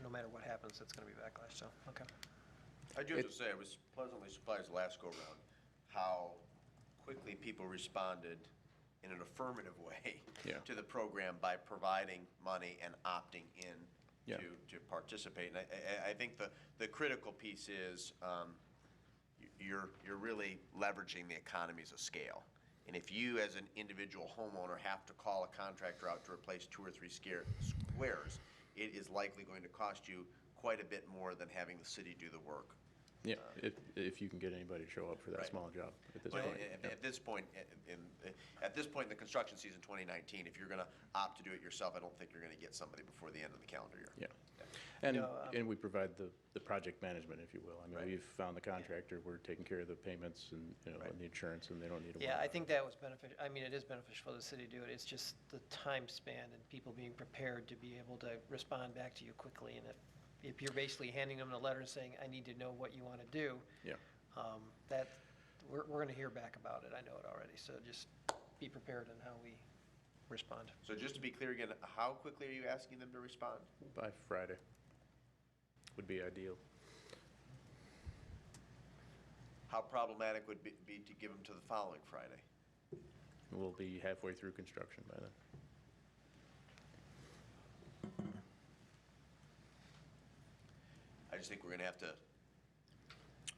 no matter what happens, it's going to be backlash, so, okay. I do have to say, I was pleasantly surprised last go-round how quickly people responded in an affirmative way Yeah. to the program by providing money and opting in Yeah. to participate. And I think the critical piece is you're really leveraging the economies of scale. And if you, as an individual homeowner, have to call a contractor out to replace 2 or 3 squares, it is likely going to cost you quite a bit more than having the city do the work. Yeah, if you can get anybody to show up for that Right. small job at this But point. at this point, at this point in the construction season 2019, if you're going to opt to do it yourself, I don't think you're going to get somebody before the end of the calendar year. Yeah. And we provide the project management, if you will. I mean, we've found the contractor, we're taking care of the payments and, and the insurance, and they don't need to worry. Yeah, I think that was beneficial. I mean, it is beneficial for the city to do it. It's just the time span and people being prepared to be able to respond back to you quickly. And if you're basically handing them a letter and saying, I need to know what you want to do, Yeah. that, we're going to hear back about it. I know it already. So just be prepared on how we respond. So just to be clear again, how quickly are you asking them to respond? By Friday would be ideal. How problematic would be to give them to the following Friday? We'll be halfway through construction by then. I just think we're going to have to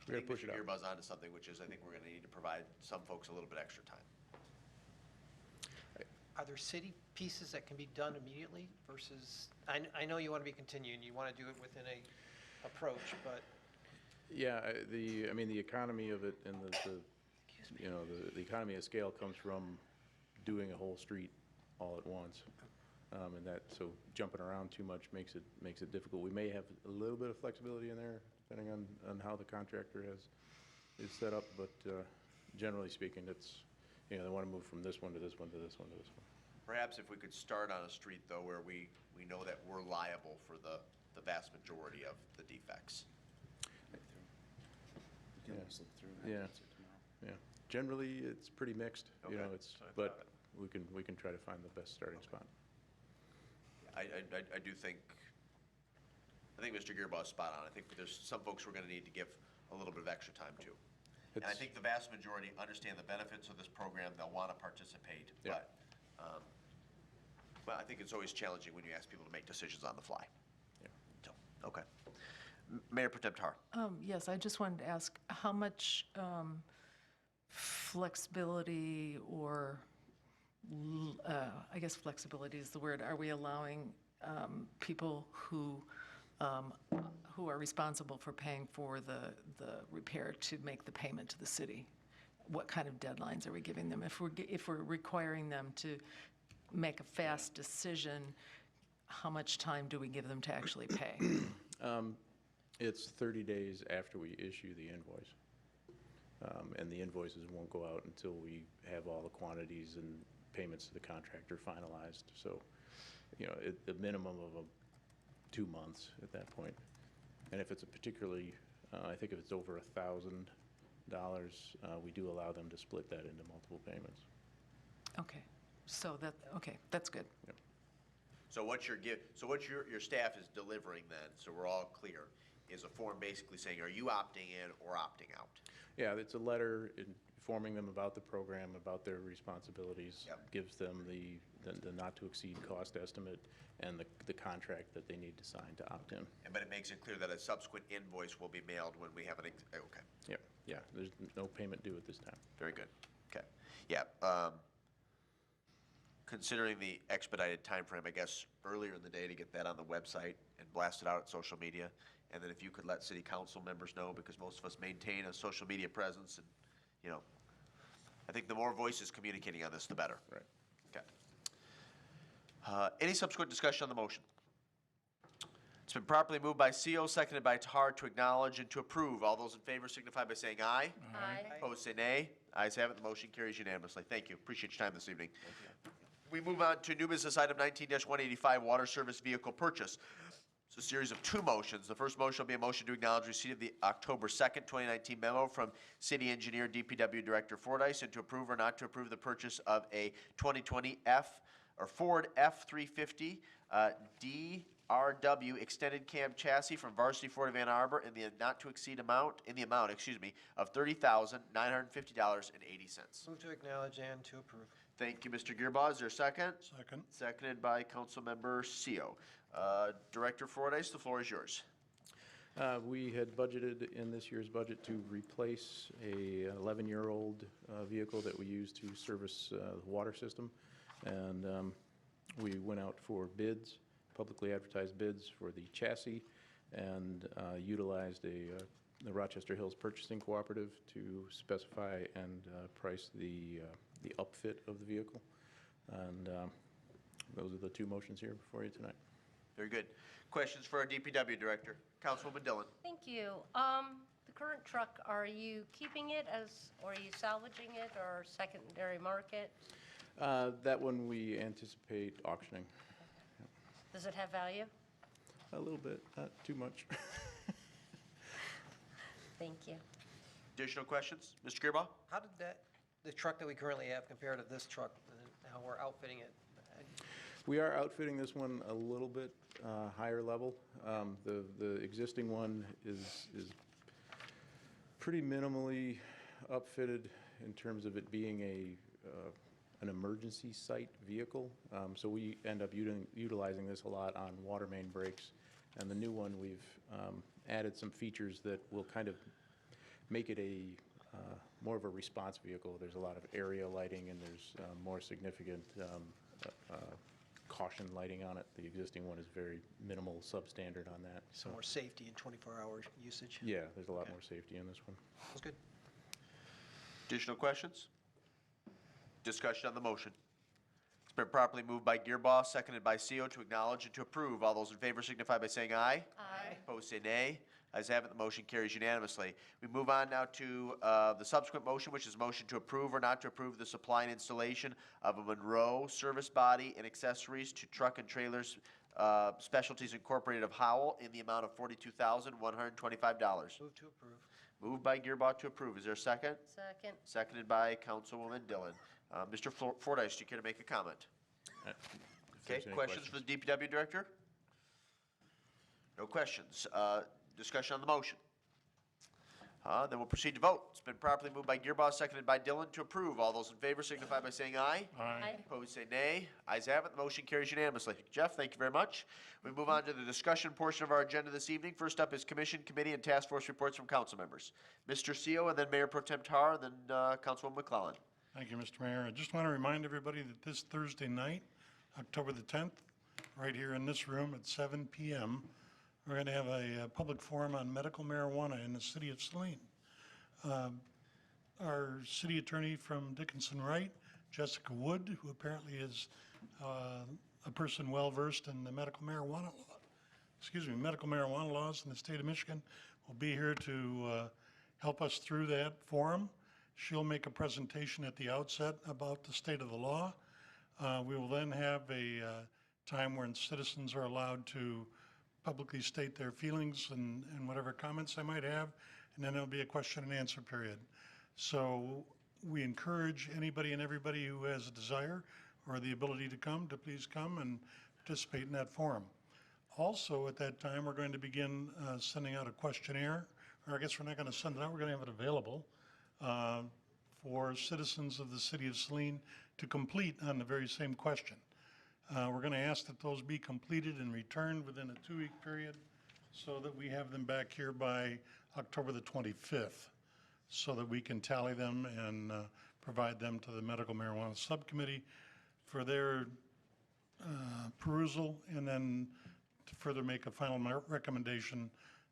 We're gonna push it Mr. out. Gearbuzz onto something, which is I think we're going to need to provide some folks a little bit extra time. Are there city pieces that can be done immediately versus, I know you want to be continuing, you want to do it within a approach, but Yeah, I mean, the economy of it and the economy of scale comes from doing a whole street all at once. And that, so jumping around too much makes it difficult. We may have a little bit of flexibility in there, depending on how the contractor is set up, but generally speaking, it's, they want to move from this one to this one to this one to this one. Perhaps if we could start on a street, though, where we know that we're liable for the vast majority of the defects. You can Yeah. slip through Yeah. and answer tomorrow. Yeah, generally, it's pretty mixed, Okay. it's, So I but thought- we can try to find the best starting spot. I do think, Mr. Gearbuzz is spot on. I think there's some folks we're going to need to give a little bit of extra time to. And I It's- think the vast majority understand the benefits of this program. They'll want to participate, Yeah. but I think it's always challenging when you ask people to make decisions on the fly. Yeah. So, okay. Mayor Pro Tem Tahar. Yes, I just wanted to ask, how much flexibility or, I guess flexibility is the word, are we allowing people who are responsible for paying for the repair to make the payment to the city? What kind of deadlines are we giving them? If we're requiring them to make a fast decision, how much time do we give them to actually pay? It's 30 days after we issue the invoice. And the invoices won't go out until we have all the quantities and payments to the contractor finalized. So, a minimum of 2 months at that point. And if it's a particularly, I think if it's over $1,000, we do allow them to split that into multiple payments. Okay, that's good. Yep. So what your staff is delivering then, so we're all clear, is a form basically saying, are you opting in or opting out? Yeah, it's a letter informing them about the program, about their responsibilities. Yep. Gives them the not-to-exceed cost estimate and the contract that they need to sign to opt in. But it makes it clear that a subsequent invoice will be mailed when we have an, okay, Yep, yeah, there's no payment due at this time. very good, okay. Yeah, considering the expedited timeframe, I guess, earlier in the day to get that on the website and blast it out at social media, and then if you could let city council members know, because most of us maintain a social media presence, and, I think the more voices communicating on this, the better. Right. Okay. Any subsequent discussion on the motion? It's been properly moved by CO, seconded by Tahar to acknowledge and to approve. All those in favor signify by saying aye. Aye. Opposed, say nay. Ayes have it, the motion carries unanimously. Thank you, appreciate your time this evening. We move on to new business item 19-185, water service vehicle purchase. It's a series of two motions. The first motion will be a motion to acknowledge receipt of the October 2nd, 2019 memo from City Engineer DPW Director Fordyce and to approve or not to approve the purchase of a 2020 Ford F-350 DRW extended cab chassis from Varsity Ford of Ann Arbor in the not to exceed amount, of $30,950.80. Move to acknowledge and to approve. Thank you, Mr. Gearbaugh. Is there a second? Second. Seconded by Councilmember Seal. Director Fordyce, the floor is yours. We had budgeted in this year's budget to replace a 11-year-old vehicle that we use to service the water system. And we went out for bids, publicly advertised bids for the chassis, and utilized the Rochester Hills Purchasing Cooperative to specify and price the upfit of the vehicle. And those are the two motions here before you tonight. Very good. Questions for our DPW Director? Councilwoman Dillon. Thank you. The current truck, are you keeping it or are you salvaging it or secondary market? That one we anticipate auctioning. Does it have value? A little bit, not too much. Thank you. Additional questions? Mr. Gearbaugh? How did the truck that we currently have compare to this truck, how we're outfitting it? We are outfitting this one a little bit higher level. The existing one is pretty minimally upfitted in terms of it being an emergency site vehicle. So we end up utilizing this a lot on water main breaks. And the new one, we've added some features that will kind of make it more of a response vehicle. There's a lot of area lighting and there's more significant caution lighting on it. The existing one is very minimal substandard on that. Some more safety and 24-hour usage? Yeah, there's a lot more safety in this one. That's good. Additional questions? Discussion on the motion. It's been properly moved by Gearbaugh, seconded by CO to acknowledge and to approve. All those in favor signify by saying aye. Aye. Opposed, say nay. Ayes have it, the motion carries unanimously. We move on now to the subsequent motion, which is motion to approve or not to approve the supply and installation of a Monroe service body and accessories to Truck and Trailers Specialties Incorporated of Howell in the amount of $42,125. Move to approve. Moved by Gearbaugh to approve. Is there a second? Second. Seconded by Councilwoman Dillon. Mr. Fordyce, do you care to make a comment? If Okay, there's any questions for the DPW Director? No questions. Discussion on the motion. Then we'll proceed to vote. It's been properly moved by Gearbaugh, seconded by Dillon to approve. All those in favor signify by saying aye. Aye. Opposed, say nay. Ayes have it. The motion carries unanimously. Jeff, thank you very much. We move on to the discussion portion of our agenda this evening. First up is Commission, Committee, and Task Force reports from council members. Mr. Seal, and then Mayor Pro Tem Tahar, and then Councilwoman McClellan. Thank you, Mr. Mayor. I just want to remind everybody that this Thursday night, October the 10th, right here in this room at 7 p.m., we're going to have a public forum on medical marijuana in the city of Saline. Our city attorney from Dickinson Wright, Jessica Wood, who apparently is a person well-versed in the medical marijuana laws in the state of Michigan, will be here to help us through that forum. She'll make a presentation at the outset about the state of the law. We will then have a time when citizens are allowed to publicly state their feelings and whatever comments they might have, and then there'll be a question and answer period. So we encourage anybody and everybody who has a desire or the ability to come to please come and participate in that forum. Also, at that time, we're going to begin sending out a questionnaire, or I guess we're not going to send it out, we're going to have it available for citizens of the city of Saline to complete on the very same question. We're going to ask that those be completed and returned within a 2-week period so that we have them back here by October the 25th so that we can tally them and provide them to the Medical Marijuana Subcommittee for their perusal and then to further make a final recommendation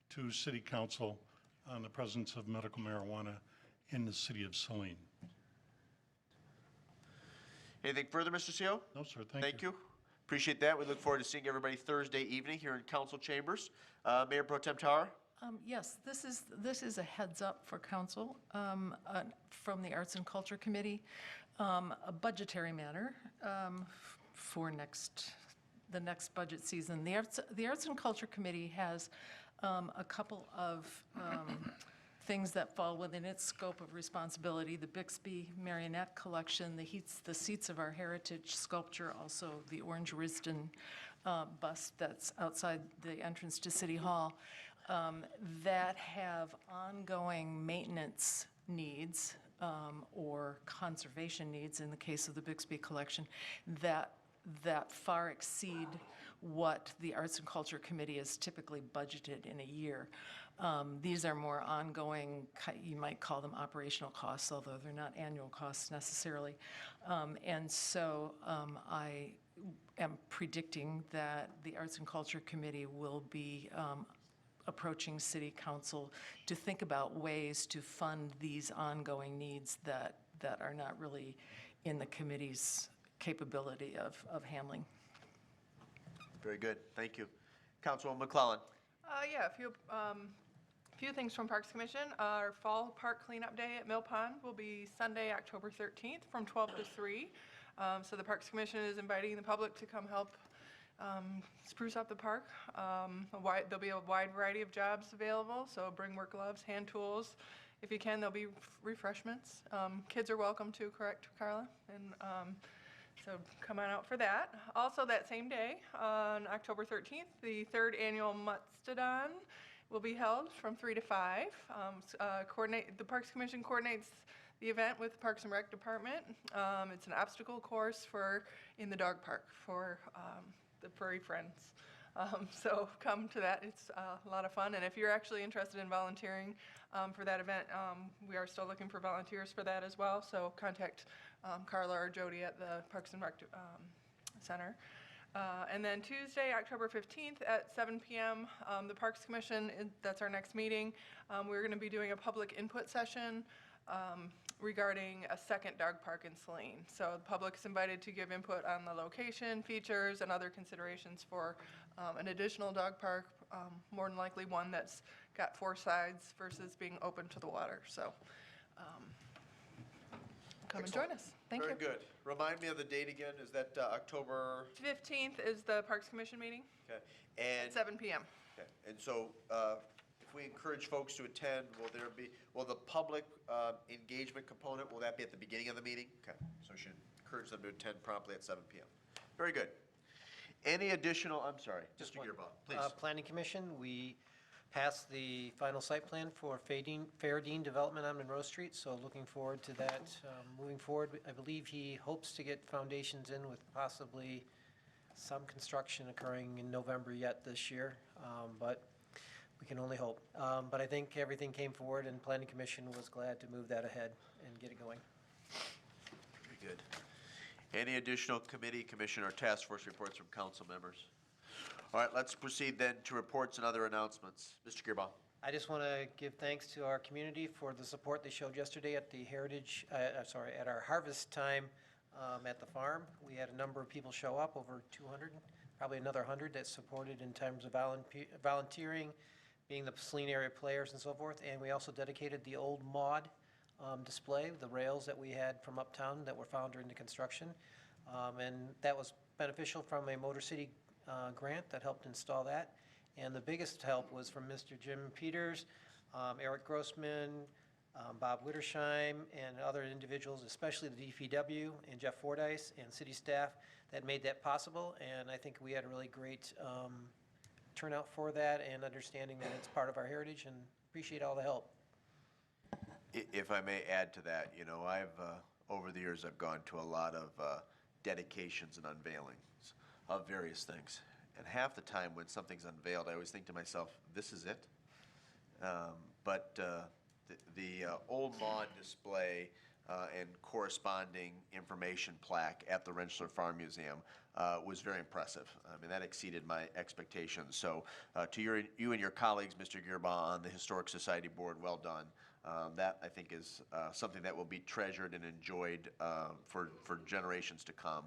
to City Council on the presence of medical marijuana in the city of Saline. Anything further, Mr. Seal? No, sir. Thank you. Appreciate that. We look forward to seeing everybody Thursday evening here in council chambers. Mayor Pro Tem Tahar? Yes, this is a heads up for council from the Arts and Culture Committee, a budgetary matter for next the next budget season. The Arts and Culture Committee has a couple of things that fall within its scope of responsibility. The Bixby Marionette Collection, the Seats of Our Heritage sculpture, also the Orange Risden bust that's outside the entrance to City Hall, that have ongoing maintenance needs or conservation needs in the case of the Bixby collection that far exceed what the Arts and Culture Committee is typically budgeted in a year. These are more ongoing, you might call them operational costs, although they're not annual costs necessarily. And so I am predicting that the Arts and Culture Committee will be approaching City Council to think about ways to fund these ongoing needs that are not really in the committee's capability of handling. Very good, thank you. Councilwoman McClellan. Yeah, a few things from Parks Commission. Our fall park cleanup day at Mill Pond will be Sunday, October 13th from 12 to 3. So the Parks Commission is inviting the public to come help spruce up the park. There'll be a wide variety of jobs available, so bring work gloves, hand tools. If you can, there'll be refreshments. Kids are welcome too, correct, Carla? And so come on out for that. Also that same day, on October 13th, the 3rd annual Mutstodon will be held from 3 to 5. The Parks Commission coordinates the event with the Parks and Rec Department. It's an obstacle course in the dog park for the furry friends. So come to that. It's a lot of fun. And if you're actually interested in volunteering for that event, we are still looking for volunteers for that as well. So contact Carla or Jody at the Parks and Rec Center. And then Tuesday, October 15th at 7 p.m., the Parks Commission, that's our next meeting. We're going to be doing a public input session regarding a second dog park in Saline. So the public is invited to give input on the location, features, and other considerations for an additional dog park, more than likely one that's got 4 sides versus being open to the water. So come and join us. Thank you. Very good. Remind me of the date again. Is that October? 15th is the Parks Commission meeting Okay. And at 7 p.m. Okay. And so if we encourage folks to attend, will the public engagement component, will that be at the beginning of the meeting? Okay. So we should encourage them to attend promptly at 7 p.m. Very good. Any additional, I'm sorry, Mr. Gearbaugh, please. Planning Commission, we passed the final site plan for Fairdine Development on Monroe Street, so looking forward to that. Moving forward, I believe he hopes to get foundations in with possibly some construction occurring in November yet this year, but we can only hope. But I think everything came forward, and Planning Commission was glad to move that ahead and get it going. Very good. Any additional committee, commission, or task force reports from council members? All right, let's proceed then to reports and other announcements. Mr. Gearbaugh. I just want to give thanks to our community for the support they showed yesterday at the at our harvest time at the farm. We had a number of people show up, over 200, probably another 100 that supported in terms of volunteering, being the Saline area players and so forth. And we also dedicated the old mod display, the rails that we had from uptown that were found during the construction. And that was beneficial from a Motor City grant that helped install that. And the biggest help was from Mr. Jim Peters, Eric Grossman, Bob Wittersheim, and other individuals, especially the DPW and Jeff Fordyce and city staff that made that possible. And I think we had a really great turnout for that and understanding that it's part of our heritage, and appreciate all the help. If I may add to that, over the years, I've gone to a lot of dedications and unveilings of various things. And half the time when something's unveiled, I always think to myself, this is it? But the old mod display and corresponding information plaque at the Rentschler Farm Museum was very impressive. I mean, that exceeded my expectations. So to you and your colleagues, Mr. Gearbaugh, on the Historic Society Board, well done. That, I think, is something that will be treasured and enjoyed for generations to come,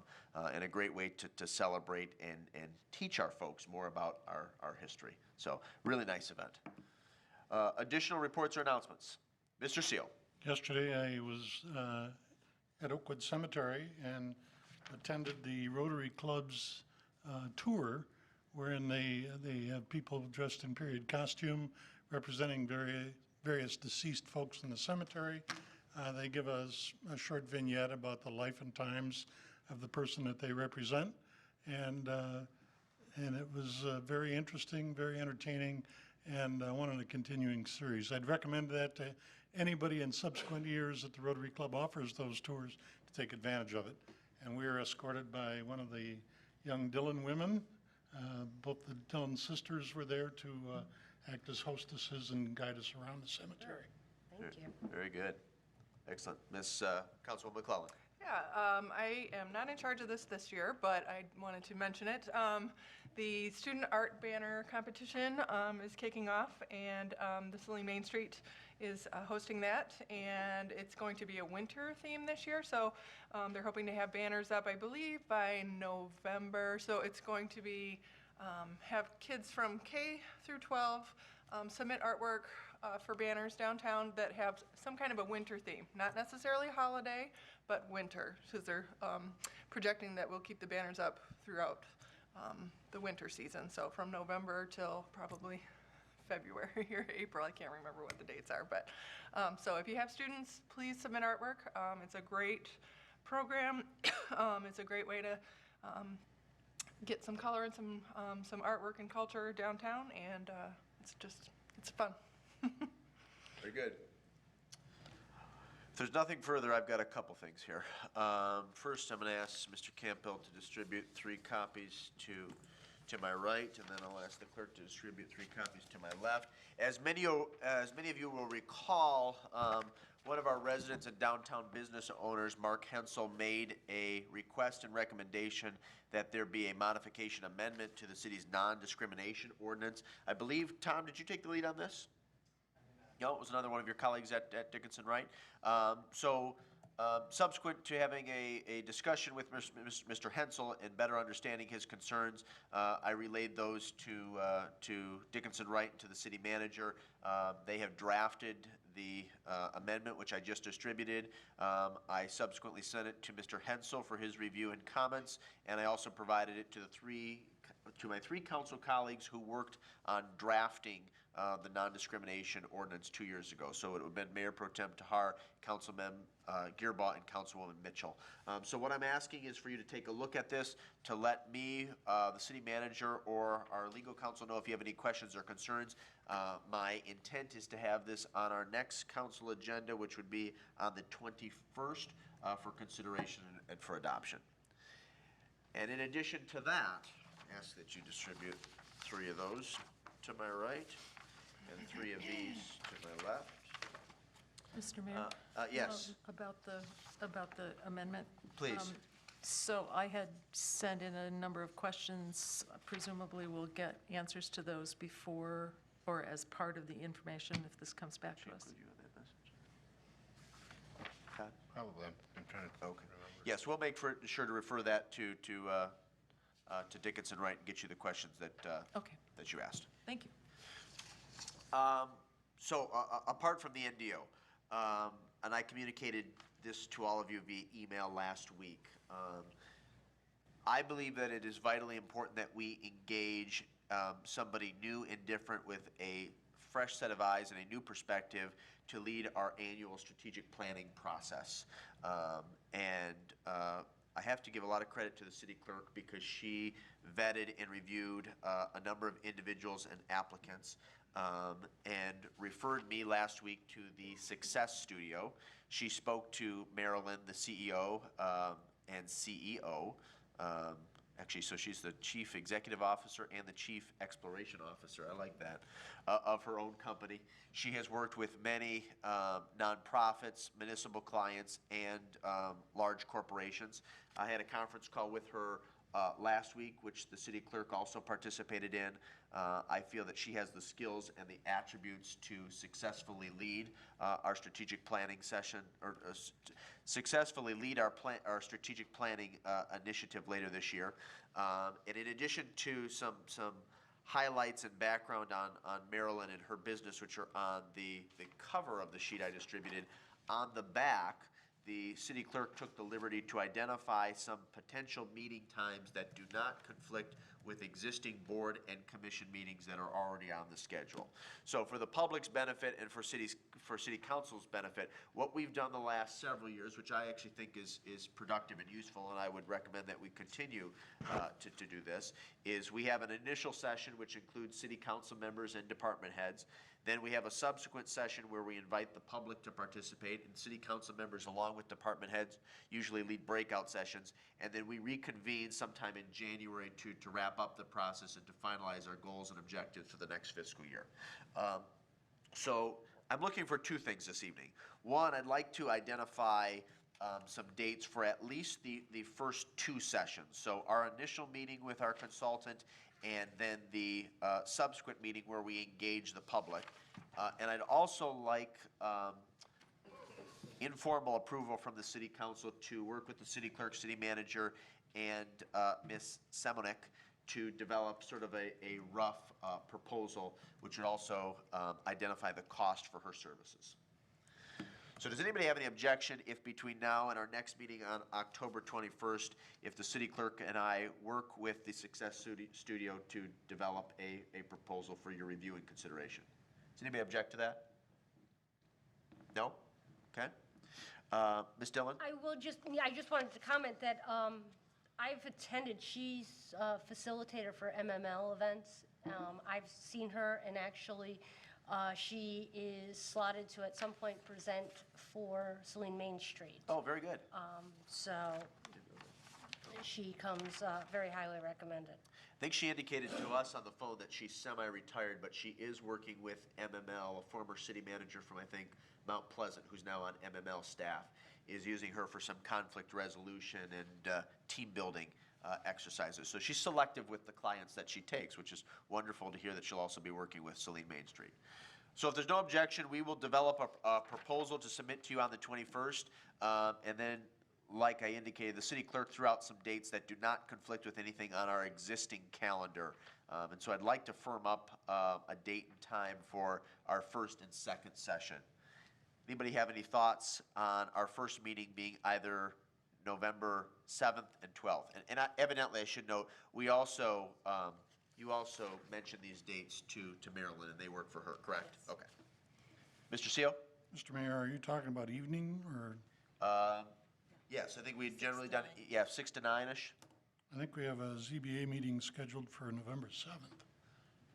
and a great way to celebrate and teach our folks more about our history. So, really nice event. Additional reports or announcements? Mr. Seal. Yesterday, I was at Oakwood Cemetery and attended the Rotary Club's tour wherein they have people dressed in period costume representing various deceased folks in the cemetery. They give us a short vignette about the life and times of the person that they represent. And it was very interesting, very entertaining, and one of the continuing series. I'd recommend that to anybody in subsequent years that the Rotary Club offers those tours to take advantage of it. And we are escorted by one of the young Dillon women. Both the Dillon sisters were there to act as hostesses and guide us around the cemetery. Thank you. Very good. Excellent. Ms. Councilwoman McClellan. Yeah, I am not in charge of this year, but I wanted to mention it. The student art banner competition is kicking off, and the Saline Main Street is hosting that, and it's going to be a winter theme this year, so they're hoping to have banners up, I believe, by November. So it's going to be have kids from K through 12 submit artwork for banners downtown that have some kind of a winter theme, not necessarily holiday, but winter, because they're projecting that we'll keep the banners up throughout the winter season, so from November till probably February or April. I can't remember what the dates are, but so if you have students, please submit artwork. It's a great program. It's a great way to get some color and some artwork and culture downtown, and it's fun. Very good. If there's nothing further, I've got a couple things here. First, I'm going to ask Mr. Campbell to distribute 3 copies to my right, and then I'll ask the clerk to distribute 3 copies to my left. As many of you will recall, one of our residents and downtown business owners, Mark Hensel, made a request and recommendation that there be a modification amendment to the city's non-discrimination ordinance. I believe, Tom, did you take the lead on this? No, it was another one of your colleagues at Dickinson, right? Subsequent to having a discussion with Mr. Hensel and better understanding his concerns, I relayed those to Dickinson Wright and to the city manager. They have drafted the amendment, which I just distributed. I subsequently sent it to Mr. Hensel for his review and comments, and I also provided it to my 3 council colleagues who worked on drafting the non-discrimination ordinance 2 years ago. So it would have been Mayor Pro Tem Tahar, Councilman Gearbaugh, and Councilwoman Mitchell. So what I'm asking is for you to take a look at this, to let me, the city manager, or our legal counsel know if you have any questions or concerns. My intent is to have this on our next council agenda, which would be on the 21st for consideration and for adoption. And in addition to that, I ask that you distribute 3 of those to my right and 3 of these to my left. Mr. Mayor? Yes. About the amendment? Please. So I had sent in a number of questions. Presumably we'll get answers to those before or as part of the information if this comes back to us. Probably. I'm trying to remember. Yes, we'll make sure to refer that to Dickinson Wright and get you the questions that you asked. Thank you. So apart from the NDO, and I communicated this to all of you via email last week, I believe that it is vitally important that we engage somebody new and different with a fresh set of eyes and a new perspective to lead our annual strategic planning process. I have to give a lot of credit to the city clerk because she vetted and reviewed a number of individuals and applicants and referred me last week to the Success Studio. She spoke to Marilyn, the CEO and CEO. Actually, so she's the Chief Executive Officer and the Chief Exploration Officer, I like that, of her own company. She has worked with many nonprofits, municipal clients, and large corporations. I had a conference call with her last week, which the city clerk also participated in. I feel that she has the skills and the attributes to successfully lead our strategic planning session, or successfully lead our strategic planning initiative later this year. And in addition to some highlights and background on Marilyn and her business, which are on the cover of the sheet I distributed, on the back the city clerk took the liberty to identify some potential meeting times that do not conflict with existing board and commission meetings that are already on the schedule. So for the public's benefit and for city council's benefit, what we've done the last several years, which I actually think is productive and useful, and I would recommend that we continue to do this, is we have an initial session which includes city council members and department heads. Then we have a subsequent session where we invite the public to participate, and city council members, along with department heads, usually lead breakout sessions. And then we reconvene sometime in January to wrap up the process and to finalize our goals and objectives for the next fiscal year. So I'm looking for two things this evening. One, I'd like to identify some dates for at least the first two sessions. So our initial meeting with our consultant, and then the subsequent meeting where we engage the public. And I'd also like informal approval from the city council to work with the city clerk, city manager, and Ms. Semonik to develop sort of a rough proposal, which would also identify the cost for her services. So does anybody have any objection if between now and our next meeting on October 21st, if the city clerk and I work with the Success Studio to develop a proposal for your review and consideration? Does anybody object to that? No? Okay. Ms. Dillon? I just wanted to comment that I've attended, she's a facilitator for MML events. I've seen her, and actually she is slotted to at some point present for Saline Main Street. Oh, very good. So she comes very highly recommended. I think she indicated to us on the phone that she's semi-retired, but she is working with MML, a former city manager from, I think, Mount Pleasant, who's now on MML staff, is using her for some conflict resolution and team building exercises. So she's selective with the clients that she takes, which is wonderful to hear that she'll also be working with Saline Main Street. So if there's no objection, we will develop a proposal to submit to you on the 21st, and then, like I indicated, the city clerk threw out some dates that do not conflict with anything on our existing calendar. And so I'd like to firm up a date and time for our first and second session. Anybody have any thoughts on our first meeting being either November 7th and 12th? And evidently, I should note, we also, you also mentioned these dates to Marilyn, and they work for her, correct? Yes. Okay. Mr. Seal? Mr. Mayor, are you talking about evening or? Yes, I think we've generally done, yeah, 6 to 9-ish. I think we have a ZBA meeting scheduled for November 7th.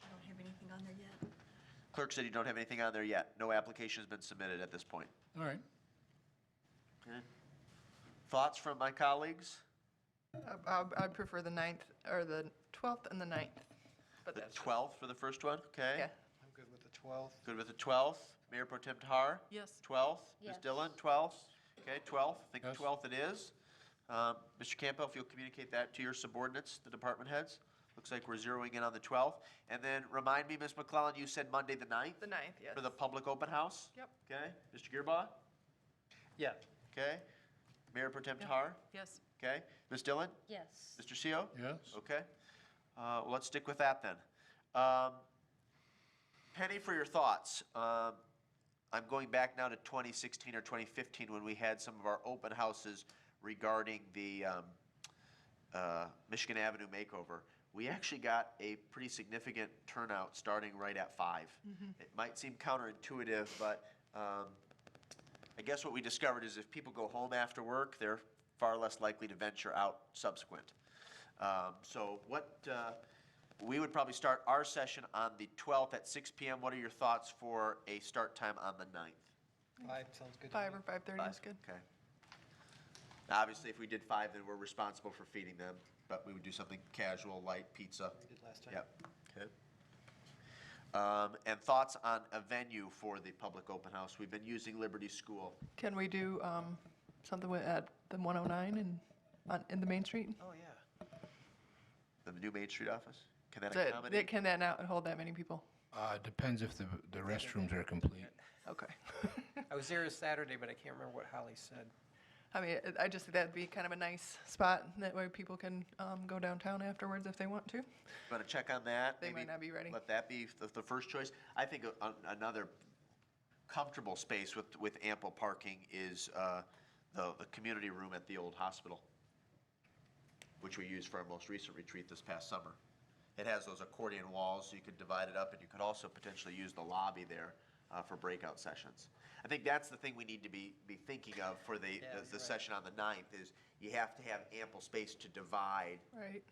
I don't have anything on there yet. Clerk said you don't have anything on there yet. No application has been submitted at this point. All right. Okay. Thoughts from my colleagues? I'd prefer the 9th, or the 12th and the 9th. But The that's 12th for the first one, okay? Yeah. I'm good with the 12th. Good with the 12th. Mayor Pro Tem Tahar? Yes. 12th? Ms. Yes. Dillon, 12th? Okay, 12th. I think Yes. 12th it is. Mr. Campbell, if you'll communicate that to your subordinates, the department heads. Looks like we're zeroing in on the 12th. And then remind me, Ms. McClellan, you said Monday the 9th? The 9th, yes. For the public open house? Yep. Okay. Mr. Gearbaugh? Yeah. Okay. Mayor Pro Tem Tahar? Yes. Okay. Ms. Dillon? Yes. Mr. CO? Yes. Okay. Well, let's stick with that then. Penny, for your thoughts. I'm going back now to 2016 or 2015 when we had some of our open houses regarding the Michigan Avenue makeover. We actually got a pretty significant turnout starting right at 5. It might seem counterintuitive, but I guess what we discovered is if people go home after work, they're far less likely to venture out subsequent. So we would probably start our session on the 12th at 6 p.m. What are your thoughts for a start time on the 9th? 5 sounds good to 5 me. or 5:30 is good. Okay. Obviously, if we did 5, then we're responsible for feeding them, but we would do something casual, light, pizza. We did last time. Yep. Okay. And thoughts on a venue for the public open house? We've been using Liberty School. Can we do something at the 109 in the Main Street? Oh, yeah. The new Main Street office? Can that accommodate? Can that now hold that many people? Depends if the restrooms are complete. Okay. I was there Saturday, but I can't remember what Holly said. I mean, I just think that'd be kind of a nice spot. That way people can go downtown afterwards if they want to. Want to check on that? They Maybe might not be ready. Let that be the first choice. I think another comfortable space with ample parking is the community room at the old hospital, which we used for our most recent retreat this past summer. It has those accordion walls, so you could divide it up, and you could also potentially use the lobby there for breakout sessions. I think that's the thing we need to be thinking of for the session on the 9th, is you have to have ample space to divide. Right.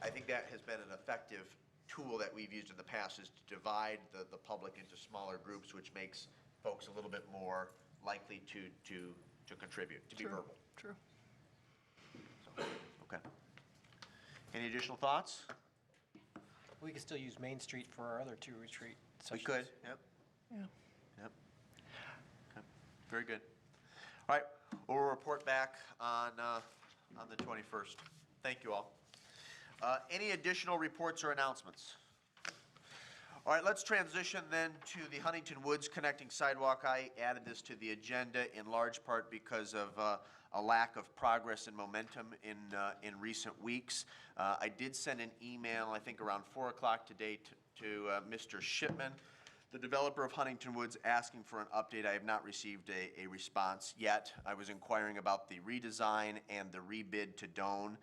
I think that has been an effective tool that we've used in the past, is to divide the public into smaller groups, which makes folks a little bit more likely to contribute, to be True. verbal. True. Okay. Any additional thoughts? We could still use Main Street for our other 2 retreat We sessions. could, yep. Yeah. Yep. Okay. Very good. All right, we'll report back on the 21st. Thank you all. Any additional reports or announcements? All right, let's transition then to the Huntington Woods connecting sidewalk. I added this to the agenda in large part because of a lack of progress and momentum in recent weeks. I did send an email, I think around 4 o'clock today, to Mr. Shipman, the developer of Huntington Woods, asking for an update. I have not received a response yet. I was inquiring about the redesign and the rebid to Doan.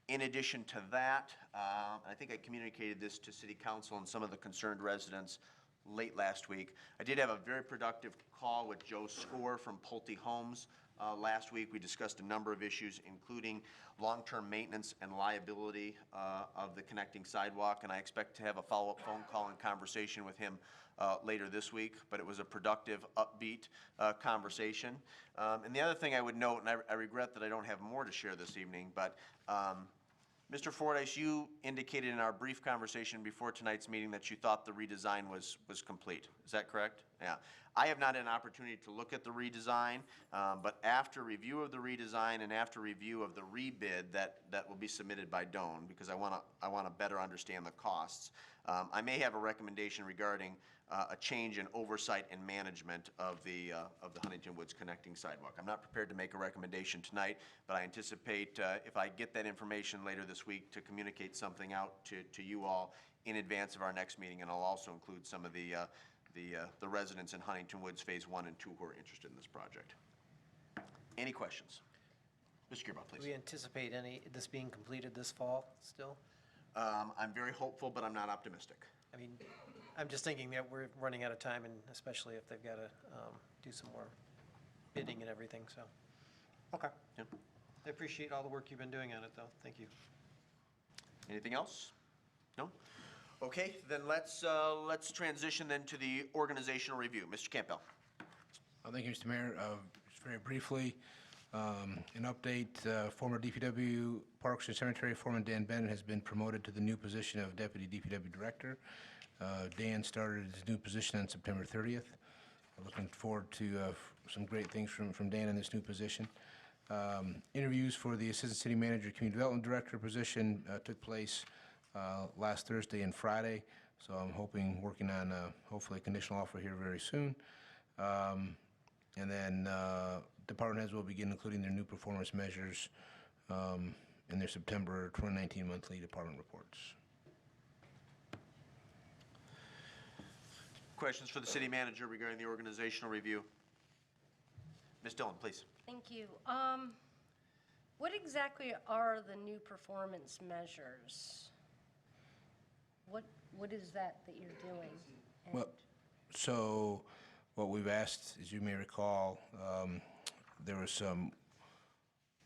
In addition to that, I think I communicated this to City Council and some of the concerned residents late last week. I did have a very productive call with Joe Score from Pulte Homes last week. We discussed a number of issues, including long-term maintenance and liability of the connecting sidewalk, and I expect to have a follow-up phone call and conversation with him later this week, but it was a productive, upbeat conversation. And the other thing I would note, and I regret that I don't have more to share this evening, but Mr. Fordyce, you indicated in our brief conversation before tonight's meeting that you thought the redesign was complete. Is that correct? Yeah. I have not had an opportunity to look at the redesign, but after review of the redesign and after review of the rebid that will be submitted by Doan, because I want to better understand the costs, I may have a recommendation regarding a change in oversight and management of the Huntington Woods connecting sidewalk. I'm not prepared to make a recommendation tonight, but I anticipate if I get that information later this week to communicate something out to you all in advance of our next meeting, and I'll also include some of the residents in Huntington Woods Phase 1 and 2 who are interested in this project. Any questions? Mr. Gearbox, please. Do we anticipate this being completed this fall still? I'm very hopeful, but I'm not optimistic. I mean, I'm just thinking that we're running out of time, and especially if they've got to do some more bidding and everything, so. Okay. Yep. I appreciate all the work you've been doing on it, though. Thank you. Anything else? No? Okay, then let's transition then to the organizational review. Mr. Campbell. Thank you, Mr. Mayor. Just very briefly, an update, former DPW Parks and Cemetery foreman Dan Bennett has been promoted to the new position of Deputy DPW Director. Dan started his new position on September 30th. I'm looking forward to some great things from Dan in this new position. Interviews for the Assistant City Manager Community Development Director position took place last Thursday and Friday, so I'm working on hopefully a conditional offer here very soon. And then department heads will begin including their new performance measures in their September 2019 monthly department reports. Questions for the city manager regarding the organizational review? Ms. Dillon, please. Thank you. What exactly are the new performance measures? What is that you're doing? And Well, so what we've asked, as you may recall, there were some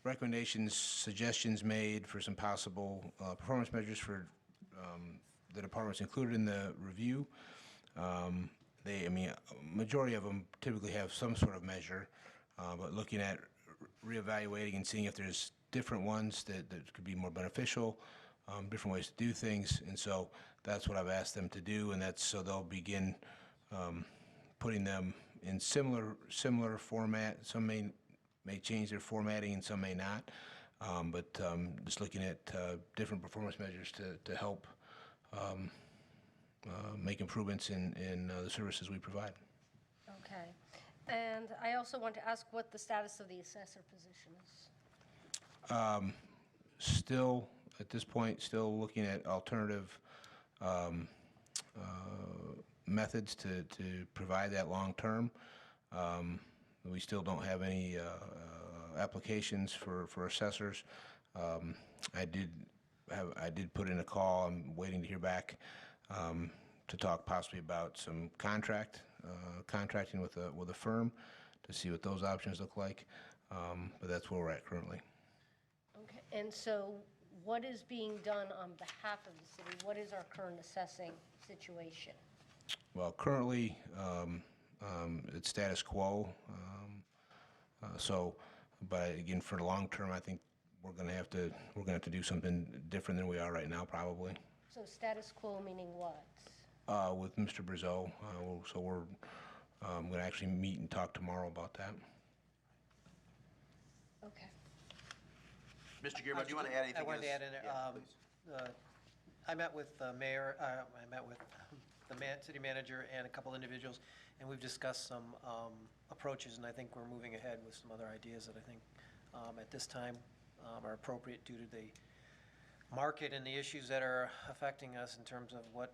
recommendations, suggestions made for some possible performance measures for the departments included in the review. Majority of them typically have some sort of measure, but looking at reevaluating and seeing if there's different ones that could be more beneficial, different ways to do things, and so that's what I've asked them to do, and that's so they'll begin putting them in similar format. Some may change their formatting and some may not, but just looking at different performance measures to help make improvements in the services we provide. Okay. And I also want to ask what the status of the assessor position is. Still, at this point, still looking at alternative methods to provide that long term. We still don't have any applications for assessors. I did put in a call. I'm waiting to hear back to talk possibly about some contracting with a firm to see what those options look like. But that's where we're at currently. Okay, and so what is being done on behalf of the city? What is our current assessing situation? Well, currently, it's status quo. But again, for the long term, I think we're going to have to do something different than we are right now, probably. So status quo meaning what? With Mr. Brazeau, so we're going to actually meet and talk tomorrow about that. Okay. Mr. Gearba, do you want to add anything? I wanted to add in there. Yeah, I met with the mayor, I met with the city manager and a couple individuals, and we've discussed some approaches, and I think we're moving ahead with some other ideas that I think at this time are appropriate due to the market and the issues that are affecting us in terms of what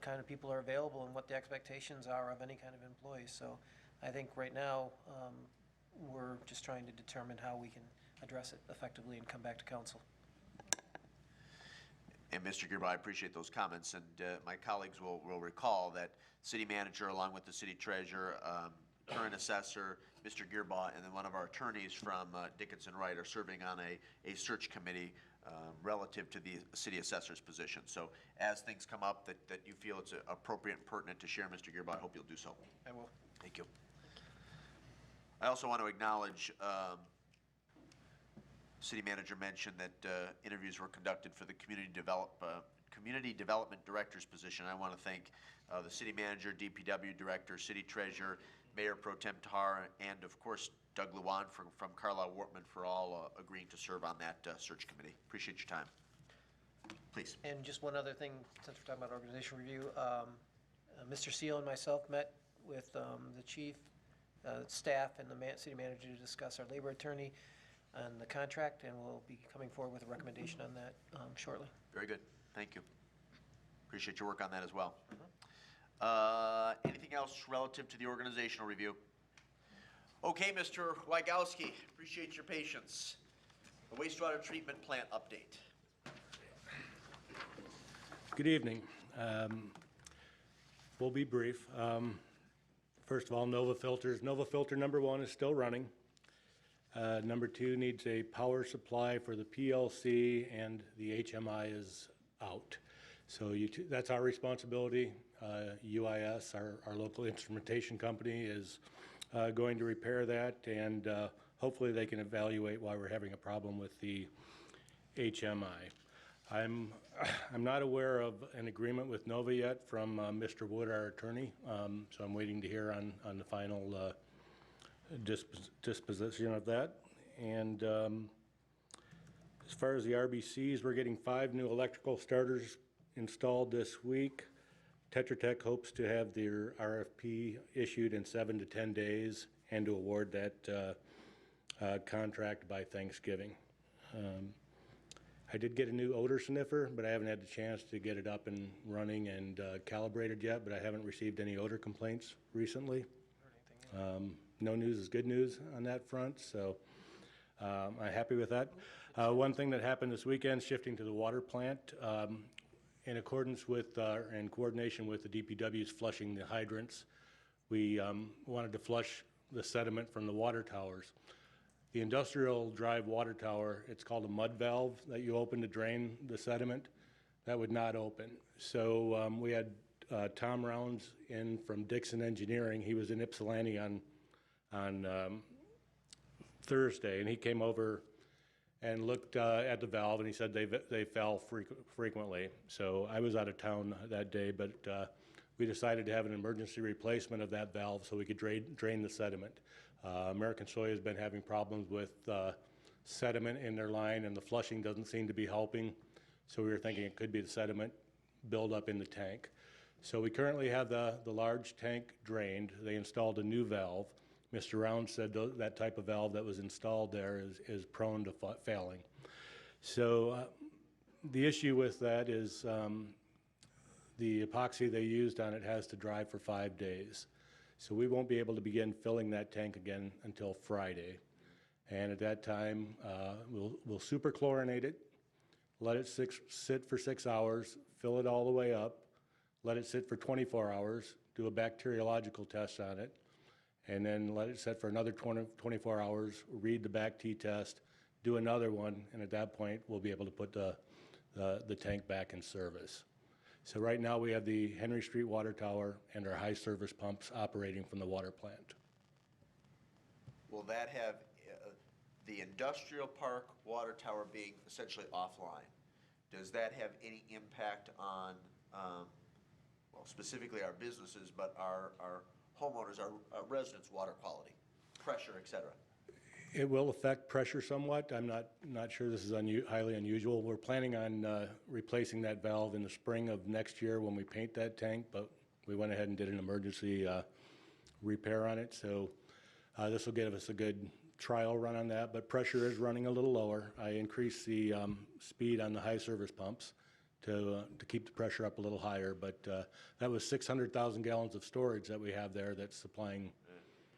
kind of people are available and what the expectations are of any kind of employees. So I think right now we're just trying to determine how we can address it effectively and come back to council. And Mr. Gearba, I appreciate those comments, and my colleagues will recall that city manager, along with the city treasurer, current assessor, Mr. Gearba, and then one of our attorneys from Dickinson Wright are serving on a search committee relative to the city assessor's position. So as things come up that you feel it's appropriate and pertinent to share, Mr. Gearba, I hope you'll do so. I will. Thank you. I also want to acknowledge city manager mentioned that interviews were conducted for the community development director's position. I want to thank the city manager, DPW director, city treasurer, Mayor Pro Tem Tahar, and of course Doug Luan from Carlisle Wortman for all agreeing to serve on that search committee. Appreciate your time. Please. And just one other thing, since we're talking about organization review, Mr. Seal and myself met with the chief, staff, and the city manager to discuss our labor attorney on the contract, and we'll be coming forward with a recommendation on that shortly. Very good. Thank you. Appreciate your work on that as well. Anything else relative to the organizational review? Okay, Mr. Wygowski, appreciate your patience. The wastewater treatment plant update. Good evening. We'll be brief. First of all, Nova filters. Nova filter number 1 is still running. Number 2 needs a power supply for the PLC, and the HMI is out. So that's our responsibility. UIS, our local instrumentation company, is going to repair that, and hopefully they can evaluate why we're having a problem with the HMI. I'm not aware of an agreement with Nova yet from Mr. Wood, our attorney, so I'm waiting to hear on the final disposition of that. And as far as the RBCs, we're getting 5 new electrical starters installed this week. Tetra Tech hopes to have their RFP issued in 7 to 10 days and to award that contract by Thanksgiving. I did get a new odor sniffer, but I haven't had the chance to get it up and running and calibrated yet, but I haven't received any odor complaints recently. No news is good news on that front, so I'm happy with that. One thing that happened this weekend, shifting to the water plant, in accordance with, in coordination with the DPW's flushing the hydrants, we wanted to flush the sediment from the water towers. The industrial drive water tower, it's called a mud valve that you open to drain the sediment. That would not open. So we had Tom Rounds in from Dixon Engineering. He was in Ypsilanti on Thursday, and he came over and looked at the valve, and he said they fell frequently. So I was out of town that day, but we decided to have an emergency replacement of that valve so we could drain the sediment. American Soy has been having problems with sediment in their line, and the flushing doesn't seem to be helping. So we were thinking it could be the sediment buildup in the tank. So we currently have the large tank drained. They installed a new valve. Mr. Round said that type of valve that was installed there is prone to failing. So the issue with that is the epoxy they used on it has to dry for 5 days. So we won't be able to begin filling that tank again until Friday. And at that time, we'll superchlorinate it, let it sit for 6 hours, fill it all the way up, let it sit for 24 hours, do a bacteriological test on it, and then let it sit for another 24 hours, read the back T-test, do another one, and at that point, we'll be able to put the tank back in service. So right now, we have the Henry Street Water Tower and our high service pumps operating from the water plant. Will that have the industrial park water tower being essentially offline? Does that have any impact on, well, specifically our businesses, but our homeowners, our residents' water quality, pressure, et cetera? It will affect pressure somewhat. I'm not sure this is highly unusual. We're planning on replacing that valve in the spring of next year when we paint that tank, but we went ahead and did an emergency repair on it. So this will give us a good trial run on that, but pressure is running a little lower. I increased the speed on the high service pumps to keep the pressure up a little higher, but that was 600,000 gallons of storage that we have there that's supplying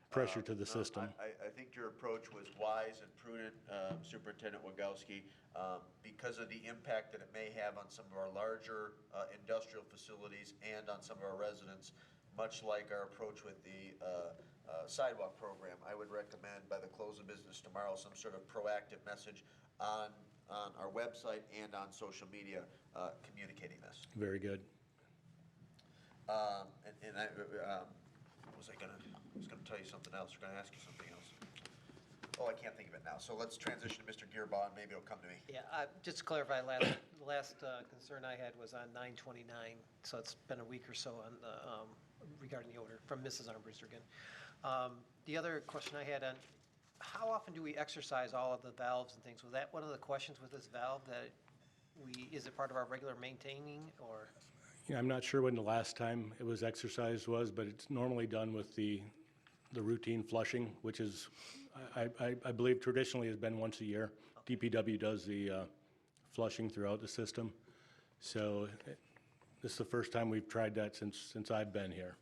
pressure to the system. I think your approach was wise and prudent, Superintendent Wagowski, because of the impact that it may have on some of our larger industrial facilities and on some of our residents, much like our approach with the sidewalk program. I would recommend by the close of business tomorrow some sort of proactive message on our website and on social media communicating this. Very good. And I was gonna tell you something else, or gonna ask you something else. Oh, I can't think of it now, so let's transition to Mr. Gearbaugh, and maybe it'll come to me. Yeah, just to clarify, the last concern I had was on 9/29, so it's been a week or so on regarding the odor from Mrs. Armbruster again. The other question I had on, how often do we exercise all of the valves and things? Was that one of the questions with this valve, that is it part of our regular maintaining, or? Yeah, I'm not sure when the last time it was exercised was, but it's normally done with the routine flushing, which is, I believe traditionally has been once a year. DPW does the flushing throughout the system. So this is the first time we've tried that since I've been here.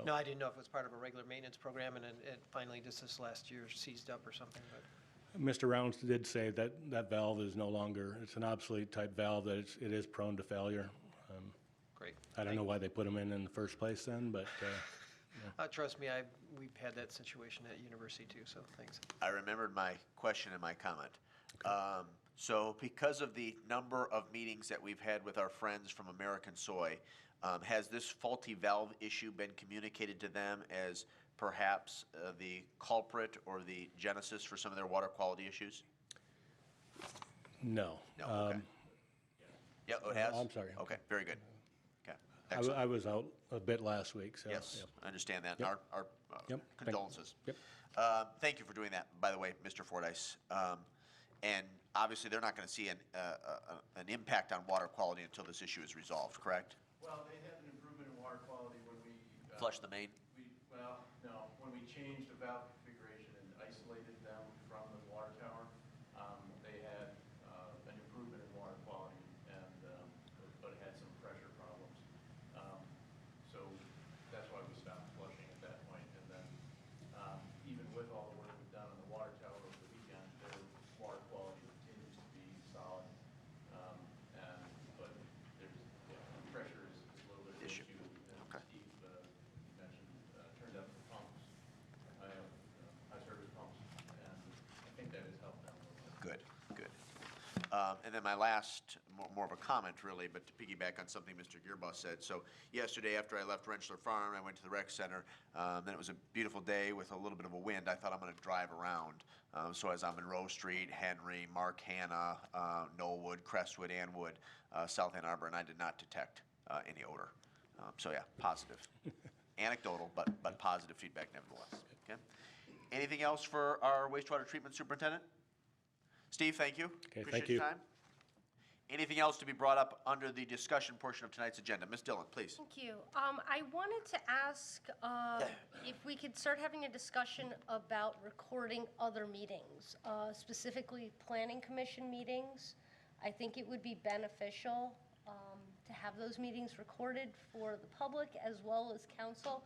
No, I didn't know if it was part of a regular maintenance program, and it finally just this last year seized up or something, but. Mr. Rounds did say that that valve is no longer, it's an obsolete type valve, that it is prone to failure. Great. I don't know why they put them in the first place then, but. Trust me, we've had that situation at university too, so thanks. I remembered my question and my comment. So because of the number of meetings that we've had with our friends from American Soy, has this faulty valve issue been communicated to them as perhaps the culprit or the genesis for some of their water quality issues? No. No, okay. Yeah, it has? I'm sorry. Okay, very good. Okay, I excellent. was out a bit last week, so. Yes, yep. I understand that. Yep. Our Yep. condolences. Yep. Thank you for doing that, by the way, Mr. Fordyce. And obviously, they're not going to see an impact on water quality until this issue is resolved, correct? Well, they had an improvement in water quality when we. Flush the main? When we changed the valve configuration and isolated them from the water tower, they had an improvement in water quality, and but it had some pressure problems. So that's why we stopped flushing at that point. And then even with all the work we've done on the water tower over the weekend, their water quality continues to be solid. But there's pressure is a little bit of an issue. Okay. Steve mentioned turned up the pumps, high service pumps, and I think that has helped them a little bit. Good, good. And then my last, more of a comment really, but to piggyback on something Mr. Gearbaugh said. So yesterday after I left Rentschler Farm, I went to the rec center. Then it was a beautiful day with a little bit of a wind. I thought I'm going to drive around. So as I'm Monroe Street, Henry, Mark Hanna, Knollwood, Crestwood, Anwood, South Ann Arbor, and I did not detect any odor. So yeah, positive. Anecdotal, but positive feedback nevertheless. Okay. Anything else for our wastewater treatment superintendent? Steve, thank you. Okay, Appreciate thank your you. time. Anything else to be brought up under the discussion portion of tonight's agenda? Ms. Dillon, please. Thank you. I wanted to ask if we could start having a discussion about recording other meetings, specifically planning commission meetings. I think it would be beneficial to have those meetings recorded for the public as well as council.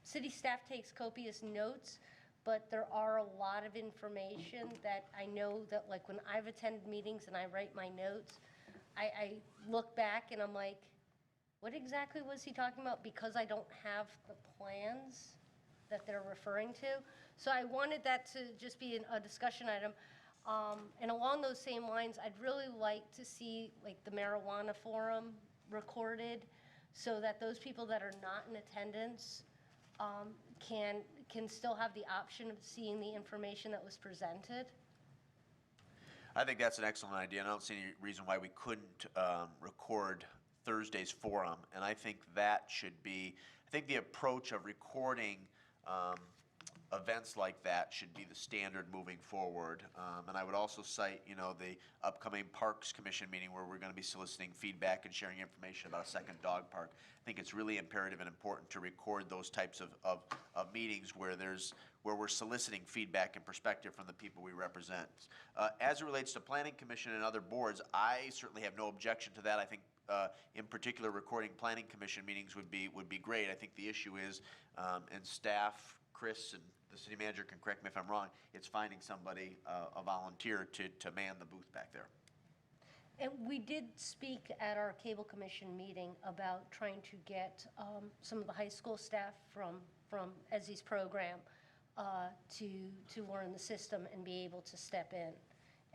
City staff takes copious notes, but there are a lot of information that I know that, like, when I've attended meetings and I write my notes, I look back and I'm like, what exactly was he talking about? Because I don't have the plans that they're referring to. So I wanted that to just be a discussion item. And along those same lines, I'd really like to see, like, the marijuana forum recorded so that those people that are not in attendance can still have the option of seeing the information that was presented. I think that's an excellent idea, and I don't see any reason why we couldn't record Thursday's forum. And I think that should be, I think the approach of recording events like that should be the standard moving forward. And I would also cite, the upcoming Parks Commission meeting where we're going to be soliciting feedback and sharing information about a second dog park. I think it's really imperative and important to record those types of meetings where we're soliciting feedback and perspective from the people we represent. As it relates to Planning Commission and other boards, I certainly have no objection to that. I think in particular recording Planning Commission meetings would be great. I think the issue is, and staff, Chris and the city manager can correct me if I'm wrong, it's finding somebody, a volunteer to man the booth back there. And we did speak at our cable commission meeting about trying to get some of the high school staff from Ezzy's program to learn the system and be able to step in.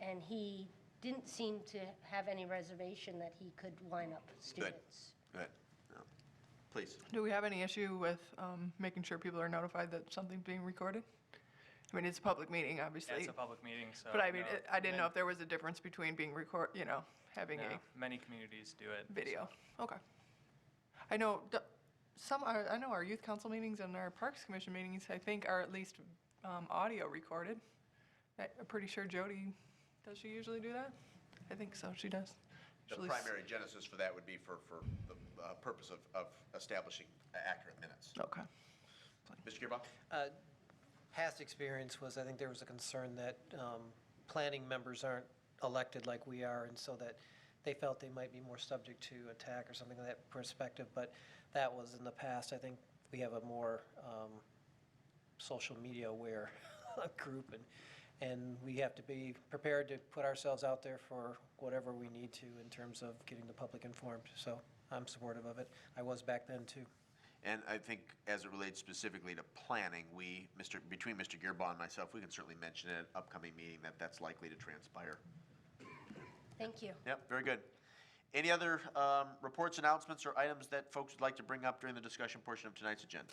And he didn't seem to have any reservation that he could line up students. Good. No. Please. Do we have any issue with making sure people are notified that something's being recorded? I mean, it's a public meeting, obviously. Yeah, it's a public meeting, so. But I mean, no, I didn't know if there was a difference between being having no, a many communities do it. video. Okay. I know I know our youth council meetings and our Parks Commission meetings, I think, are at least audio recorded. I'm pretty sure Jody, does she usually do that? I think so, she does. The primary genesis for that would be for the purpose of establishing accurate minutes. Okay. Mr. Gearbox? Past experience was, I think there was a concern that planning members aren't elected like we are, and so that they felt they might be more subject to attack or something like that perspective, but that was in the past. I think we have a more social media aware group, and we have to be prepared to put ourselves out there for whatever we need to in terms of getting the public informed. So I'm supportive of it. I was back then too. And I think as it relates specifically to planning, between Mr. Gearbaugh and myself, we can certainly mention at an upcoming meeting that's likely to transpire. Thank you. Yep, very good. Any other reports, announcements, or items that folks would like to bring up during the discussion portion of tonight's agenda?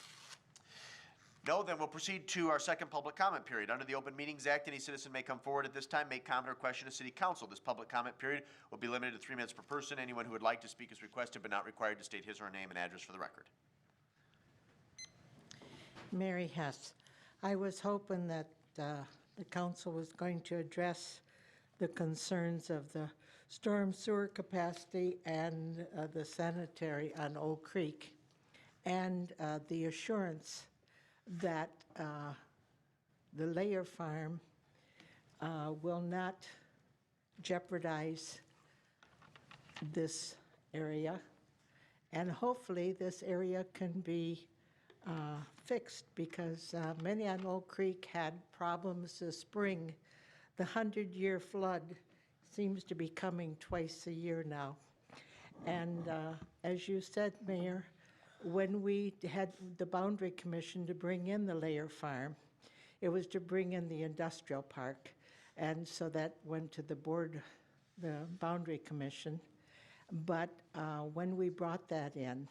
No, then we'll proceed to our second public comment period. Under the Open Meetings Act, any citizen may come forward at this time, make comment or question to City Council. This public comment period will be limited to 3 minutes per person. Anyone who would like to speak is requested but not required to state his or her name and address for the record. Mary Hess. I was hoping that the council was going to address the concerns of the storm sewer capacity and the sanitary on Oak Creek, and the assurance that the layer farm will not jeopardize this area, and hopefully this area can be fixed, because many on Oak Creek had problems this spring. The 100-year flood seems to be coming twice a year now. And as you said, Mayor, when we had the Boundary Commission to bring in the layer farm, it was to bring in the industrial park. And so that went to the board, the Boundary Commission. But when we brought that in,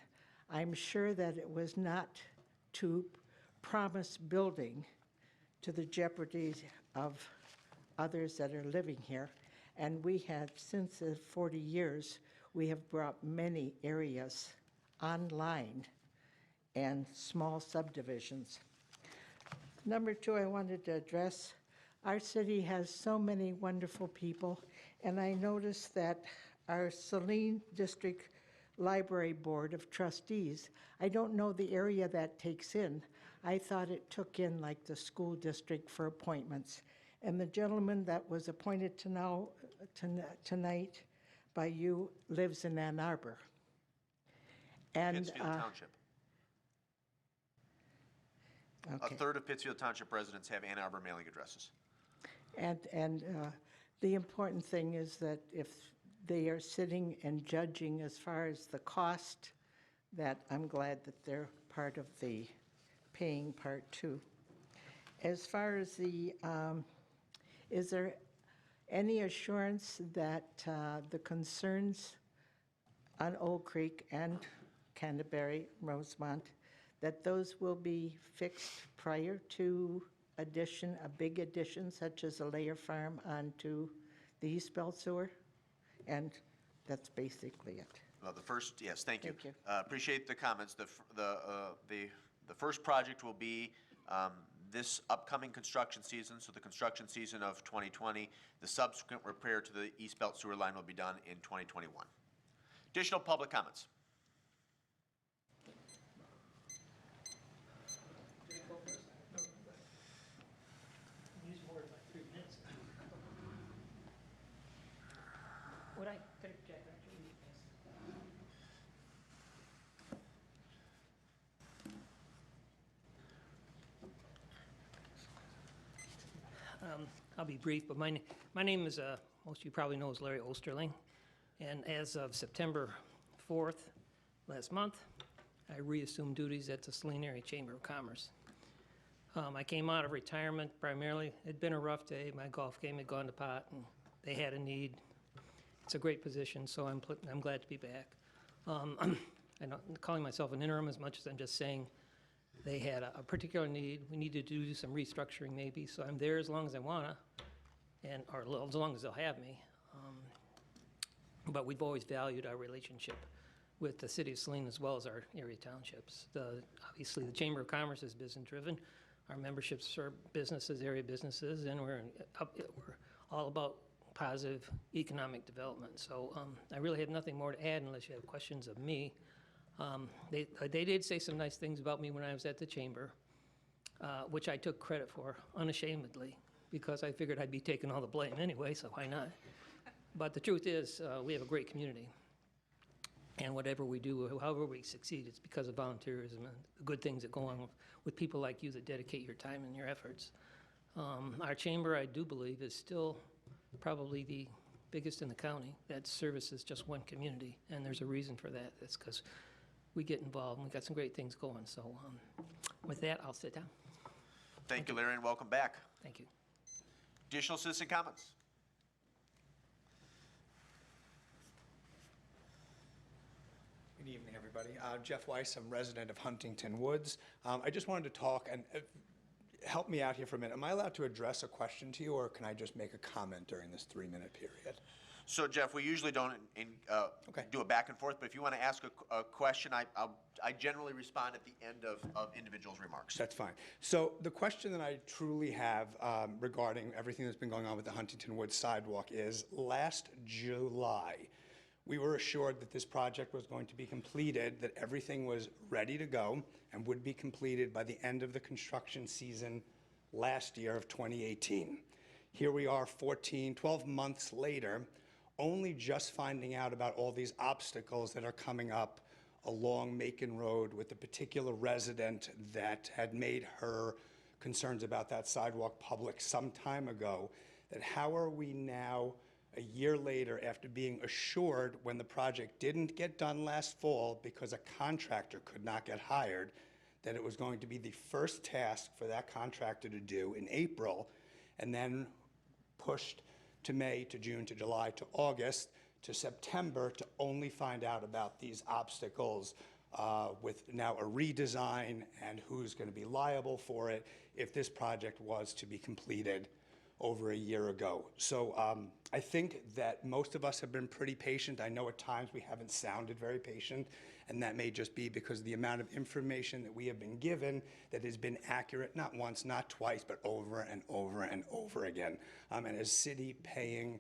I'm sure that it was not to promise building to the jeopardy of others that are living here. And we have, since the 40 years, we have brought many areas online and small subdivisions. Number two, I wanted to address, our city has so many wonderful people, and I noticed that our Saline District Library Board of Trustees, I don't know the area that takes in. I thought it took in like the school district for appointments. And the gentleman that was appointed tonight by you lives in Ann Arbor. And Pittsfield Township. Township. Pittsfield Township. Pittsfield Township. And, Pittsfield Township. Pittsfield Township. A Okay. third of Pittsfield Township residents have Ann Arbor mailing addresses. And the important thing is that if they are sitting and judging as far as the cost, that I'm glad that they're part of the paying part too. As far as the, is there any assurance that the concerns on Old Creek and Canterbury, Rosemont, that those will be fixed prior to addition, a big addition such as a layer farm onto the East Belt Sewer? And that's basically it. Well, the first, yes, thank you. Thank you. Appreciate the comments. The first project will be this upcoming construction season, so the construction season of 2020. The subsequent repair to the East Belt Sewer Line will be done in 2021. Additional public comments? Would I could object, actually? I'll be brief, but my name is, most of you probably know, is Larry Osterling. And as of September 4th, last month, I reassumed duties at the Saline Area Chamber of Commerce. I came out of retirement primarily. It'd been a rough day. My golf game had gone to pot, and they had a need. It's a great position, so I'm glad to be back. I'm not calling myself an interim as much as I'm just saying they had a particular need. We needed to do some restructuring maybe, so I'm there as long as I wanna, or as long as they'll have me. But we've always valued our relationship with the city of Saline as well as our area townships. Obviously, the Chamber of Commerce is business-driven. Our memberships are businesses, area businesses, and we're all about positive economic development. So I really have nothing more to add unless you have questions of me. They did say some nice things about me when I was at the chamber, which I took credit for unashamedly, because I figured I'd be taking all the blame anyway, so why not? But the truth is, we have a great community. And whatever we do, however we succeed, it's because of volunteerism and the good things that go on with people like you that dedicate your time and your efforts. Our chamber, I do believe, is still probably the biggest in the county that services just one community, and there's a reason for that. It's because we get involved, and we've got some great things going. So with that, I'll sit down. Thank you, Larry, and welcome back. Thank you. Additional citizen comments? Good evening, everybody. Jeff Weiss, I'm resident of Huntington Woods. I just wanted to talk, and help me out here for a minute. Am I allowed to address a question to you, or can I just make a comment during this 3-minute period? So, Jeff, we usually don't do a back and forth, but if you want to ask a question, I generally respond at the end of individuals' remarks. That's fine. So the question that I truly have regarding everything that's been going on with the Huntington Woods sidewalk is, last July, we were assured that this project was going to be completed, that everything was ready to go and would be completed by the end of the construction season last year of 2018. Here we are 12 months later, only just finding out about all these obstacles that are coming up along Macon Road with the particular resident that had made her concerns about that sidewalk public some time ago. That how are we now, a year later, after being assured when the project didn't get done last fall because a contractor could not get hired, that it was going to be the first task for that contractor to do in April, and then pushed to May, to June, to July, to August, to September, to only find out about these obstacles with now a redesign and who's going to be liable for it if this project was to be completed over a year ago. So I think that most of us have been pretty patient. I know at times we haven't sounded very patient, and that may just be because of the amount of information that we have been given that has been accurate, not once, not twice, but over and over and over again. And as city paying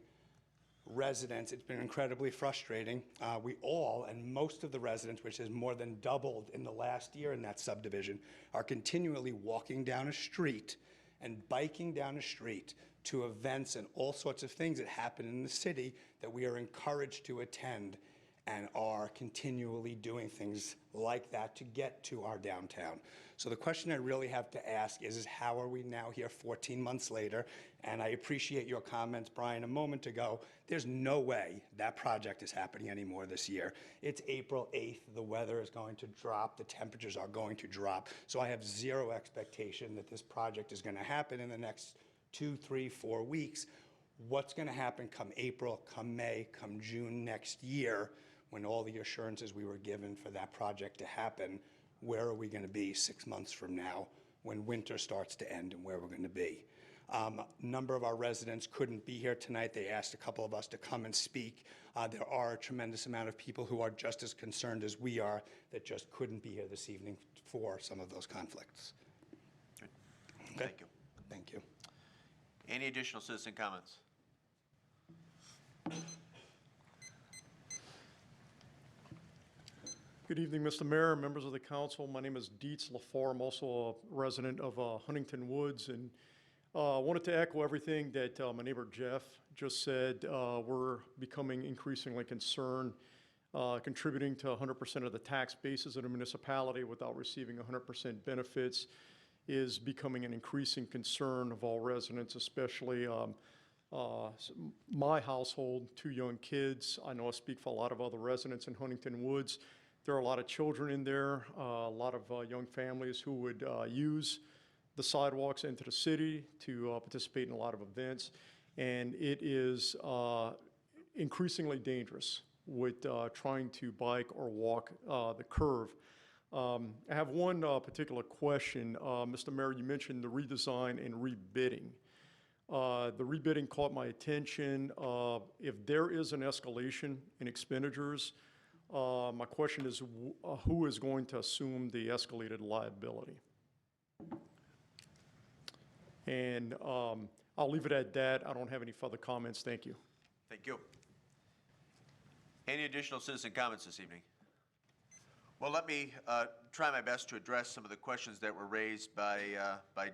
residents, it's been incredibly frustrating. We all, and most of the residents, which has more than doubled in the last year in that subdivision, are continually walking down a street and biking down a street to events and all sorts of things that happen in the city that we are encouraged to attend. and are continually doing things like that to get to our downtown. So the question I really have to ask is how are we now here 14 months later? And I appreciate your comments, Brian, a moment ago. There's no way that project is happening anymore this year. It's April 8th. The weather is going to drop. The temperatures are going to drop. So I have zero expectation that this project is going to happen in the next 2, 3, 4 weeks. What's going to happen come April, come May, come June next year, when all the assurances we were given for that project to happen, where are we going to be 6 months from now when winter starts to end and where we're going to be? A number of our residents couldn't be here tonight. They asked a couple of us to come and speak. There are a tremendous amount of people who are just as concerned as we are that just couldn't be here this evening for some of those conflicts. Good. Okay? Thank you. Thank you. Any additional citizen comments? Good evening, Mr. Mayor, members of the council. My name is Dietz LaFar. I'm also a resident of Huntington Woods, and wanted to echo everything that my neighbor Jeff just said. We're becoming increasingly concerned. Contributing to 100% of the tax bases of a municipality without receiving 100% benefits is becoming an increasing concern of all residents, especially my household, 2 young kids. I know I speak for a lot of other residents in Huntington Woods. There are a lot of children in there, a lot of young families who would use the sidewalks into the city to participate in a lot of events. And it is increasingly dangerous with trying to bike or walk the curve. I have one particular question. Mr. Mayor, you mentioned the redesign and rebidding. The rebidding caught my attention. If there is an escalation in expenditures, my question is, who is going to assume the escalated liability? And I'll leave it at that. I don't have any further comments. Thank you. Thank you. Any additional citizen comments this evening? Well, let me try my best to address some of the questions that were raised by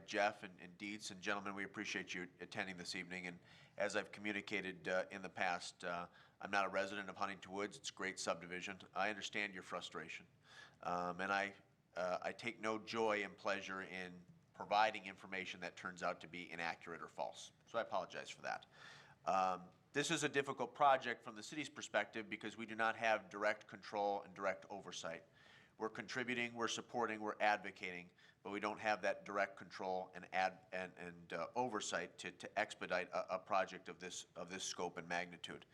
Jeff and Dietz. And gentlemen, we appreciate you attending this evening. And as I've communicated in the past, I'm not a resident of Huntington Woods. It's a great subdivision. I understand your frustration. And I take no joy and pleasure in providing information that turns out to be inaccurate or false. So I apologize for that. This is a difficult project from the city's perspective because we do not have direct control and direct oversight. We're contributing, we're supporting, we're advocating, but we don't have that direct control and oversight to expedite a project of this scope and magnitude.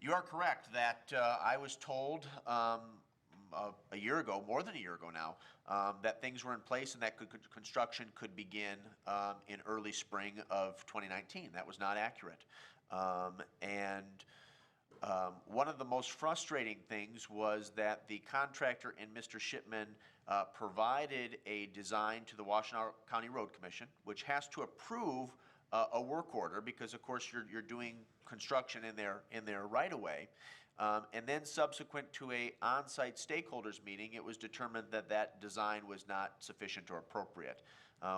You are correct that I was told a year ago, more than a year ago now, that things were in place and that construction could begin in early spring of 2019. That was not accurate. One of the most frustrating things was that the contractor and Mr. Shipman provided a design to the Washtenaw County Road Commission, which has to approve a work order because, of course, you're doing construction in their right-of-way. And then subsequent to a on-site stakeholders meeting, it was determined that that design was not sufficient or appropriate,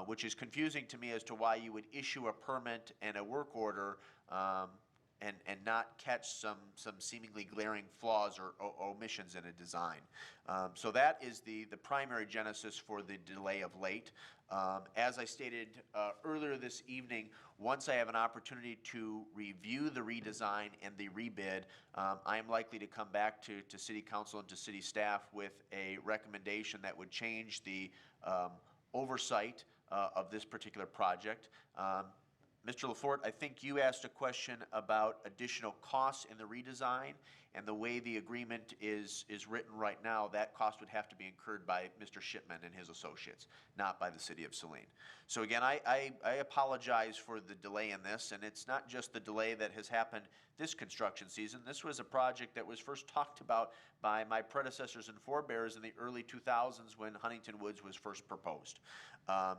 which is confusing to me as to why you would issue a permit and a work order and not catch some seemingly glaring flaws or omissions in a design. So that is the primary genesis for the delay of late. As I stated earlier this evening, once I have an opportunity to review the redesign and the rebid, I am likely to come back to City Council and to City staff with a recommendation that would change the oversight of this particular project. Mr. LaForte, I think you asked a question about additional costs in the redesign, and the way the agreement is written right now, that cost would have to be incurred by Mr. Shipman and his associates, not by the City of Saline. So again, I apologize for the delay in this, and it's not just the delay that has happened this construction season. This was a project that was first talked about by my predecessors and forebears in the early 2000s when Huntington Woods was first proposed.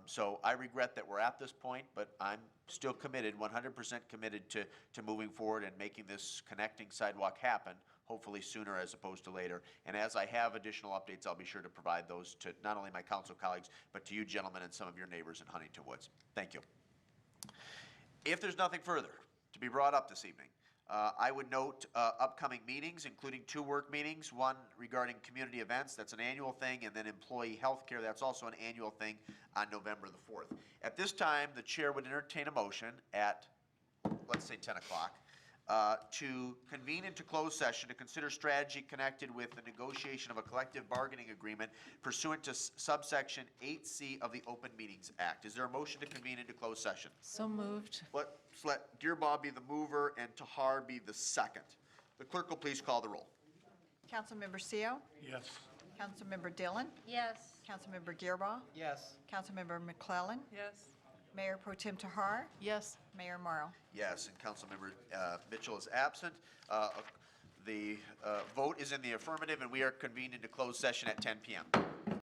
So I regret that we're at this point, but I'm still committed, 100% committed to moving forward and making this connecting sidewalk happen, hopefully sooner as opposed to later. And as I have additional updates, I'll be sure to provide those to not only my council colleagues, but to you gentlemen and some of your neighbors in Huntington Woods. Thank you. If there's nothing further to be brought up this evening, I would note upcoming meetings, including 2 work meetings, one regarding community events, that's an annual thing, and then employee health care, that's also an annual thing on November the 4th. At this time, the chair would entertain a motion at, let's say, 10 o'clock, to convene into closed session to consider strategy connected with the negotiation of a collective bargaining agreement pursuant to subsection 8C of the Open Meetings Act. Is there a motion to convene into closed session? So moved. Let's let Gearbaugh be the mover and Tahar be the second. The clerk will please call the roll. Councilmember CO? Yes. Councilmember Dillon? Yes. Councilmember Gearbaugh? Yes. Councilmember McClellan? Yes. Mayor Pro Tem Tahar? Yes. Mayor Morrow? Yes, and Councilmember Mitchell is absent. The vote is in the affirmative, and we are convened into closed session at 10 p.m.